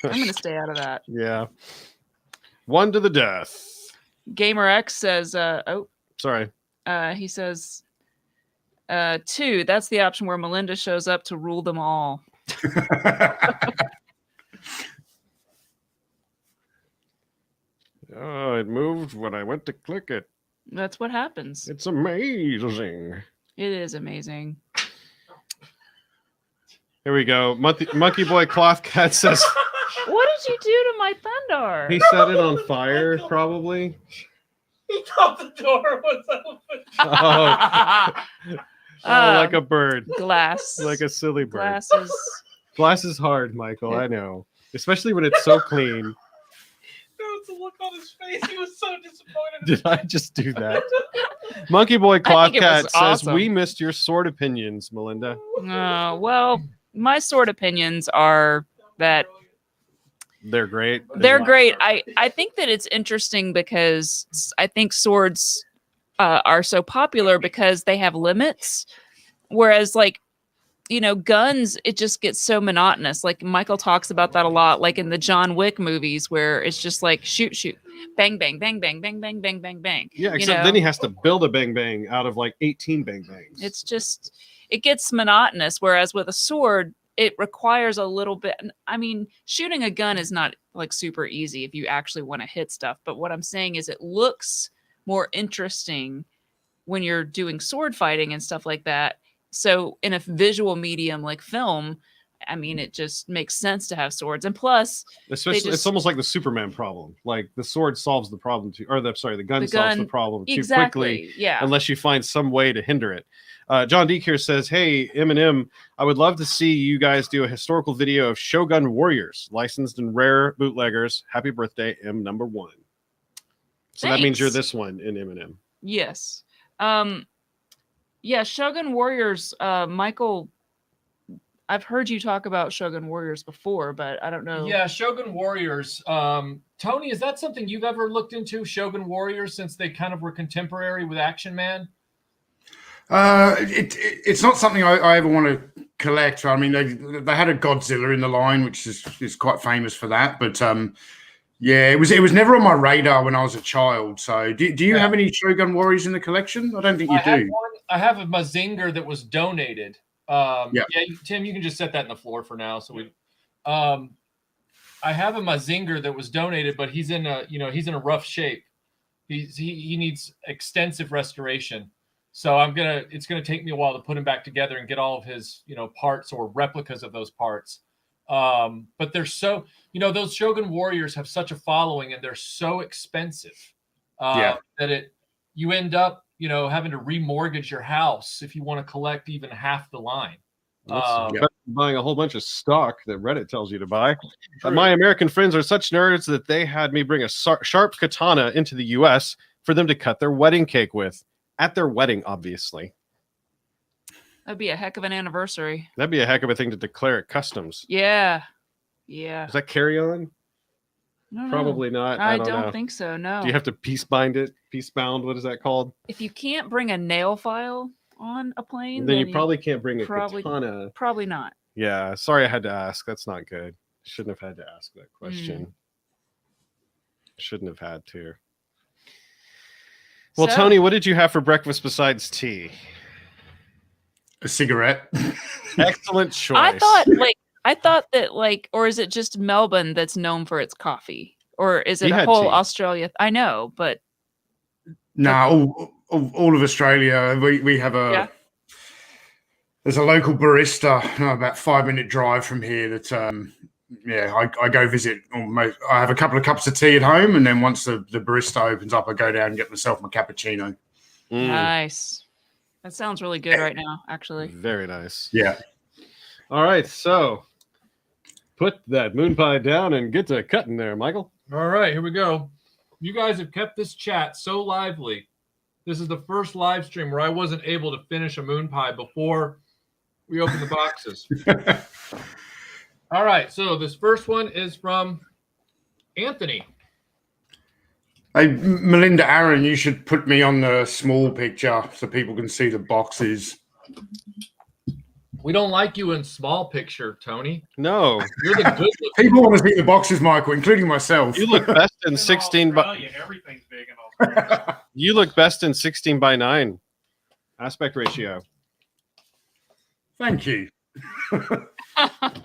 I'm going to stay out of that. Yeah. 1 to the death. GamerX says, sorry. He says, 2, that's the option where Melinda shows up to rule them all. Oh, it moved when I went to click it. That's what happens. It's amazing. It is amazing. Here we go. Monkey Boy Cloth Cat says, What did you do to my thunder? he set it on fire, probably. He thought the door was open. Oh, like a bird. Glass. Like a silly bird. Glasses. Glass is hard, Michael. I know. Especially when it's so clean. There was a look on his face. He was so disappointed. Did I just do that? Monkey Boy Cloth Cat says, awesome. we missed your sword opinions, Melinda. Well, my sword opinions are that They're great. they're great. I think that it's interesting because I think swords are so popular because they have limits. Whereas like, you know, guns, it just gets so monotonous. Like Michael talks about that a lot, like in the John Wick movies where it's just like shoot, shoot, bang, bang, bang, bang, bang, bang, bang, bang, bang. Yeah, except then he has to build a bang bang out of like 18 bang bangs. It's just, it gets monotonous. Whereas with a sword, it requires a little bit. I mean, shooting a gun is not like super easy if you actually want to hit stuff. But what I'm saying is it looks more interesting when you're doing sword fighting and stuff like that. So in a visual medium like film, I mean, it just makes sense to have swords. And plus, especially it's almost like the Superman problem. Like the sword solves the problem too, or the gun solves the problem too quickly. Yeah. Unless you find some way to hinder it. John Deek here says, hey, M&M, I would love to see you guys do a historical video of Shogun Warriors, licensed and rare bootleggers. Happy birthday, M1. So that means you're this one in M&M. Yes. Yeah, Shogun Warriors, Michael, I've heard you talk about Shogun Warriors before, but I don't know. Yeah, Shogun Warriors. Tony, is that something you've ever looked into, Shogun Warriors, since they kind of were contemporary with Action Man? It's not something I ever want to collect. I mean, they had a Godzilla in the line, which is quite famous for that. But yeah, it was never on my radar when I was a child. So do you have any Shogun Warriors in the collection? I don't think you do. I have a Mazinger that was donated. Tim, you can just set that in the floor for now. So I have a Mazinger that was donated, but he's in a rough shape. He needs extensive restoration. So it's gonna take me a while to put him back together and get all of his, parts or replicas of those parts. But they're so, those Shogun Warriors have such a following and they're so expensive that you end up, having to remortgage your house if you want to collect even half the line. Buying a whole bunch of stock that Reddit tells you to buy. My American friends are such nerds that they had me bring a sharp katana into the U.S. for them to cut their wedding cake with. At their wedding, obviously. That'd be a heck of an anniversary. That'd be a heck of a thing to declare at customs. Yeah. Yeah. Does that carry on? Probably not. I don't think so, no. Do you have to piece bind it? Piece bound? What is that called? If you can't bring a nail file on a plane, then you probably can't bring a katana. Probably not. Yeah. Sorry I had to ask. That's not good. Shouldn't have had to ask that question. Shouldn't have had to. Well, Tony, what did you have for breakfast besides tea? A cigarette. Excellent choice. I thought that or is it just Melbourne that's known for its coffee? Or is it a whole Australia? I know, but no, all of Australia. We have there's a local barista about 5-minute drive from here that I go visit. I have a couple of cups of tea at home, and then once the barista opens up, I go down and get myself my cappuccino. Nice. That sounds really good right now, actually. Very nice. Yeah. All right, so put that moon pie down and get to cutting there, Michael. All right, here we go. You guys have kept this chat so lively. This is the first live stream where I wasn't able to finish a moon pie before we open the boxes. All right, so this first one is from Anthony. Hey, Melinda, Aaron, you should put me on the small picture so people can see the boxes. We don't like you in small picture, Tony. No. You're the good looking. People want to see the boxes, Michael, including myself. You look best in 16 Everything's big in You look best in 16:9 aspect ratio. Thank you.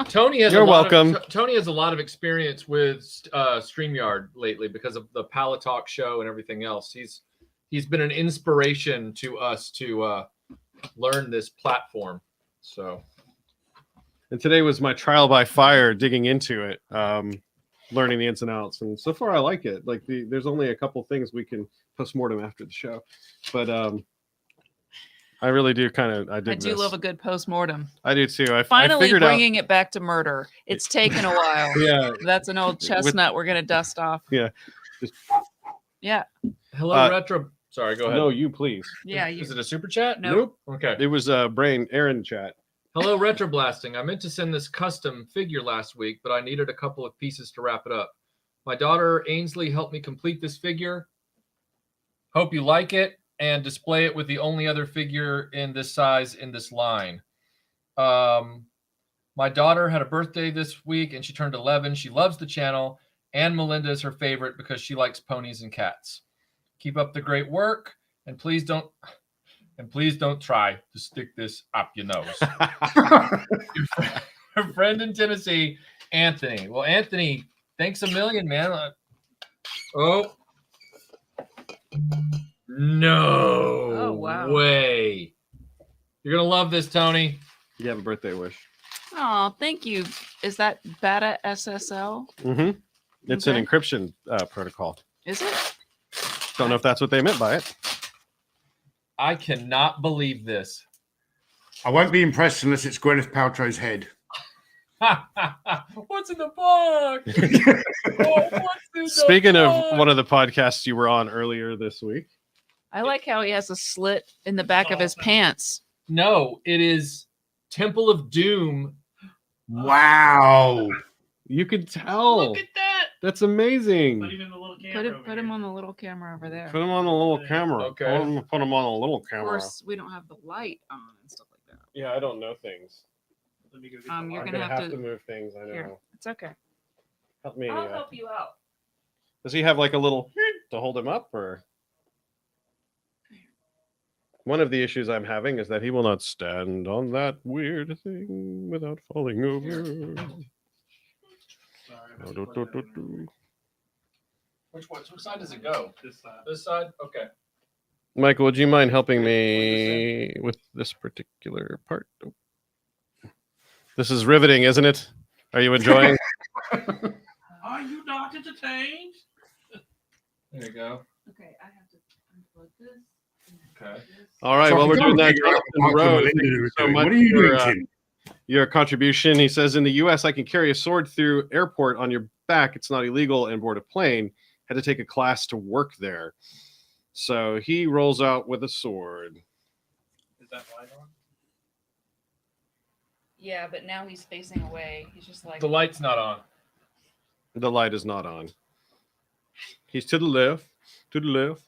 Tony has You're a lot welcome. Tony has a lot of experience with StreamYard lately because of the Palette Talk show and everything else. He's been an inspiration to us to learn this platform. So, and today was my trial by fire, digging into it, learning the ins and outs. And so far, I like it. Like there's only a couple things we can postmortem after the show, but I really do I do love a good postmortem. I do too. I Finally figured bringing it back to murder. It's taken a while. Yeah, That's an old chestnut we're gonna dust off. Yeah. Yeah. Hello, Retro. Sorry, go ahead. No, you please. Yeah. Is it a super chat? Nope. Okay. It was Aaron chat. Hello, RetroBlasting. I meant to send this custom figure last week, but I needed a couple of pieces to wrap it up. My daughter Ainsley helped me complete this figure. Hope you like it and display it with the only other figure in this size in this line. My daughter had a birthday this week and she turned 11. She loves the channel and Melinda is her favorite because she likes ponies and cats. Keep up the great work and please don't try to stick this up your nose. Your friend in Tennessee, Anthony. Well, Anthony, thanks a million, man. Oh. No. Oh, wow. Way. You're going to love this, Tony. You have a birthday wish. Oh, thank you. Is that Beta SSL? Mm-hmm. It's an encryption protocol. Is it? Don't know if that's what they meant by it. I cannot believe this. I won't be impressed unless it's Gwyneth Paltrow's head. What's in the box? Speaking of one of the podcasts you were on earlier this week. I like how he has a slit in the back of his pants. No, it is Temple of Doom. Wow. You could tell. Look at that. That's amazing. Put him in the little camera. Put him on the little camera over there. Put him on the little camera. Okay. Put him on a little Of camera. course, we don't have the light on and stuff like that. Yeah, I don't know things. Let me go get You're I'm gonna gonna have have to to move things. I know. Here, it's okay. Help me. I'll help you out. Does he have like a little to hold him up, or? One of the issues I'm having is that he will not stand on that weird thing without falling over. Which side does it go? This side. This side? Okay. Michael, would you mind helping me with this particular part? This is riveting, isn't it? Are you enjoying? Are you not entertained? There you go. Okay, I have to unplug this. Okay. All right. So Well, I we're can doing that. figure out what Road. Melinda Thank you was so doing. much What are you for, doing, Tim? your contribution. He says, in the U.S., I can carry a sword through airport on your back. It's not illegal and board a plane. Had to take a class to work there. So he rolls out with a sword. Is that light on? Yeah, but now he's facing away. He's just like The light's not on. The light is not on. He's to the left. To the left.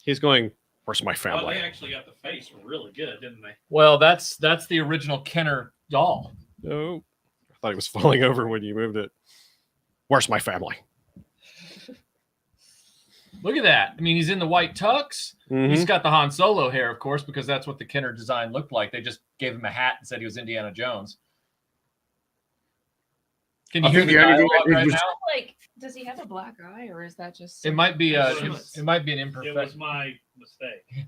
He's going, where's my Oh, family? they actually got the face really good, didn't they? Well, that's the original Kenner doll. No. I thought he was falling over when you moved it. Where's my family? Look at that. I mean, he's in the white tux. Mhm. He's got the Han Solo hair, of course, because that's what the Kenner design looked like. They just gave him a hat and said he was Indiana Jones. Can you I hear think the the only thing dialogue I did right was- now? like, does he have a black eye or is that just It might be It it might be an It was imperfection. my mistake.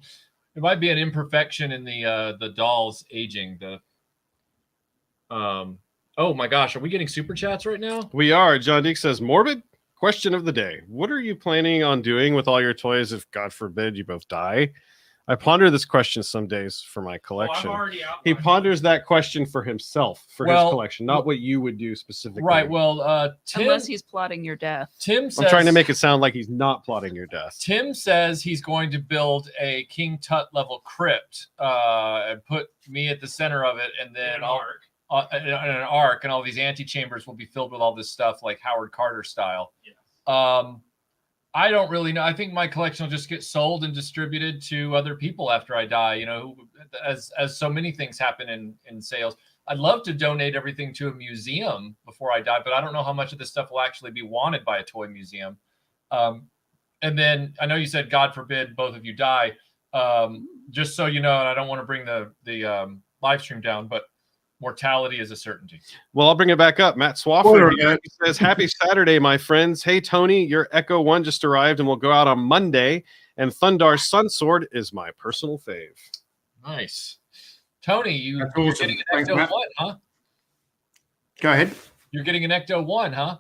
It might be an imperfection in the doll's aging. Oh my gosh, are we getting super chats right now? We are. John Deek says, morbid question of the day. What are you planning on doing with all your toys if, God forbid, you both die? I ponder this question some days for my collection. Oh, I've already He outlined ponders that question for himself, for his Well, collection, not what you would do specifically. Right. Well, Tim, unless he's plotting your death. Tim says, I'm trying to make it sound like he's not plotting your death. Tim says he's going to build a King Tut level crypt and put me at the center of it, and then an arc. In an arc, and all these antechambers will be filled with all this stuff like Howard Carter style. Yes. I don't really know. I think my collection will just get sold and distributed to other people after I die, you know, as so many things happen in sales. I'd love to donate everything to a museum before I die, but I don't know how much of this stuff will actually be wanted by a toy museum. And then I know you said, God forbid, both of you die. Just so you know, and I don't want to bring the live stream down, but mortality is a certainty. Well, I'll bring it back up. Matt Swafford says, "Happy Saturday, my friends. Hey, Tony, your Echo 1 just arrived and will go out on Monday. And Thundar's Sun Sword is my personal fave." Nice. Tony, you're awesome. getting an Thanks, Ecto 1, huh? Go ahead. You're getting an Ecto 1, huh?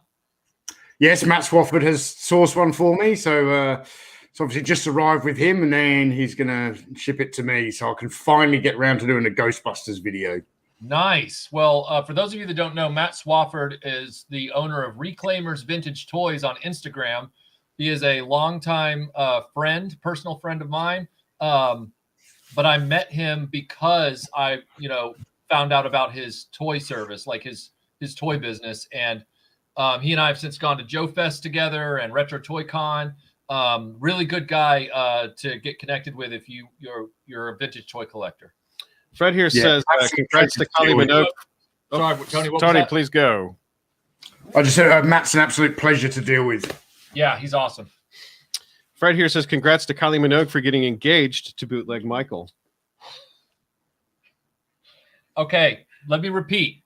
Yes, Matt Swafford has sourced one for me. So it's obviously just arrived with him, and then he's going to ship it to me so I can finally get around to doing a Ghostbusters video. Nice. Well, for those of you that don't know, Matt Swafford is the owner of Reclaimers Vintage Toys on Instagram. He is a longtime personal friend of mine. But I met him because I, found out about his toy service, like his toy business. And he and I have since gone to Joe Fest together and Retro Toy Con. Really good guy to get connected with if you're a vintage toy collector. Fred here says, congrats to Kylie Minogue. Sorry, Tony. Tony, please go. I just said Matt's an absolute pleasure to deal with. Yeah, he's awesome. Fred here says, congrats to Kylie Minogue for getting engaged to Bootleg Michael. Okay, let me repeat.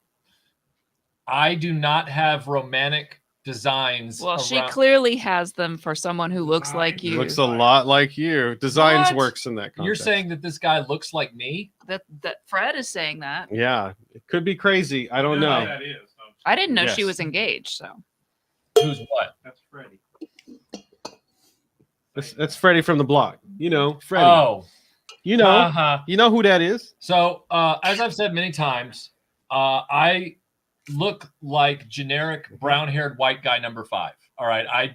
I do not have romantic designs. Well, she clearly has them for someone who looks like you. Looks a lot like you. Designs What? works in that context. You're saying that this guy looks like me? That Fred is saying that. Yeah, it could be crazy. I don't know. That is. I didn't know Yes. she was engaged, so. Who's what? That's Freddie. That's Freddie from the block. Freddie. Oh. You know. Uh-huh. You know who that is? So, as I've said many times, I look like generic brown-haired white guy number 5. All right.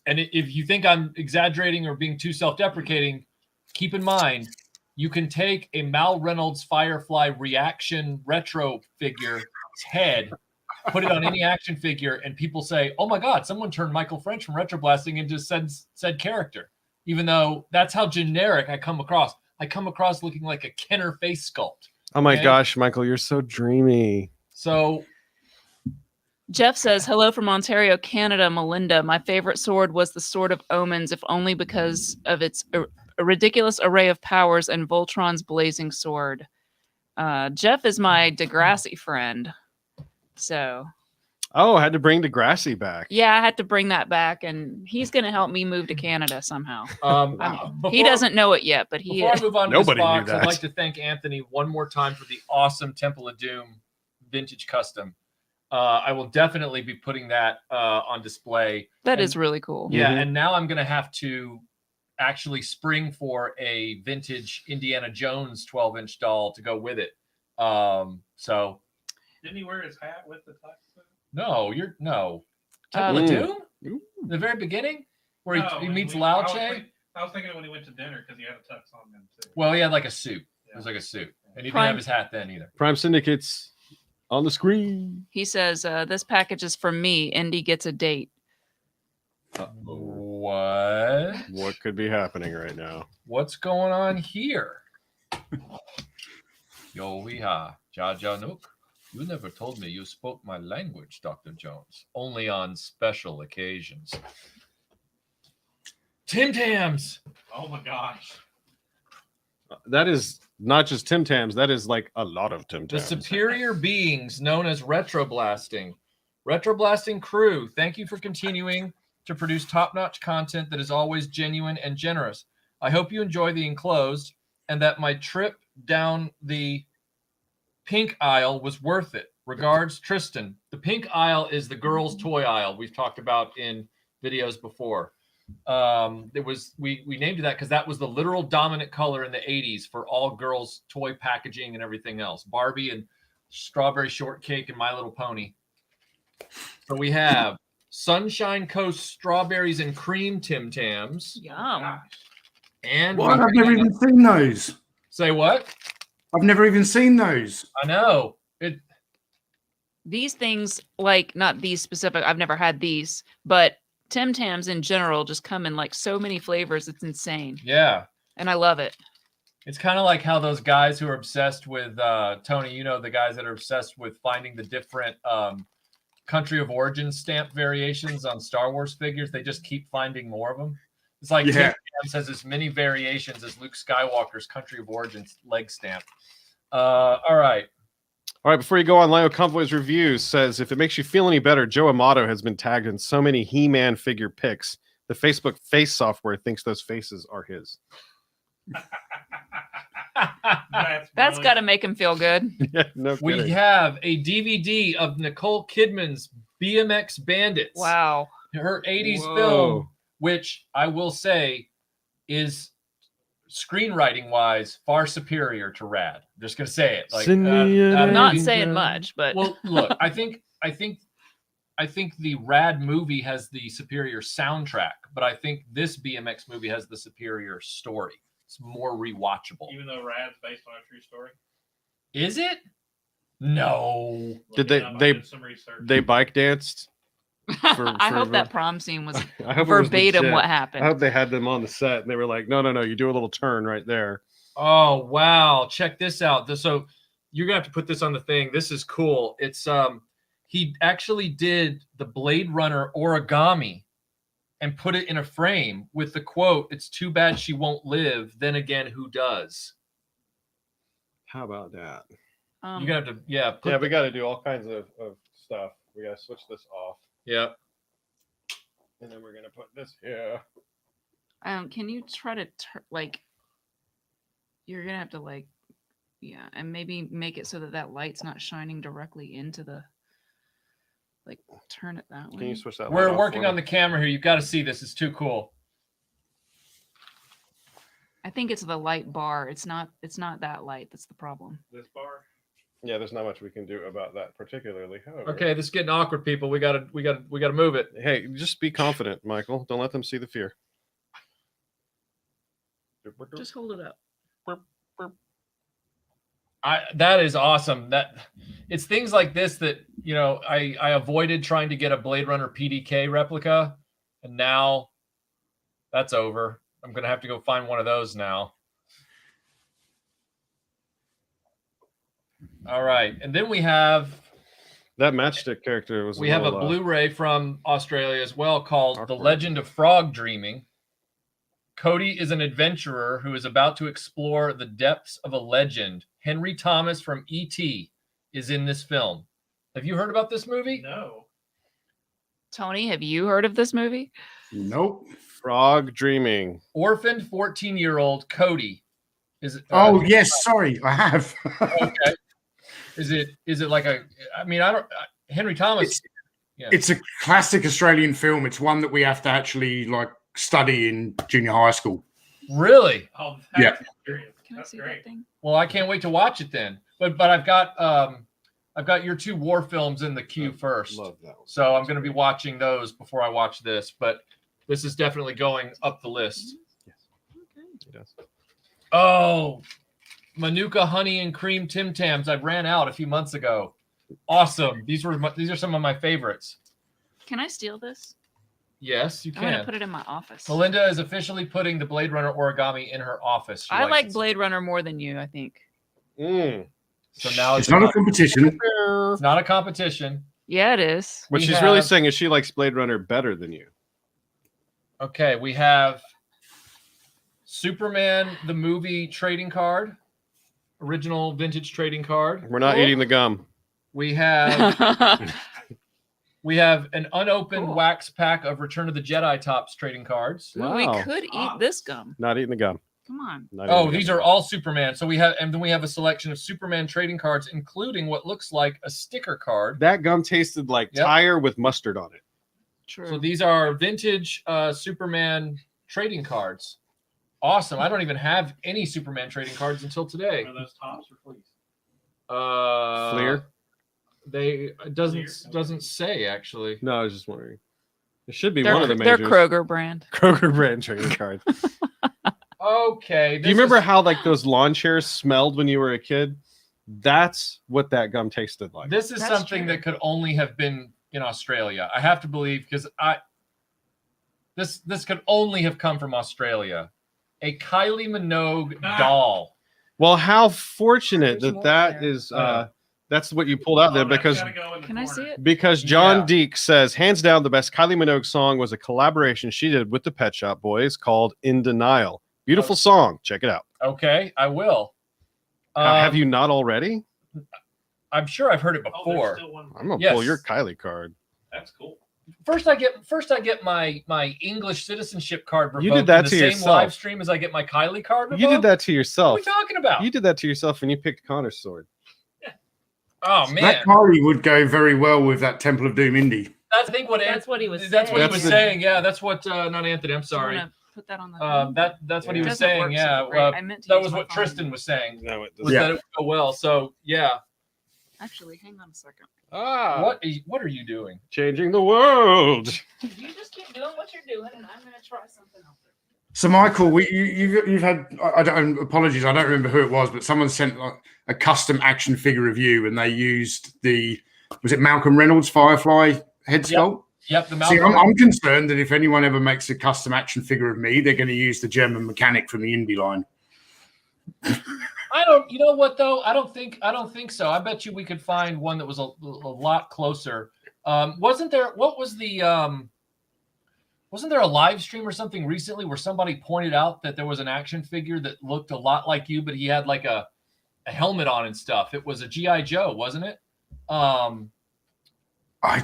If you think I'm exaggerating or being too self-deprecating, keep in mind you can take a Mal Reynolds Firefly reaction retro figure's head, put it on any action figure, and people say, "Oh my God, someone turned Michael French from RetroBlasting into said character." Even though that's how generic I come across. I come across looking like a Kenner face sculpt. Oh my gosh, Michael, you're so dreamy. So Jeff says, hello from Ontario, Canada, Melinda. My favorite sword was the Sword of Omens, if only because of its ridiculous array of powers and Voltron's blazing sword. Jeff is my Degrassi friend. So. Oh, I had to bring Degrassi back. Yeah, I had to bring that back, and he's going to help me move to Canada somehow. Before, he doesn't know it yet, but he before is. I move on to Nobody this knew box, that. I'd like to thank Anthony one more time for the awesome Temple of Doom vintage custom. I will definitely be putting that on display. That is really cool. Yeah, and now I'm going to have to actually spring for a vintage Indiana Jones 12-inch doll to go with it. So Didn't he wear his hat with the tux? no, Temple of Doom? Ooh. The very beginning where No, he when meets we- Lao I was Che? thinking- I was thinking when he went to dinner because he had a tux on then too. Well, he had like a suit. Yeah. It was like a suit. And he didn't Prime- have his hat then either. Prime Syndicate's on the screen. He says, this package is from me. Indy gets a date. What? What could be happening right now? What's going on here? Yo, we ha, Ja Ja Nook. You never told me you spoke my language, Dr. Jones. Only on special occasions. Tim Tams. Oh my gosh. That is not just Tim Tams. That is like a lot of Tim The Tams. superior beings known as RetroBlasting. RetroBlasting crew, thank you for continuing to produce top-notch content that is always genuine and generous. I hope you enjoy the enclosed and that my trip down the pink aisle was worth it. Regards, Tristan. The pink aisle is the girls' toy aisle we've talked about in videos before. We named it that because that was the literal dominant color in the 80s for all girls' toy packaging and everything else. Barbie and Strawberry Shortcake and My Little Pony. So we have Sunshine Coast Strawberries and Cream Tim Tams. Yum. And What? I've never even seen those. say what? I've never even seen those. I know. These things, like not these specific, I've never had these, but Tim Tams in general just come in like so many flavors. It's insane. Yeah. And I love it. It's kind of like how those guys who are obsessed with Tony, the guys that are obsessed with finding the different country of origin stamp variations on Star Wars figures. They just keep finding more of them. It's like Yeah. Tim Tams has as many variations as Luke Skywalker's country of origin leg stamp. All right. All right, before you go on, Lionel Convoy's Reviews says, if it makes you feel any better, Joe Amato has been tagged in so many He-Man figure pics. The Facebook face software thinks those faces are his. That's got to make him feel good. Yeah, no We kidding. have a DVD of Nicole Kidman's BMX Bandits. Wow. Her 80s Whoa. film, which I will say is screenwriting wise far superior to Rad. I'm just gonna say it. Like Not saying much, but well, look, I think the Rad movie has the superior soundtrack, but I think this BMX movie has the superior story. It's more rewatchable. Even though Rad's based on a true story. Is it? No. Did Look it up. I they did some research. they bike danced? I hope that prom scene was I hope it was verbatim legit. what I happened. hope they had them on the set and they were like, no, you do a little turn right there. Oh wow, check this out. So you're gonna have to put this on the thing. This is cool. It's he actually did the Blade Runner origami and put it in a frame with the quote, "It's too bad she won't live. Then again, who does?" How about that? You're gonna have to, yeah, We got to do all kinds of stuff. We got to switch this off. Yep. And then we're going to put this here. Can you try to you're gonna have to and maybe make it so that light's not shining directly into the turn it that way. Can you switch that? We're working on the camera here. You've got to see this. It's too cool. I think it's the light bar. It's not that light that's the problem. This bar. Yeah, there's not much we can do about that particularly. However, Okay, this is getting awkward, people. We gotta move it. Hey, just be confident, Michael. Don't let them see the fear. Just hold it up. That is awesome. That it's things like this that I avoided trying to get a Blade Runner PDK replica, and now that's over. I'm gonna have to go find one of those now. All right, and then we have that matchstick character was. We have a Blu-ray from Australia as well called Awkward. The Legend of Frog Dreaming. Cody is an adventurer who is about to explore the depths of a legend. Henry Thomas from E.T. is in this film. Have you heard about this movie? No. Tony, have you heard of this movie? Nope. Frog Dreaming. Orphaned 14-year-old Cody is. Oh yes, sorry, I have. Okay. Is it like a? I mean, I don't. Henry Thomas. It's a classic Australian film. It's one that we have to actually study in junior high school. Really? Oh, Yeah. Curious. Can That's I see great. that thing? Well, I can't wait to watch it then. But I've got your two war films in the queue first. Love that one. So I'm going to be watching those before I watch this. But this is definitely going up the list. Yes. Oh, Manuka Honey and Cream Tim Tams. I ran out a few months ago. Awesome. These are some of my favorites. Can I steal this? Yes, you I'm gonna can. put it in my office. Melinda is officially putting the Blade Runner origami in her office. She I likes like it. Blade Runner more than you, I think. So now It's not a competition. It's not a competition. Yeah, it is. What We she's really have- saying is she likes Blade Runner better than you. Okay, we have Superman the movie trading card, original vintage trading card. We're not Cool. eating the gum. We have we have an unopened Cool. wax pack of Return of the Jedi Tops trading cards. Ooh, we Wow. could eat this gum. Not eating the gum. Come on. Not eating Oh, the these gum. are all Superman. So and then we have a selection of Superman trading cards, including what looks like a sticker card. That gum tasted like Yep. tire with mustard on it. True. So these are vintage Superman trading cards. Awesome. I don't even have any Superman trading cards until today. Are those tops or fleece? Fleer? It doesn't say actually. No, I was just wondering. It should be they're, one of the they're majors. Kroger brand. Kroger brand trading card. Okay. Do you remember how those lawn chairs smelled when you were a kid? That's what that gum tasted like. this is That's something true. that could only have been in Australia? I have to believe because this could only have come from Australia. A Kylie Minogue doll. Well, how fortunate There's that more that there. is That's what you pulled out there because Can I see it? Because John Deek says, hands down, the best Kylie Minogue song was a collaboration she did with the Pet Shop Boys called "In Denial." Beautiful song. Check it out. Okay, I will. Have you not already? I'm sure I've heard it before. I'm gonna pull your Kylie card. That's cool. First, I get my English citizenship card revoked. You did that in the to same yourself. live stream as I get my Kylie card revoked. You did that to yourself. What are we talking about? You did that to yourself when you picked Connor's sword. Oh man, that Kylie would go very well with that Temple of Doom indie. That's, I think That's what he was. That's what saying. he was saying. Yeah, that's what. Not Anthony. I'm sorry. Put that on the. That's what he It was doesn't saying. work so Yeah, great. I meant to that use was my what phone. Tristan was saying. No, it Was doesn't. that it would go well? So yeah. Actually, hang on a second. What are you doing? Changing the world. You just keep doing what you're doing, and I'm going to try something else. So, Michael, you've had. I don't. Apologies, I don't remember who it was, but someone sent like a custom action figure of you, and they used was it Malcolm Reynolds Firefly head sculpt? Yep. The See, Malcolm. I'm concerned that if anyone ever makes a custom action figure of me, they're going to use the German mechanic from the indie line. I don't. You know what though? I don't think so. I bet you we could find one that was a lot closer. Wasn't there? What was the? Wasn't there a live stream or something recently where somebody pointed out that there was an action figure that looked a lot like you, but he had like a helmet on and stuff? It was a G.I. Joe, wasn't it? I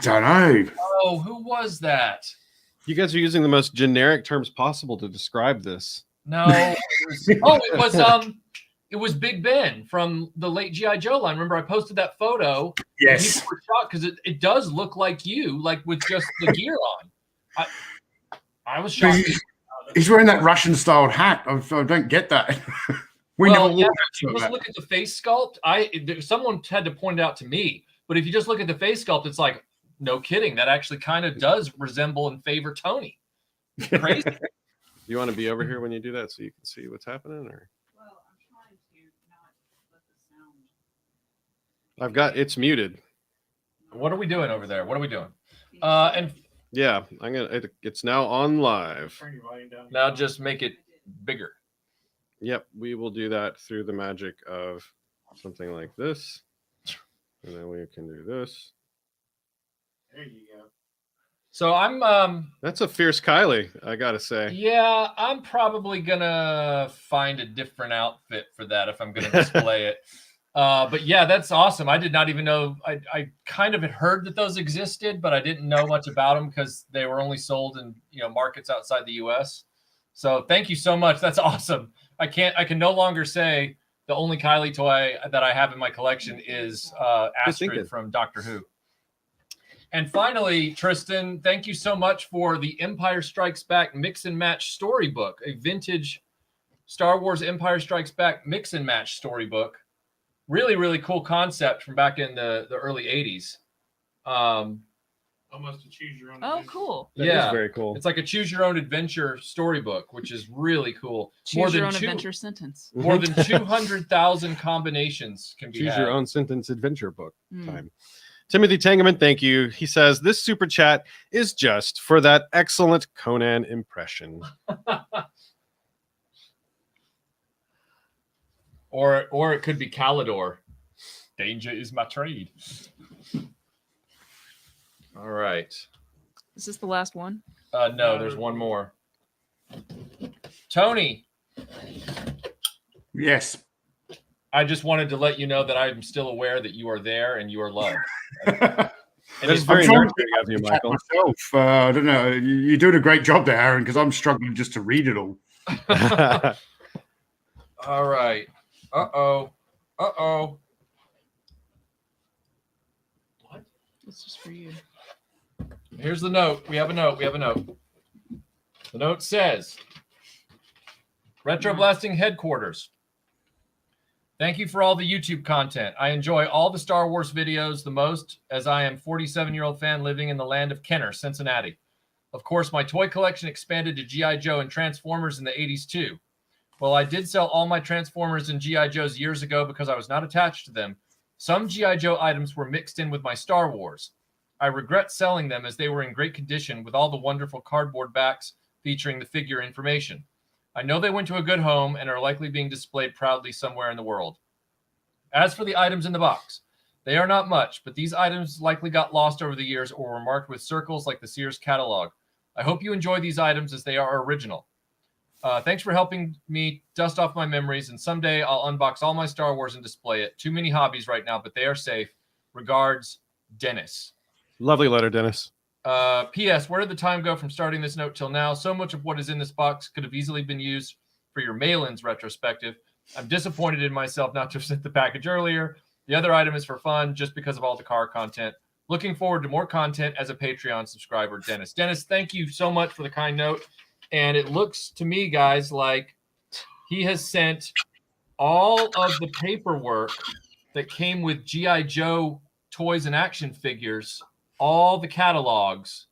don't know. Oh, who was that? You guys are using the most generic terms possible to describe this. No. It was Big Ben from the late G.I. Joe line. Remember, I posted that photo. Yes. People were shocked because it does look like you, like with just the gear on. I was shocked. He's wearing that Russian-styled hat. I don't get that. Just look at the face sculpt. Someone had to point it out to me, but if you just look at the face sculpt, it's like, no kidding. That actually kind of does resemble and favor Tony. Crazy. You want to be over here when you do that so you can see what's happening, or? Well, I'm trying to not let the sound. It's muted. What are we doing over there? What are we doing? And yeah, it's now on live. Now just make it bigger. Yep, we will do that through the magic of something like this. And then we can do this. There you go. So I'm that's a fierce Kylie, I gotta say. Yeah, I'm probably gonna find a different outfit for that if I'm gonna display it. But yeah, that's awesome. I did not even know. I kind of had heard that those existed, but I didn't know much about them because they were only sold in markets outside the U.S. So thank you so much. That's awesome. I can no longer say the only Kylie toy that I have in my collection is Astrid from Doctor Who. And finally, Tristan, thank you so much for the Empire Strikes Back Mix and Match storybook, a vintage Star Wars Empire Strikes Back Mix and Match storybook. Really, really cool concept from back in the early 80s. Almost a choose your own. Oh, cool. That is very cool. It's like a choose your own adventure storybook, which is really cool. Choose your own adventure sentence. More than 200,000 combinations can be Choose had. your own sentence adventure book time. Timothy Tangeman, thank you. He says, this super chat is just for that excellent Conan impression. Or it could be Calidor. Danger is my trade. All right. Is this the last one? No, there's one more. Tony. Yes. I just wanted to let you know that I'm still aware that you are there and you are loved. That's very nurturing of you, Michael. I don't know. You're doing a great job there, Aaron, because I'm struggling just to read it all. All right. Uh-oh. Uh-oh. What? It's just for you. Here's the note. We have a note. The note says, RetroBlasting headquarters. Thank you for all the YouTube content. I enjoy all the Star Wars videos the most, as I am a 47-year-old fan living in the land of Kenner, Cincinnati. Of course, my toy collection expanded to G.I. Joe and Transformers in the 80s too. Well, I did sell all my Transformers and G.I. Joes years ago because I was not attached to them. Some G.I. Joe items were mixed in with my Star Wars. I regret selling them as they were in great condition with all the wonderful cardboard backs featuring the figure information. I know they went to a good home and are likely being displayed proudly somewhere in the world. As for the items in the box, They are not much, but these items likely got lost over the years or were marked with circles like the Sears catalog. I hope you enjoy these items as they are original. Thanks for helping me dust off my memories, and someday I'll unbox all my Star Wars and display it. Too many hobbies right now, but they are safe. Regards, Dennis. Lovely letter, Dennis. P.S. Where did the time go from starting this note till now? So much of what is in this box could have easily been used for your mail-ins retrospective. I'm disappointed in myself not to have sent the package earlier. The other item is for fun, just because of all the car content. Looking forward to more content as a Patreon subscriber, Dennis. Dennis, thank you so much for the kind note. And it looks to me, guys, like he has sent all of the paperwork that came with G.I. Joe toys and action figures, all the catalogs.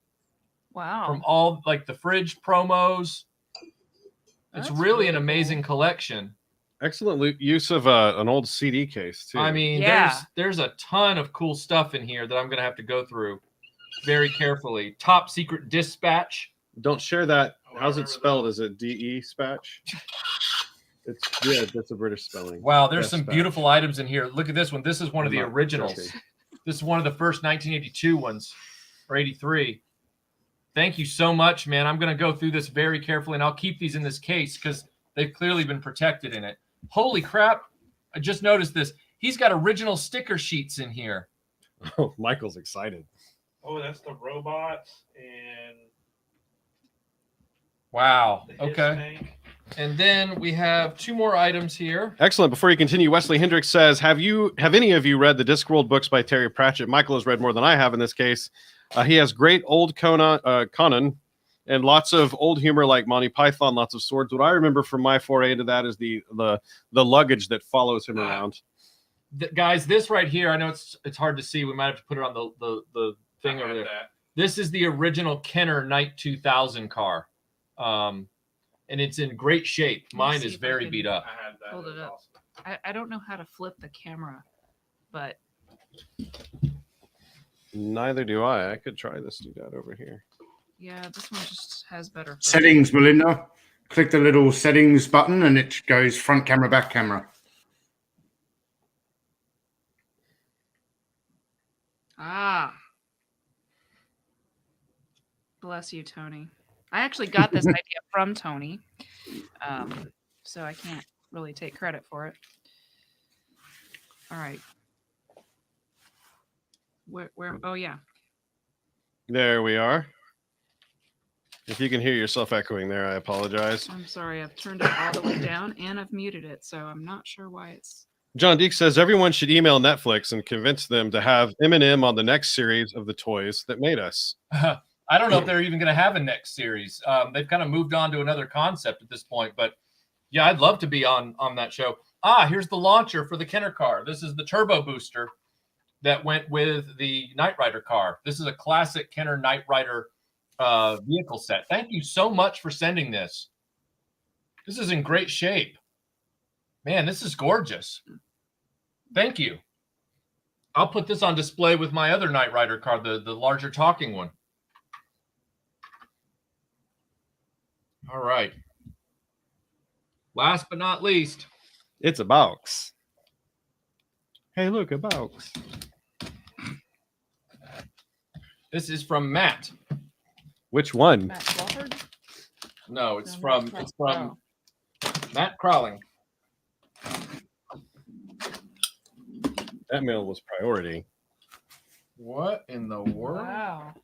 Wow. From all, like, the fridge promos. It's really an amazing collection. Excellent use of an old CD case, too. I mean, there's a ton of cool stuff in here that I'm going to have to go through very carefully. Top Secret Dispatch. Don't share that. How's it spelled? Is it D-E spatch? That's a British spelling. Wow, there's some beautiful items in here. Look at this one. This is one of the originals. Joking. This is one of the first 1982 ones, or 83. Thank you so much, man. I'm going to go through this very carefully, and I'll keep these in this case because they've clearly been protected in it. Holy crap. I just noticed this. He's got original sticker sheets in here. Oh, Michael's excited. Oh, that's the robots and... Wow. Okay. And then we have two more items here. Excellent. Before you continue, Wesley Hendricks says, have any of you read the Discworld books by Terry Pratchett? Michael has read more than I have in this case. He has great old Conan and lots of old humor like Monty Python, lots of swords. What I remember from my foray into that is the luggage that follows him around. Guys, this right here, I know it's hard to see. We might have to put it on the thing over there. This is the original Kenner Knight 2000 car. And it's in great shape. Mine is very beat up. I had that. Hold it up. Awesome. I don't know how to flip the camera, but neither do I. I could try this doodad over here. Yeah, this one just has better settings, Melinda. Click the little settings button and it goes front camera, back camera. Ah. Bless you, Tony. I actually got this idea from Tony, so I can't really take credit for it. All right. Where? Oh, yeah. There we are. If you can hear yourself echoing there, I apologize. I'm sorry. I've turned it all the way down, and I've muted it, so I'm not sure why it's... John Deek says everyone should email Netflix and convince them to have M&M on the next series of the toys that made us. I don't know if they're even going to have a next series. They've kind of moved on to another concept at this point, but yeah, I'd love to be on that show. Here's the launcher for the Kenner car. This is the turbo booster that went with the Knight Rider car. This is a classic Kenner Knight Rider vehicle set. Thank you so much for sending this. This is in great shape. Man, this is gorgeous. Thank you. I'll put this on display with my other Knight Rider car, the larger talking one. All right. Last but not least, it's a box. Hey, look, a box. This is from Matt. Which one? Matt Crawford? No, it's from Matt Crawling. That mail was priority. What in the world? Wow.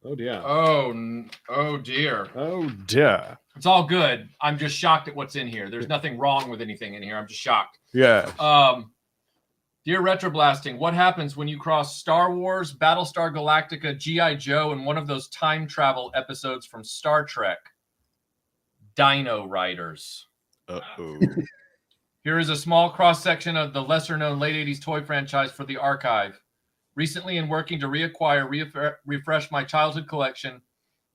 Oh dear. Oh dear. Oh dear. It's all good. I'm just shocked at what's in here. There's nothing wrong with anything in here. I'm just shocked. Yeah. Dear RetroBlasting, what happens when you cross Star Wars, Battlestar Galactica, G.I. Joe, and one of those time travel episodes from Star Trek? Dino Riders. Uh-oh. Here is a small cross-section of the lesser-known late 80s toy franchise for the archive. Recently, in working to refresh my childhood collection,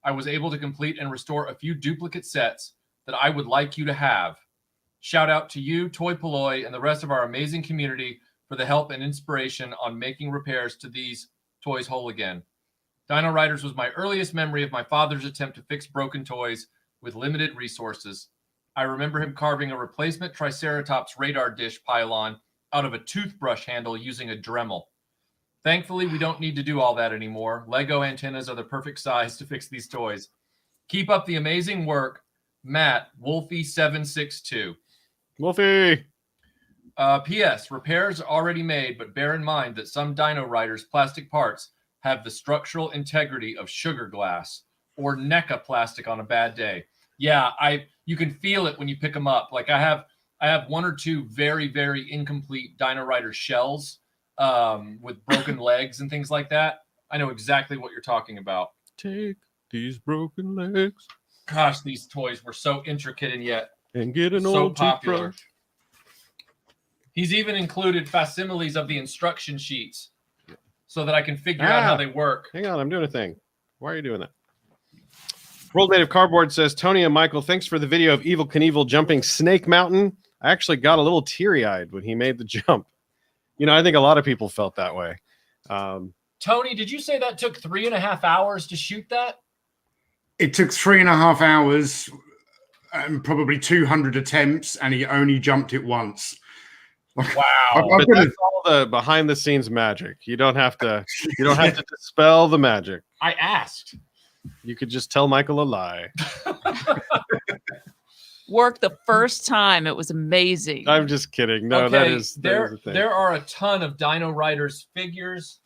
I was able to complete and restore a few duplicate sets that I would like you to have. Shout out to you, Toy Polloi, and the rest of our amazing community for the help and inspiration on making repairs to these toys whole again. Dino Riders was my earliest memory of my father's attempt to fix broken toys with limited resources. I remember him carving a replacement Triceratops radar dish pylon out of a toothbrush handle using a Dremel. Thankfully, we don't need to do all that anymore. Lego antennas are the perfect size to fix these toys. Keep up the amazing work, Matt, Wolfie762. Wolfie! P.S. Repairs are already made, but bear in mind that some Dino Riders plastic parts have the structural integrity of sugar glass or NECA plastic on a bad day. Yeah, you can feel it when you pick them up. Like I have one or two very, very incomplete Dino Rider shells with broken legs and things like that. I know exactly what you're talking about. Take these broken legs. Gosh, these toys were so intricate and yet and get an so old popular. Toothbrush. He's even included facsimiles of the instruction sheets so that I can figure out how they work. Hang on, I'm doing a thing. Why are you doing that? World Native Cardboard says, Tony and Michael, thanks for the video of Evel Knievel jumping Snake Mountain. I actually got a little teary-eyed when he made the jump. You know, I think a lot of people felt that way. Tony, did you say that took 3.5 hours to shoot that? It took 3.5 hours and probably 200 attempts, and he only jumped it once. Wow. But that's all the behind-the-scenes magic. You don't have to dispel the magic. I asked. You could just tell Michael a lie. Worked the first time. It was amazing. I'm just kidding. No, okay, that is the thing. There are a ton of Dino Riders figures,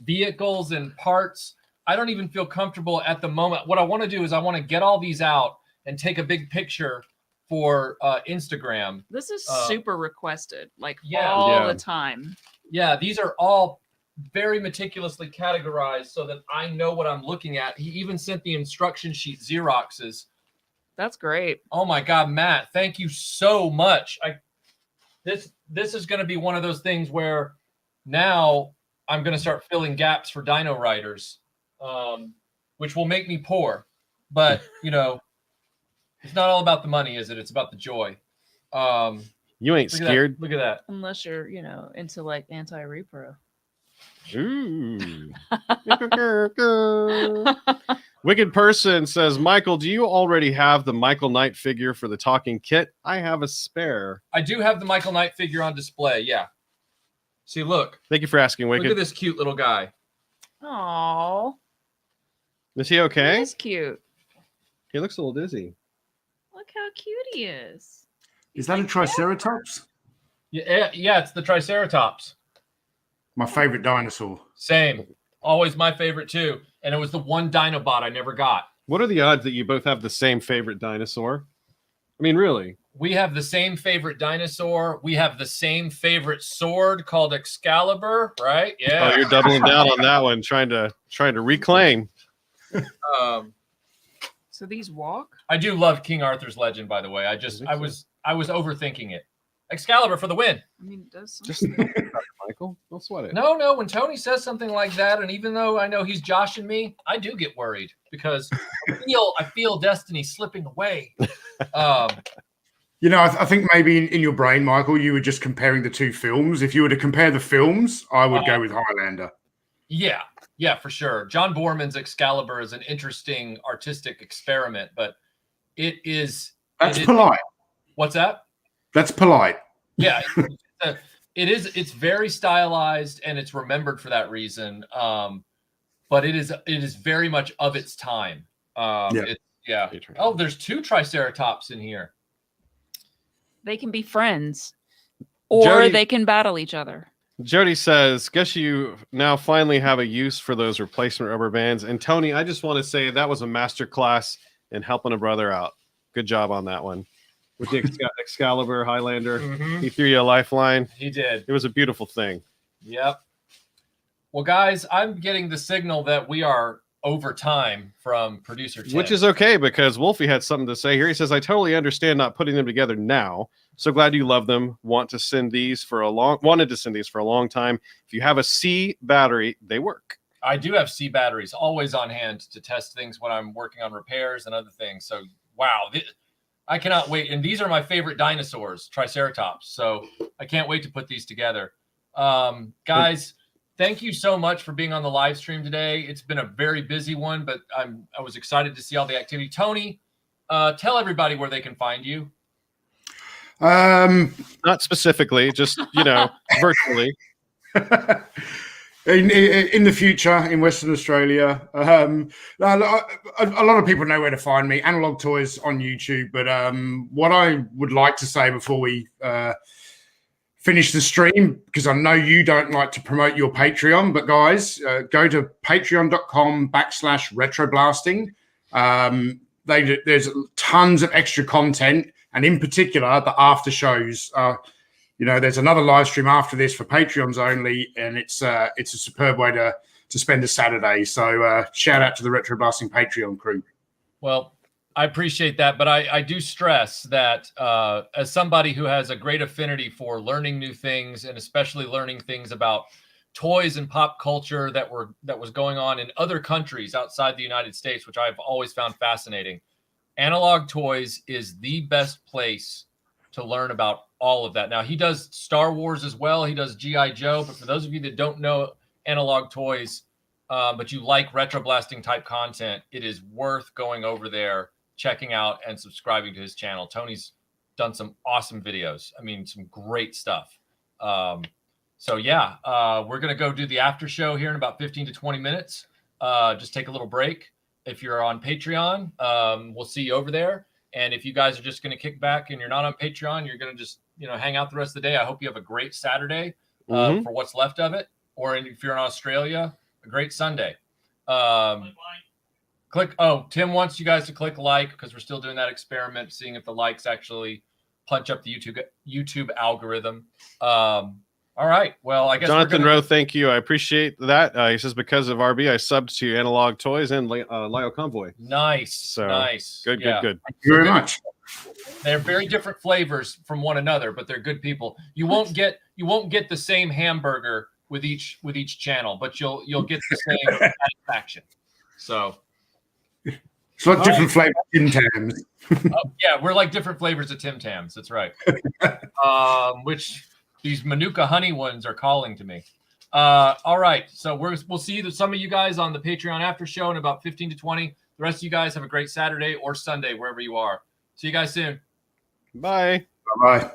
vehicles and parts. I don't even feel comfortable at the moment. What I want to do is I want to get all these out and take a big picture for Instagram. This is super requested, like yeah. all the time. Yeah, these are all very meticulously categorized so that I know what I'm looking at. He even sent the instruction sheet Xeroxes. That's great. Oh my God, Matt, thank you so much. This is going to be one of those things where now I'm going to start filling gaps for Dino Riders, which will make me poor. But, you know, it's not all about the money, is it? It's about the joy. You ain't scared. Look at that. Unless you're, you know, into like anti-repro. Ooh. Wicked Person says, Michael, do you already have the Michael Knight figure for the talking kit? I have a spare. I do have the Michael Knight figure on display. Yeah. See, look. Thank you for asking, Wicked. Look at this cute little guy. Aww. Is he okay? He's cute. He looks a little dizzy. Look how cute he is. Is that a Triceratops? Yeah, it's the Triceratops. My favorite dinosaur. Same. Always my favorite too. And it was the one Dinobot I never got. What are the odds that you both have the same favorite dinosaur? I mean, really? We have the same favorite dinosaur. We have the same favorite sword called Excalibur, right? Yeah. Oh, you're doubling down on that one, trying to reclaim. So these walk? I do love King Arthur's Legend, by the way. I was overthinking it. Excalibur for the win. I mean, it does. Just Michael, don't sweat it. No. When Tony says something like that, and even though I know he's joshing me, I do get worried because I feel destiny slipping away. You know, I think maybe in your brain, Michael, you were just comparing the two films. If you were to compare the films, I would go with Highlander. Yeah, for sure. John Borman's Excalibur is an interesting artistic experiment, but That's polite. What's that? That's polite. Yeah, it's very stylized and it's remembered for that reason. But it is very much of its time. Yeah. Oh, there's 2 Triceratops in here. They can be friends, or Jody, they can battle each other. Jody says, guess you now finally have a use for those replacement rubber bands. And Tony, I just want to say that was a masterclass in helping a brother out. Good job on that one. With the Excalibur Highlander. Mm-hmm. He threw you a lifeline. He did. It was a beautiful thing. Yep. Well, guys, I'm getting the signal that we are over time from producer Tim. Which is okay, because Wolfie had something to say here. He says, I totally understand not putting them together now. So glad you love them. Wanted to send these for a long time. If you have a C battery, they work. I do have C batteries always on hand to test things when I'm working on repairs and other things. So, wow. I cannot wait. And these are my favorite dinosaurs, Triceratops. So I can't wait to put these together. Guys, thank you so much for being on the live stream today. It's been a very busy one, but I was excited to see all the activity. Tony, tell everybody where they can find you. Not specifically, just virtually. In the future in Western Australia, a lot of people know where to find me. Analog Toys on YouTube. But what I would like to say before we finish the stream, because I know you don't like to promote your Patreon, but guys, go to patreon.com/RetroBlasting. There's tons of extra content, and in particular, the after shows. There's another live stream after this for Patreons only, and it's a superb way to spend a Saturday. So shout out to the RetroBlasting Patreon crew. Well, I appreciate that, but I do stress that as somebody who has a great affinity for learning new things, and especially learning things about toys and pop culture that was going on in other countries outside the United States, which I've always found fascinating, Analog Toys is the best place to learn about all of that. Now, he does Star Wars as well. He does G.I. Joe. But for those of you that don't know Analog Toys, but you like RetroBlasting type content, it is worth going over there, checking out, and subscribing to his channel. Tony's done some awesome videos. I mean, some great stuff. So yeah, we're going to go do the after show here in about 15 to 20 minutes. Just take a little break. If you're on Patreon, we'll see you over there. And if you guys are just going to kick back and you're not on Patreon, you're going to just, hang out the rest of the day. I hope you have a great Saturday for what's left of it. Or if you're in Australia, a great Sunday. Tim wants you guys to click like, because we're still doing that experiment, seeing if the likes actually punch up the YouTube algorithm. All right. Well, I guess Jonathan Rowe, thank you. I appreciate that. He says, because of RB, I subbed to Analog Toys and Lyle Convoy. Nice. So nice. Good. Thank you very much. They're very different flavors from one another, but they're good people. You won't get the same hamburger with each channel, but you'll get the same satisfaction. So it's like different flavors Tim Tams. Yeah, we're like different flavors of Tim Tams. That's right. Which these Manuka honey ones are calling to me. All right, so we'll see some of you guys on the Patreon after show in about 15 to 20. The rest of you guys have a great Saturday or Sunday wherever you are. See you guys soon. Bye. Bye-bye.